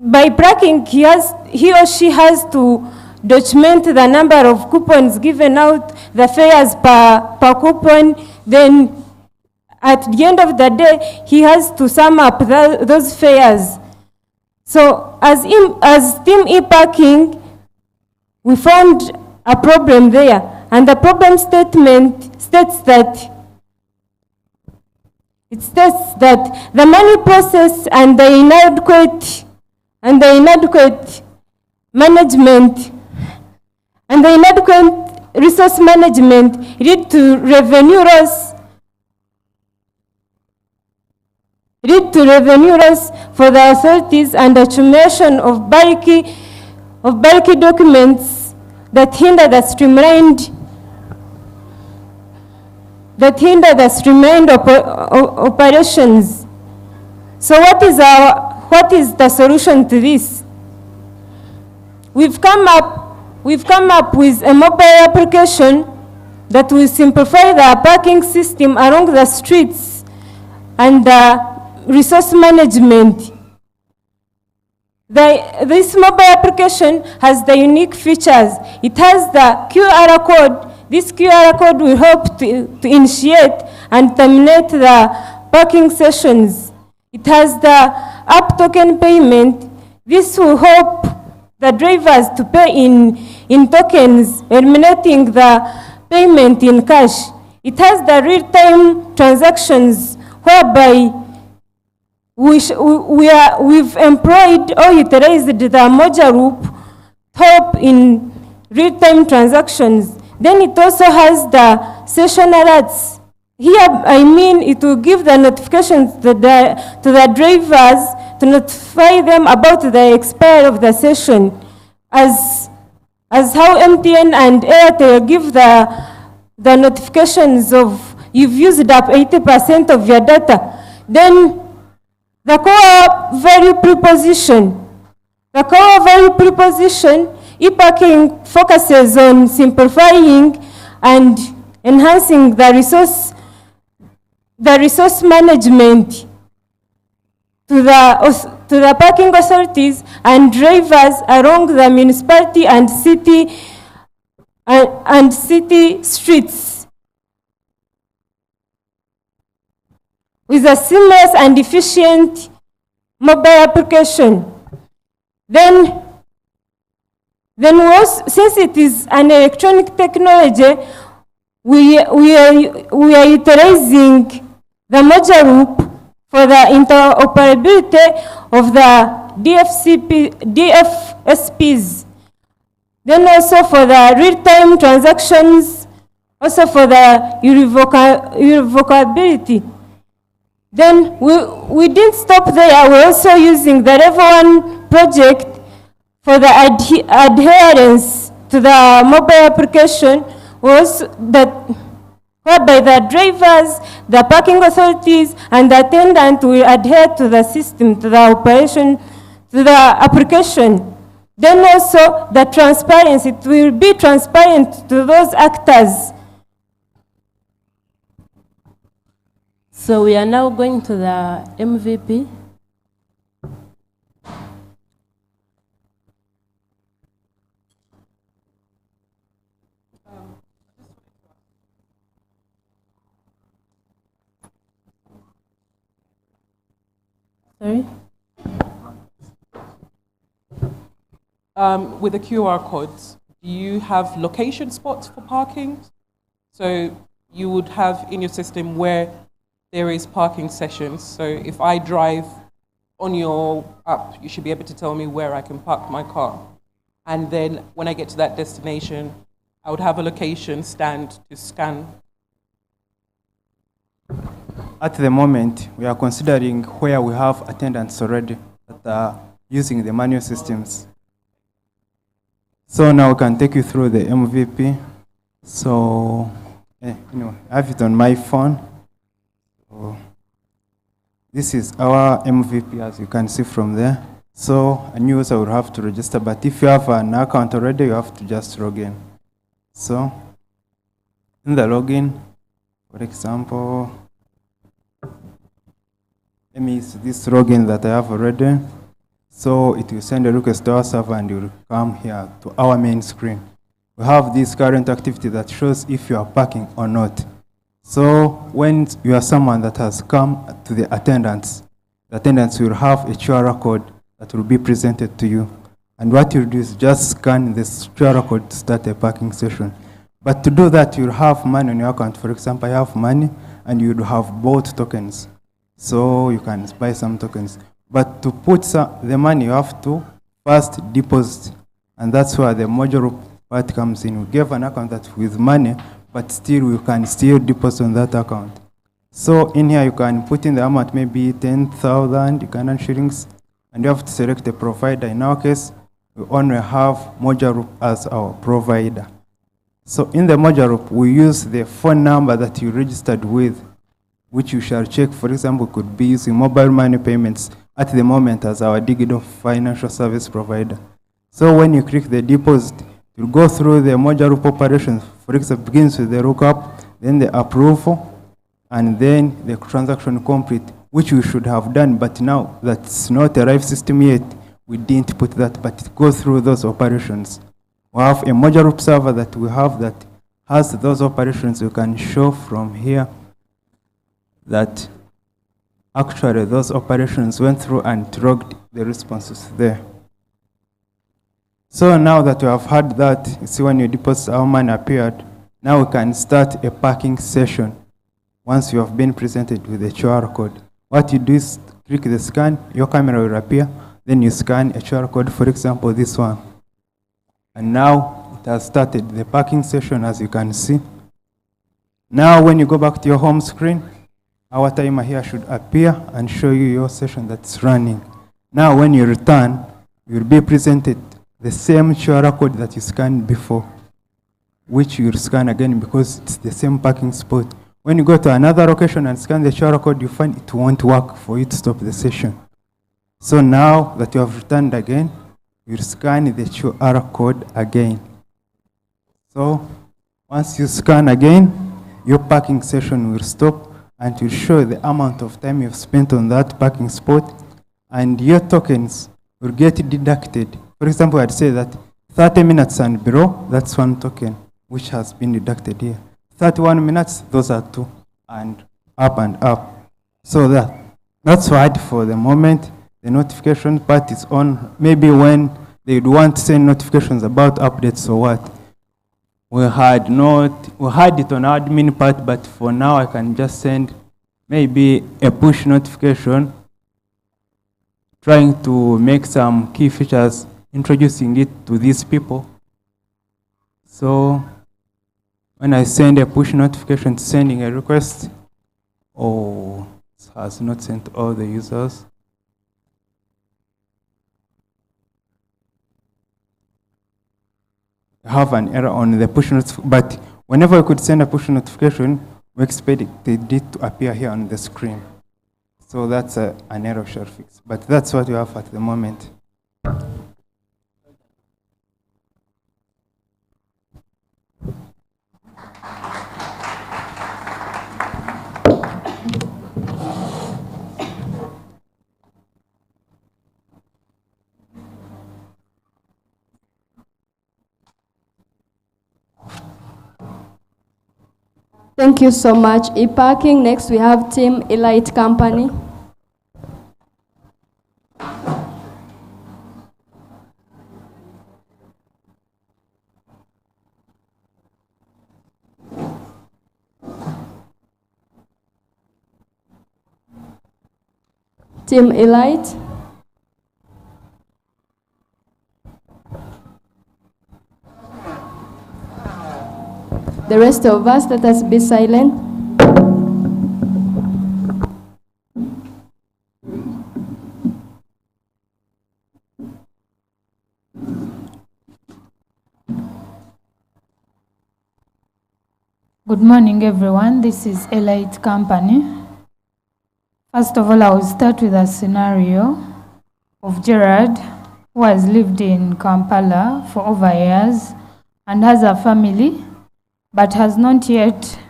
by parking, he or she has to document the number of coupons given out, the fares per coupon. Then at the end of the day, he has to sum up those fares. So as Team e-parking, we found a problem there. And the problem statement states that the money process and the inadequate management and the inadequate resource management lead to revenue loss for the authorities and accumulation of bulky documents that hinder the streamlined operations. So what is the solution to this? We've come up with a mobile application that will simplify the parking system along the streets and the resource management. This mobile application has the unique features. It has the QR code. This QR code will help to initiate and terminate the parking sessions. It has the app token payment. This will help the drivers to pay in tokens, eliminating the payment in cash. It has the real-time transactions, whereby we've employed or utilized the Moja Loop to help in real-time transactions. Then it also has the session alerts. Here, I mean, it will give the notifications to the drivers to notify them about the expiry of the session, as how MTN and Airtel give the notifications of you've used up 80% of your data. Then the core value proposition. The core value proposition, e-parking focuses on simplifying and enhancing the resource management to the parking authorities and drivers along the municipality and city streets, with a seamless and efficient mobile application. Then since it is an electronic technology, we are utilizing the Moja Loop for the interoperability of the DFSPs. Then also for the real-time transactions, also for the irrevocability. Then we didn't stop there. We're also using the Level 1 project for the adherence to the mobile application, whereby the drivers, the parking authorities, and the attendant will adhere to the system, to the operation, to the application. Then also the transparency, it will be transparent to those actors. So we are now going to the MVP. Sorry? With the QR codes, do you have location spots for parking? So you would have in your system where there is parking sessions. So if I drive on your app, you should be able to tell me where I can park my car. And then when I get to that destination, I would have a location stand to scan. at the moment, we are considering where we have attendants already that are using the manual systems. So now we can take you through the MVP. So, I have it on my phone. So, this is our MVP, as you can see from there. So a new user will have to register, but if you have an account already, you have to just log in. So in the login, for example, let me use this login that I have already. So it will send a request to our server and it will come here to our main screen. We have this current activity that shows if you are parking or not. So when you are someone that has come to the attendants will have a QR code that will be presented to you. And what you do is just scan this QR code to start a parking session. But to do that, you'll have money on your account. For example, I have money and you'd have bought tokens. So you can buy some tokens. But to put the money, you have to first deposit. And that's where the modular part comes in. We give an account that with money, but still we can still deposit on that account. So in here, you can put in the amount, maybe 10,000 Ugandan shillings, and you have to select a provider. In our case, we only have Mojarup as our provider. So in the Mojarup, we use the phone number that you registered with, which you shall check. For example, could be using mobile money payments at the moment as our digital financial service provider. So when you click the deposit, you'll go through the Mojarup operations. For example, begins with the lookup, then the approval, and then the transaction complete, which we should have done, but now that's not a live system yet. We didn't put that, but go through those operations. We have a Mojarup server that we have that has those operations. You can show from here that actually those operations went through and logged the responses there. So now that we have had that, you see when you deposit, our money appeared. Now we can start a parking session once you have been presented with a QR code. What you do is click the scan, your camera will appear, then you scan a QR code, for example, this one. And now it has started the parking session, as you can see. Now when you go back to your home screen, our timer here should appear and show you your session that's running. Now when you return, you'll be presented the same QR code that you scanned before, which you'll scan again because it's the same parking spot. When you go to another location and scan the QR code, you find it won't work for you to stop the session. So now that you have returned again, you'll scan the QR code again. So once you scan again, your parking session will stop and will show the amount of time you've spent on that parking spot, and your tokens will get deducted. For example, I'd say that 30 minutes and below, that's one token, which has been deducted here. 31 minutes, those are two, and up. So that's right for the moment. The notification part is on. Maybe when they'd want to send notifications about updates or what. We had it on admin part, but for now I can just send maybe a push notification trying to make some key features, introducing it to these people. So when I send a push notification sending a request, it has not sent to all the users. I have an error on the push notification, but whenever I could send a push notification, we expected it to appear here on the screen. So that's an error shall fix, but that's what we have at the moment. Thank you so much, eParking. Next, we have Team Elite Company. Team Elite. The rest of us, let us be silent. Good morning, everyone. This is Elite Company. First of all, I will start with a scenario of Gerard, who has lived in Kampala for over years and has a family, but has not yet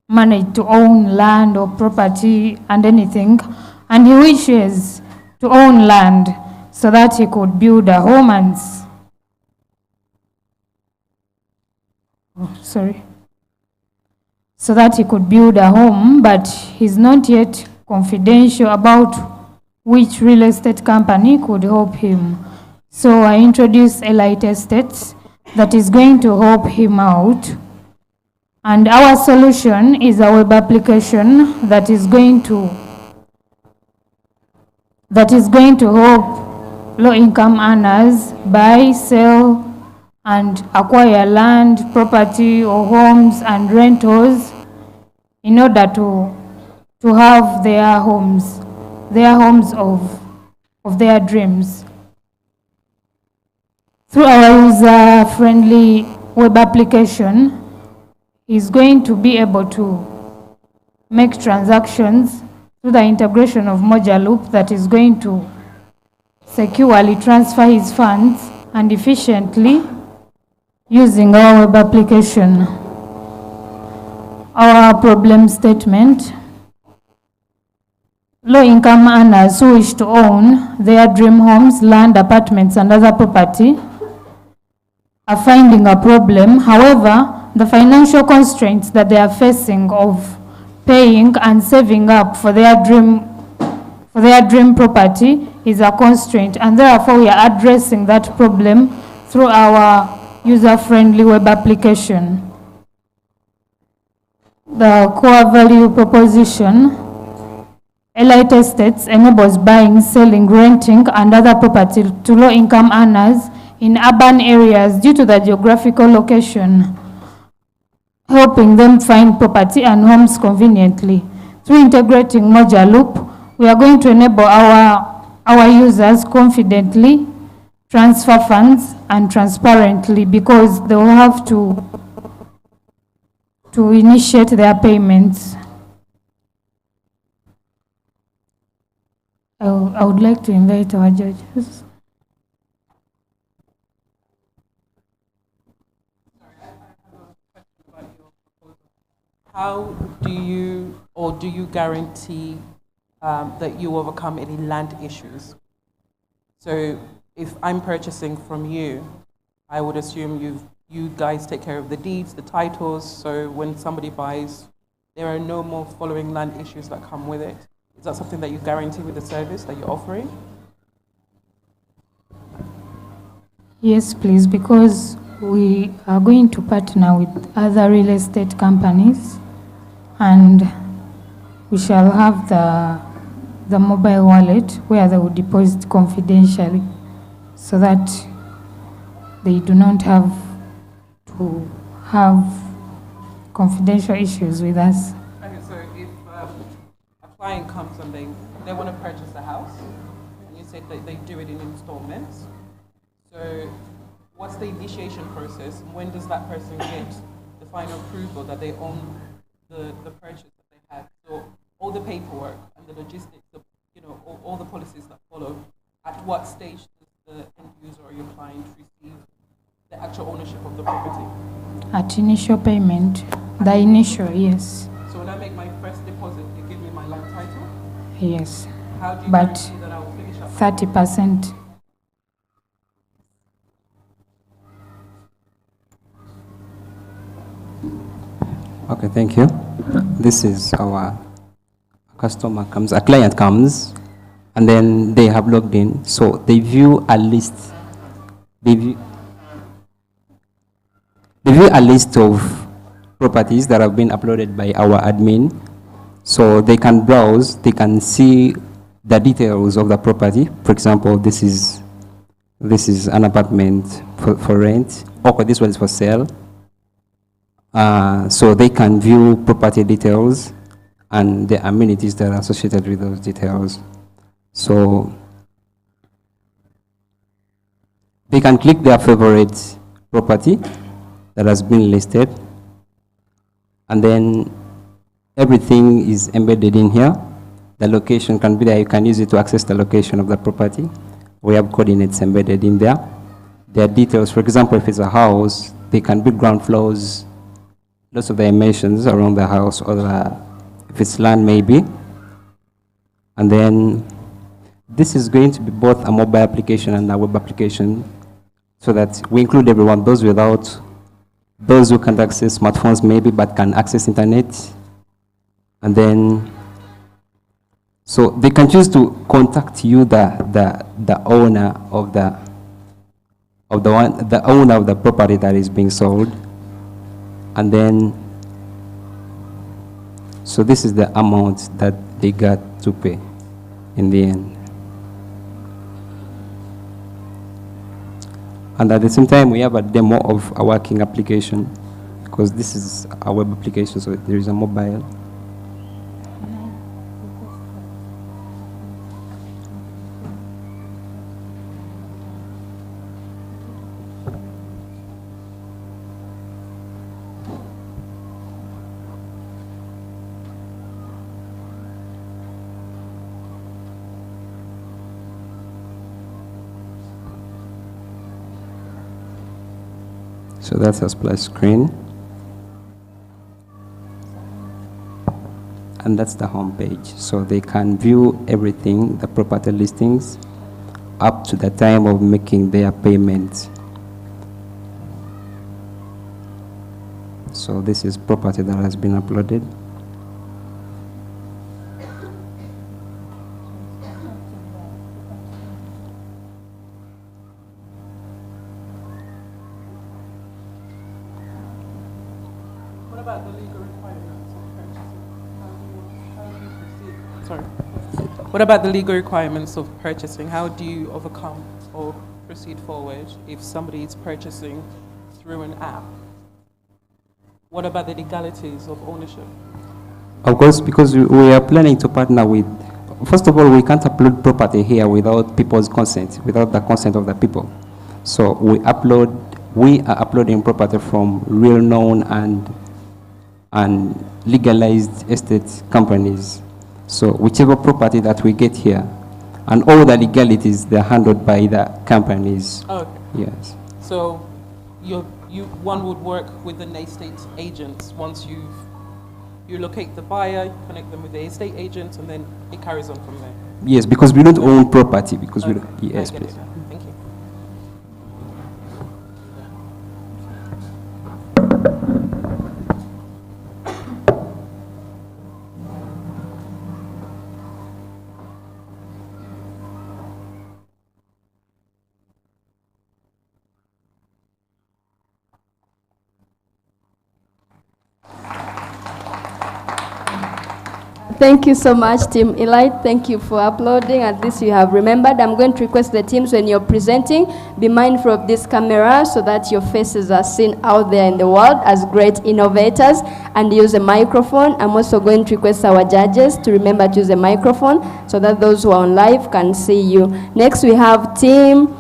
managed to own land or property and anything, and he wishes to own land so that he could build a home and so that he could build a home, but he's not yet confidential about which real estate company could help him. So I introduced Elite Estates that is going to help him out. And our solution is a web application that is going to help low-income earners buy, sell, and acquire land, property, or homes and rentals in order to have their homes of their dreams. Through our user-friendly web application, he's going to be able to make transactions through the integration of Moja Loop that is going to securely transfer his funds and efficiently using our web application. Our problem statement: low-income earners who wish to own their dream homes, land, apartments, and other property are finding a problem. However, the financial constraints that they are facing of paying and saving up for their dream property is a constraint, and therefore we are addressing that problem through our user-friendly web application. The core value proposition: Elite Estates enables buying, selling, renting, and other property to low-income earners in urban areas due to the geographical location, helping them find property and homes conveniently. Through integrating Moja Loop, we are going to enable our users confidently transfer funds and transparently, because they will have to initiate their payments. I would like to invite our judges. How do you guarantee that you overcome any land issues? So if I'm purchasing from you, I would assume you guys take care of the deeds, the titles, so when somebody buys, there are no more following land issues that come with it. Is that something that you guarantee with the service that you're offering? Yes, please, because we are going to partner with other real estate companies, and we shall have the mobile wallet where they will deposit confidentially, so that they do not have to have confidential issues with us. Okay, so if a client comes and they want to purchase a house, and you said that they do it in installments, so what's the initiation process? When does that person get the final approval that they own the purchase that they have? So all the paperwork and the logistics of, all the policies that follow, at what stage does the end user or your client receive the actual ownership of the property? At initial payment, the initial, yes. So when I make my first deposit, they give me my land title? Yes. How do you But guarantee that I will finish up? 30%. Okay, thank you. This is our a client comes, and then they have logged in. So they view a list. They view a list of properties that have been uploaded by our admin. So they can browse, they can see the details of the property. For example, this is an apartment for rent. Okay, this one is for sale. So they can view property details and the amenities that are associated with those details. So they can click their favorite property that has been listed, And then everything is embedded in here. The location can be there. You can use it to access the location of the property. We have coordinates embedded in there. There are details. For example, if it's a house, they can be ground floors, lots of dimensions around the house, or if it's land maybe. And then this is going to be both a mobile application and a web application, so that we include everyone, those without, those who can't access smartphones maybe but can access internet. And then, so they can choose to contact you, the owner of the owner of the property that is being sold. And then, so this is the amount that they got to pay in the end. And at the same time, we have a demo of a working application, because this is a web application, so there is a mobile. So that's a splash screen. And that's the home page. So they can view everything, the property listings, up to the time of making their payments. So this is property that has been uploaded. What about the legal requirements of purchasing? How do you overcome or proceed forward if somebody is purchasing through an app? What about the legalities of ownership? Of course, because we are planning to partner with, first of all, we can't upload property here without people's consent, without the consent of the people. So we are uploading property from real known and legalized estate companies. So whichever property that we get here, and all the legalities, they're handled by the companies. Okay. Yes. So one would work with the estate agents once you locate the buyer, you connect them with the estate agent, and then it carries on from there. Yes, because we don't own property, because we don't, yes, I get please. it. Thank you. Thank you so much, Team Eli. Thank you for uploading. At least you have remembered. I'm going to request the teams when you're presenting, be mindful of this camera so that your faces are seen out there in the world as great innovators, and use a microphone. I'm also going to request our judges to remember to use a microphone so that those who are on live can see you. Next, we have Team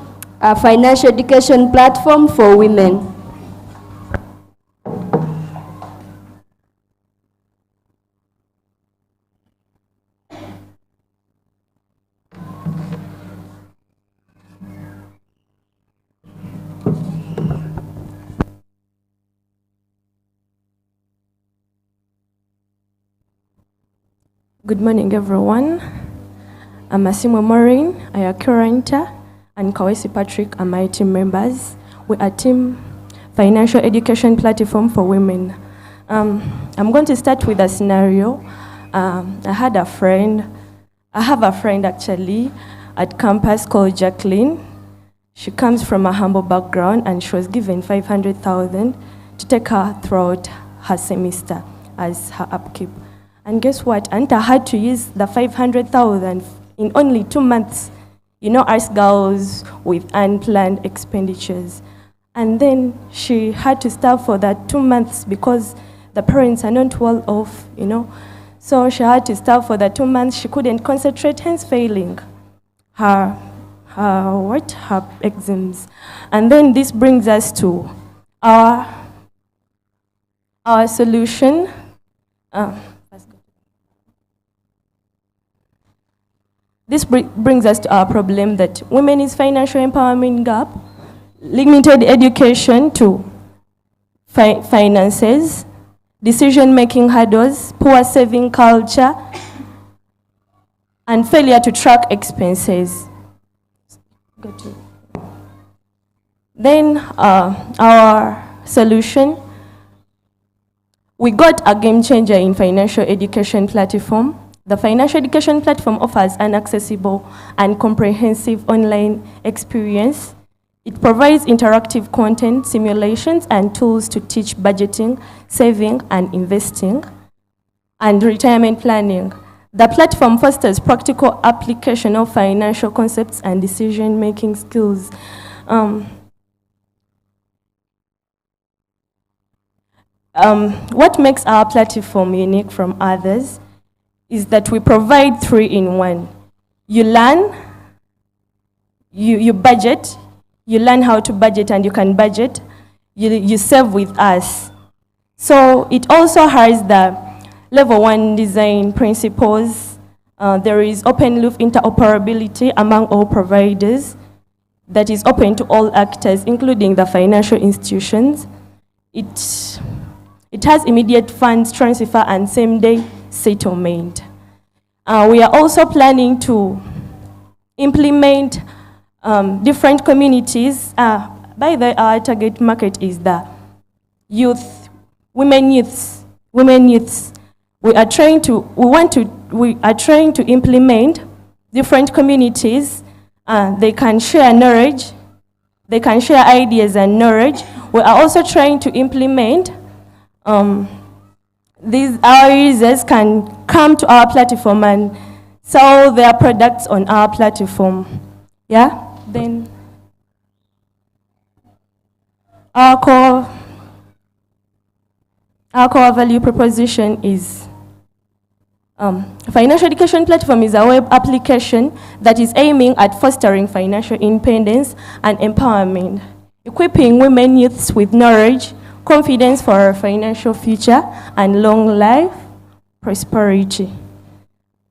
Financial Education Platform for Women. Good morning, everyone. I'm Asimwe Maureen, I am curator, and Kawesi Patrick are my team members. We are Team Financial Education Platform for Women. I'm going to start with a scenario. I have a friend actually at campus called Jacqueline. She comes from a humble background, and she was given 500,000 to take her throughout her semester as her upkeep. And guess what? Anta had to use the 500,000 in only 2 months. You know, us girls with unplanned expenditures. And then she had to starve for that 2 months because the parents are not well off, you know. So she had to starve for that 2 months. She couldn't concentrate, hence failing her exams. And then this brings us to our Our solution, this brings us to our problem that women is financial empowerment gap, limited education to finances, decision-making hurdles, poor saving culture, and failure to track expenses. Then our solution, we got a game changer in financial education platform. The financial education platform offers an accessible and comprehensive online experience. It provides interactive content, simulations, and tools to teach budgeting, saving, and investing, and retirement planning. The platform fosters practical application of financial concepts and decision-making skills. What makes our platform unique from others is that we provide 3-in-1. You learn, you budget, you learn how to budget and you can budget, you save with us. So it also has the level 1 design principles. There is open loop interoperability among all providers that is open to all actors, including the financial institutions. It has immediate funds transfer and same-day settlement. We are also planning to implement different communities. By the our target market is the youth, women youths. We are trying to implement different communities. They can share knowledge, they can share ideas and knowledge. We are also trying to implement our users can come to our platform and sell their products on our platform. Yeah? Then our core value proposition is financial education platform is a web application that is aiming at fostering financial independence and empowerment, equipping women youths with knowledge, confidence for a financial future, and long life prosperity.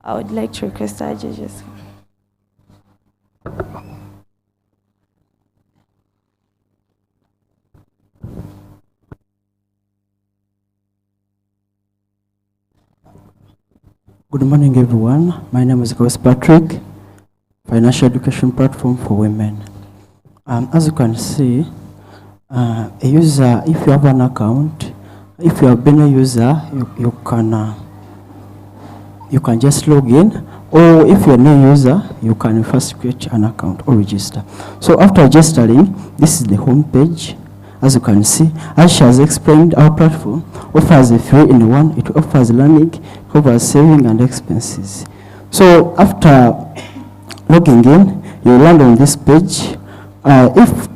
I would like to request our judges. Good morning, everyone. My name is Ghost Patrick, Financial Education Platform for Women. As you can see, a user, if you have an account, if you have been a user, you can just log in, or if you're a new user, you can first create an account or register. So after registering, this is the home page. As you can see, as she has explained, our platform offers a 3-in-1. It offers learning, it offers saving and expenses. So after logging in, you land on this page. If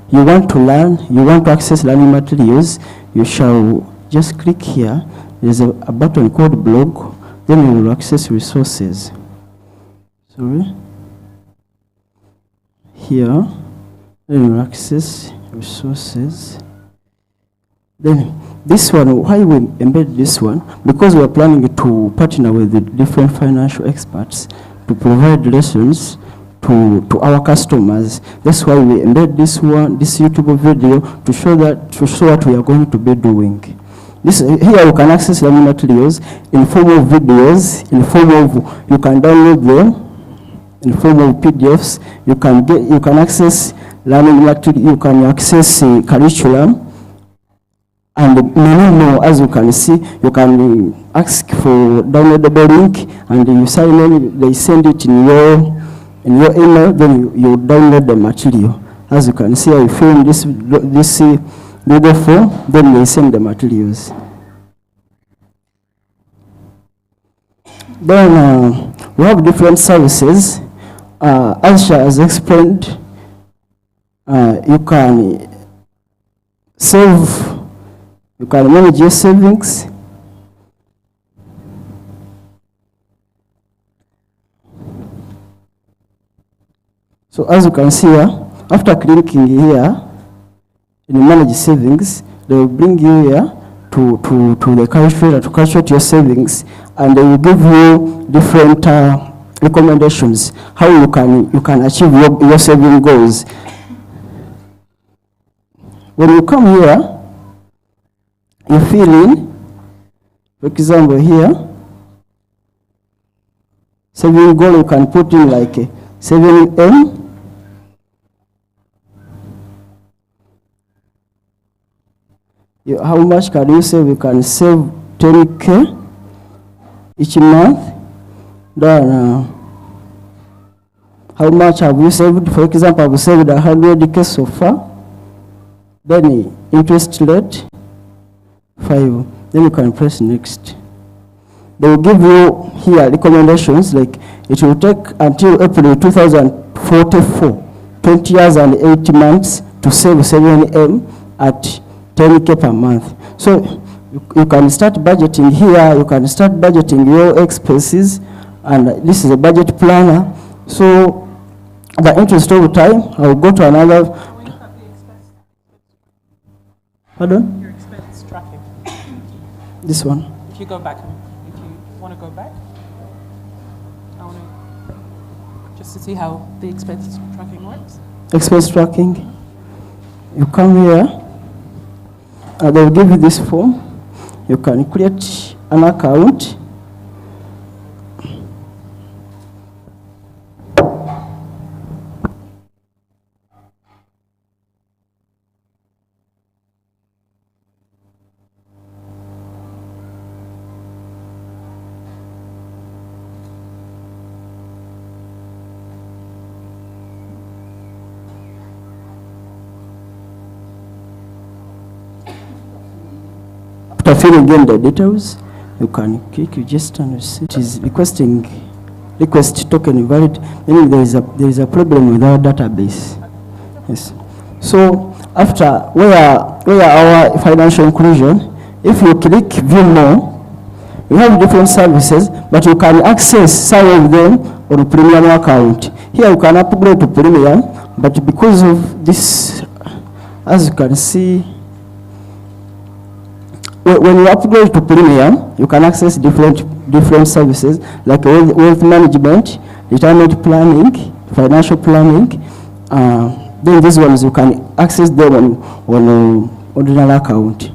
you want to learn, you want to access learning materials, you shall just click here. There's a button called blog, then you will access resources. Here, then you will access resources. Then this one, why we embed this one? Because we are planning to partner with the different financial experts to provide lessons to our customers. That's why we embed this one, this YouTube video, to show what we are going to be doing. Here you can access learning materials in form of videos, in form of, you can download them, in form of PDFs. You can access learning material, you can access curriculum, and many more. As you can see, you can ask for downloadable link, and you sign in, they send it in your email, then you download the material. As you can see, I fill in this Google form, then they send the materials. Then we have different services. As she has explained, you can save, you can manage your savings. So as you can see here, after clicking here, in manage savings, they will bring you here to the calculator to calculate your savings, and they will give you different recommendations how you can achieve your saving goals. When you come here, you fill in, for example here, saving goal, you can put in like 7M. How much can you save? You can save 10K each month. Then how much have you saved? For example, I've saved 100K so far. Then interest rate 5. Then you can press next. They will give you here recommendations like it will take until April 2044, 20 years and 8 months to save 7M at 10K per month. So you can start budgeting here, you can start budgeting your expenses, and this is a budget planner. So the interest over time, I will go to another. Pardon? Your expense tracking. This one. If you go back, if you want to go back, I want to just to see how the expense tracking works. Expense tracking. You come here. They will give you this form. You can create an account. After filling in the details, you can click register and it is requesting request token valid, meaning there is a problem with our database. Yes. So after where our financial inclusion, if you click view more, you have different services, but you can access some of them on premium account. Here you can upgrade to premium, but because of this, as you can see, when you upgrade to premium, you can access different services like wealth management, retirement planning, financial planning. Then these ones you can access them on ordinary account.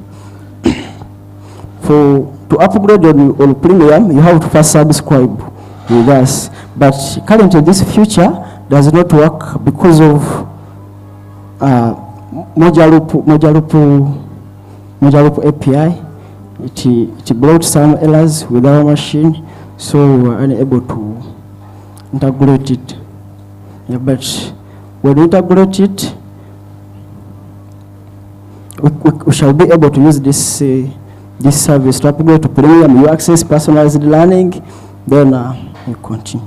To upgrade on premium, you have to first subscribe with us. But currently this feature does not work because of Mojarup API. It brought some errors with our machine, so we were unable to integrate it. Yeah, but when we integrate it, we shall be able to use this service to upgrade to premium. You access personalized learning, then you continue.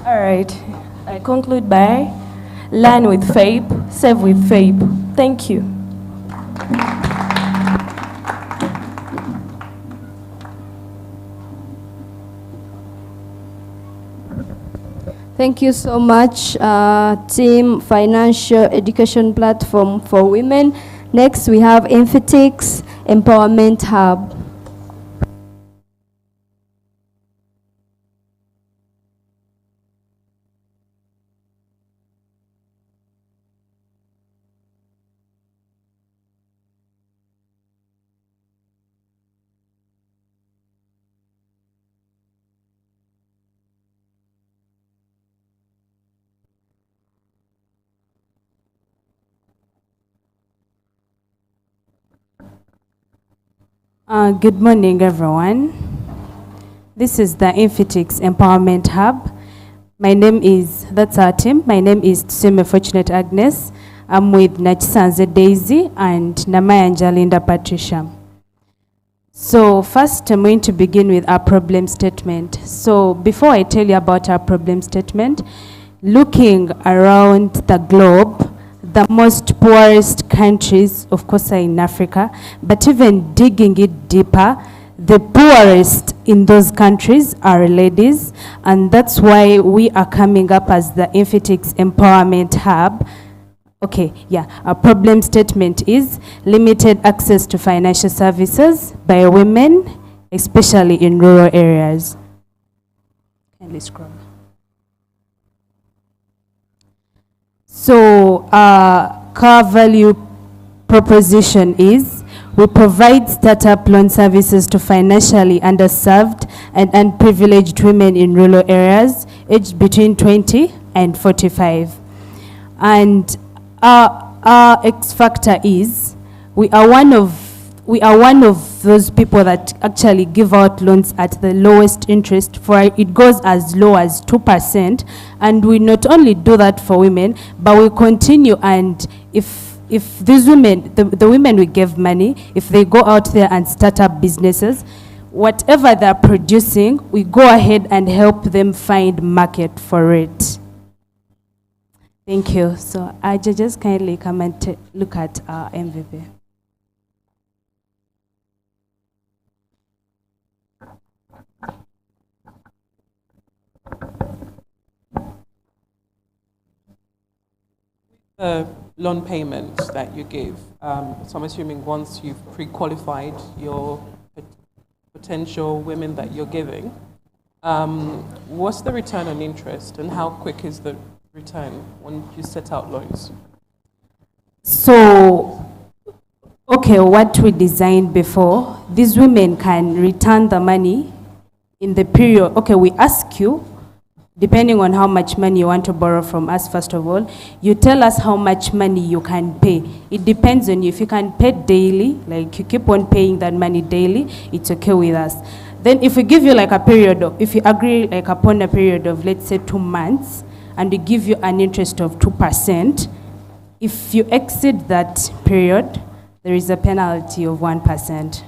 All right, I conclude by learn with FAPE, save with FAPE. Thank you. Thank you so much, Team Financial Education Platform for Women. Next, we have FinTech Empowerment Hub. Good morning, everyone. This is the FinTech Empowerment Hub. That's our team. My name is Tuseme Fortunate Agnes. I'm with Nachisanze Daisy and Namaya Angelinda Patricia. So first, I'm going to begin with our problem statement. So before I tell you about our problem statement, looking around the globe, the most poorest countries, of course, are in Africa, but even digging it deeper, the poorest in those countries are ladies, and that's why we are coming up as the Infitix Empowerment Hub. Okay, yeah, our problem statement is limited access to financial services by women, especially in rural areas. Kindly scroll. So, core value proposition is we provide startup loan services to financially underserved and unprivileged women in rural areas aged between 20 and 45. And our X factor is we are one of those people that actually give out loans at the lowest interest. For it goes as low as 2%, and we not only do that for women, but we continue, and if these women, the women we give money, if they go out there and start up businesses, whatever they're producing, we go ahead and help them find market for it. Thank you. So I just kindly come and look at our MVP. The loan payment that you give, so I'm assuming once you've pre-qualified your potential women that you're giving, what's the return on interest and how quick is the return when you set out loans? So, okay, what we designed before, these women can return the money in the period. Okay, we ask you, depending on how much money you want to borrow from us, first of all, you tell us how much money you can pay. It depends on you. If you can pay daily, like you keep on paying that money daily, it's okay with us. Then if we give you like a period of, if you agree like upon a period of, let's say 2 months, and we give you an interest of 2%, if you exceed that period, there is a penalty of 1%.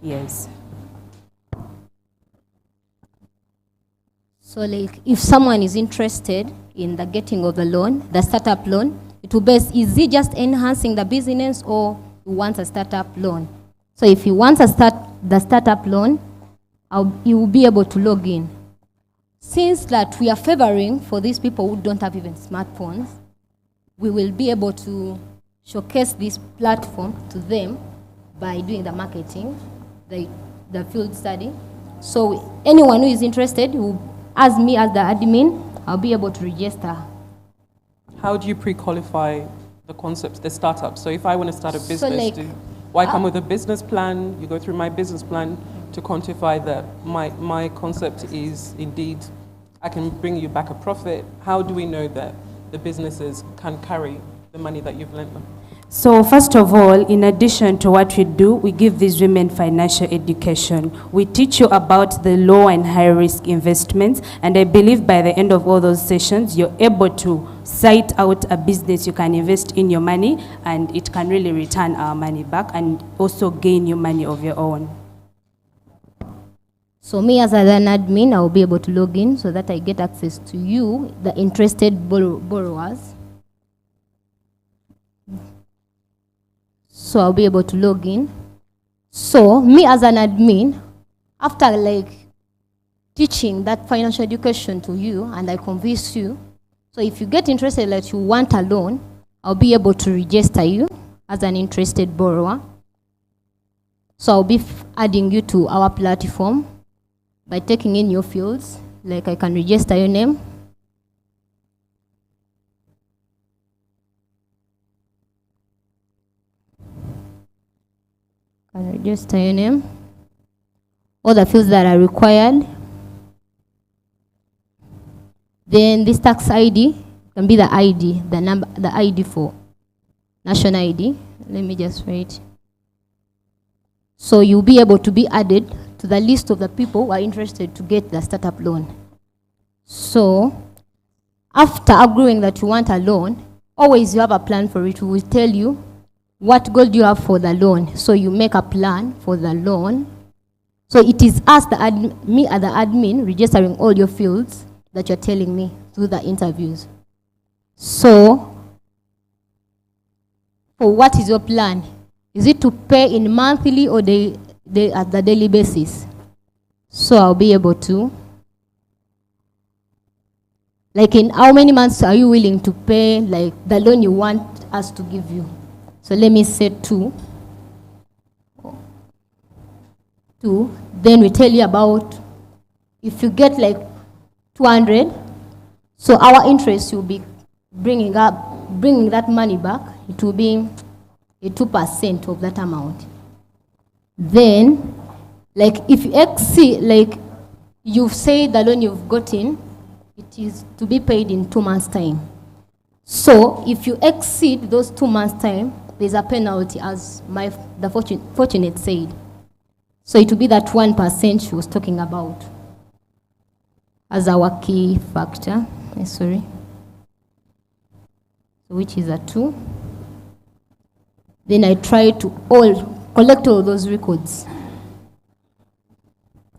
Yes. So like if someone is interested in the getting of the loan, the startup loan, it will be, is he just enhancing the business or he wants a startup loan? So if he wants the startup loan, he will be able to log in. Since that we are favoring for these people who don't have even smartphones, we will be able to showcase this platform to them by doing the marketing, the field study. So anyone who is interested, who as me as the admin, I'll be able to register. How do you pre-qualify the concepts, the startup? So if I want to start a business, So I come with a business plan, you go through my business plan to quantify that my concept is indeed, I can bring you back a profit. How do we know that the businesses can carry the money that you've lent them? So first of all, in addition to what we do, we give these women financial education. We teach you about the low and high risk investments, and I believe by the end of all those sessions, you're able to cite out a business you can invest in your money, and it can really return our money back and also gain you money of your own. So me as an admin, I will be able to log in so that I get access to you, the interested borrowers. So I'll be able to log in. So me as an admin, after like teaching that financial education to you and I convince you, so if you get interested that you want a loan, I'll be able to register you as an interested borrower. So I'll be adding you to our platform by taking in your fields, like I can register your name. Can register your name. All the fields that are required. Then this tax ID can be the ID, the number, the ID for national ID. Let me just write. So you'll be able to be added to the list of the people who are interested to get the startup loan. So after agreeing that you want a loan, always you have a plan for it. We will tell you what goal do you have for the loan. So you make a plan for the loan. So it is us, me as the admin, registering all your fields that you're telling me through the interviews. So for what is your plan? Is it to pay in monthly or at the daily basis? So I'll be able to, like, in how many months are you willing to pay, like, the loan you want us to give you? So let me say 2. Then we tell you about, if you get like 200, so our interest will be bringing that money back. It will be a 2% of that amount. Then, like, if you exceed, like, you've said the loan you've gotten, it is to be paid in 2 months' time. So if you exceed those 2 months' time, there's a penalty, as the fortunate said. So it will be that 1% she was talking about as our key factor. Sorry. So which is a 2. Then I try to collect all those records.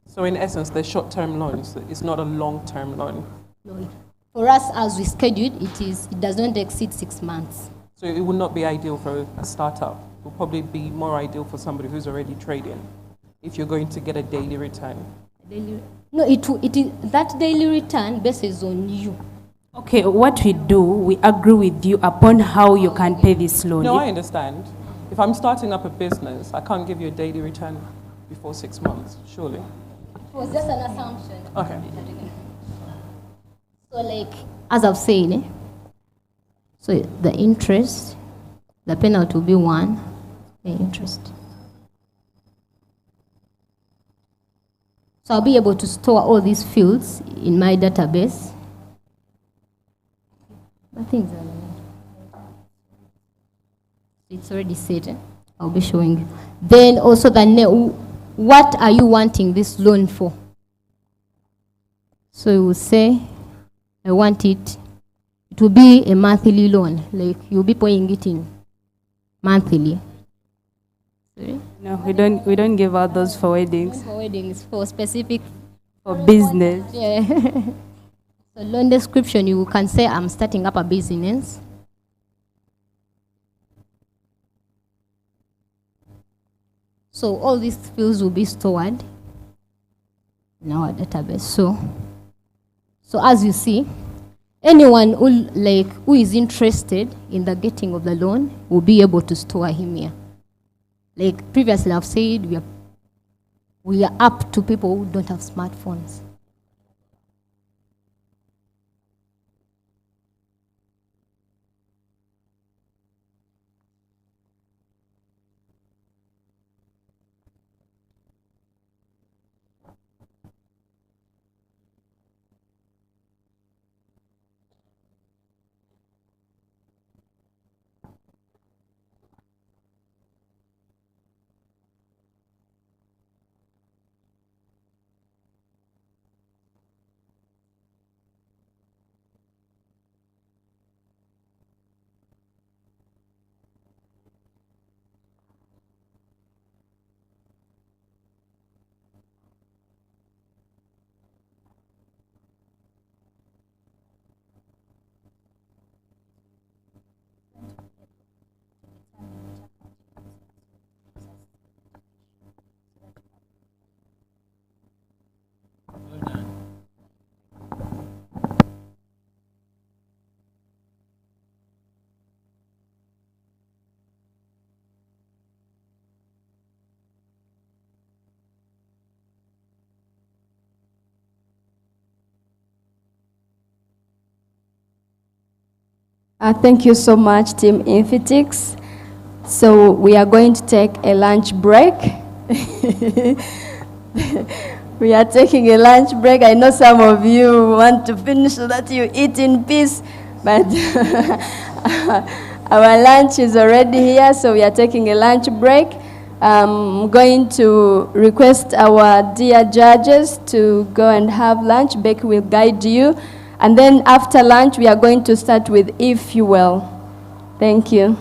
So in essence, they're short-term loans. It's not a long-term loan. No. For us, as we scheduled, it does not exceed 6 months. So it would not be ideal for a startup. It will probably be more ideal for somebody who's already trading, if you're going to get a daily return. No, it is that daily return bases on you. Okay, what we do, we agree with you upon how you can pay this loan. No, I understand. If I'm starting up a business, I can't give you a daily return before 6 months, surely. It was just an assumption. Okay. So, like, as I've said, so the interest, the penalty will be 1, the interest. So I'll be able to store all these fields in my database. I think it's already set. I'll be showing you. Then also what are you wanting this loan for? So you will say, I want it. It will be a monthly loan. Like, you'll be paying it in monthly. Sorry? No, we don't give out those for weddings. For weddings, for specific. For business. Yeah. So loan description, you can say I'm starting up a business. So all these fields will be stored in our database. So as you see, anyone who is interested in the getting of the loan will be able to store him here. Like previously I've said, we are up to people who don't have smartphones. Thank you so much, Team Infitix. So we are going to take a lunch break. We are taking a lunch break. I know some of you want to finish so that you eat in peace, but our lunch is already here, so we are taking a lunch break. I'm going to request our dear judges to go and have lunch. Becky will guide you. And then after lunch, we are going to start with If You Will. Thank you.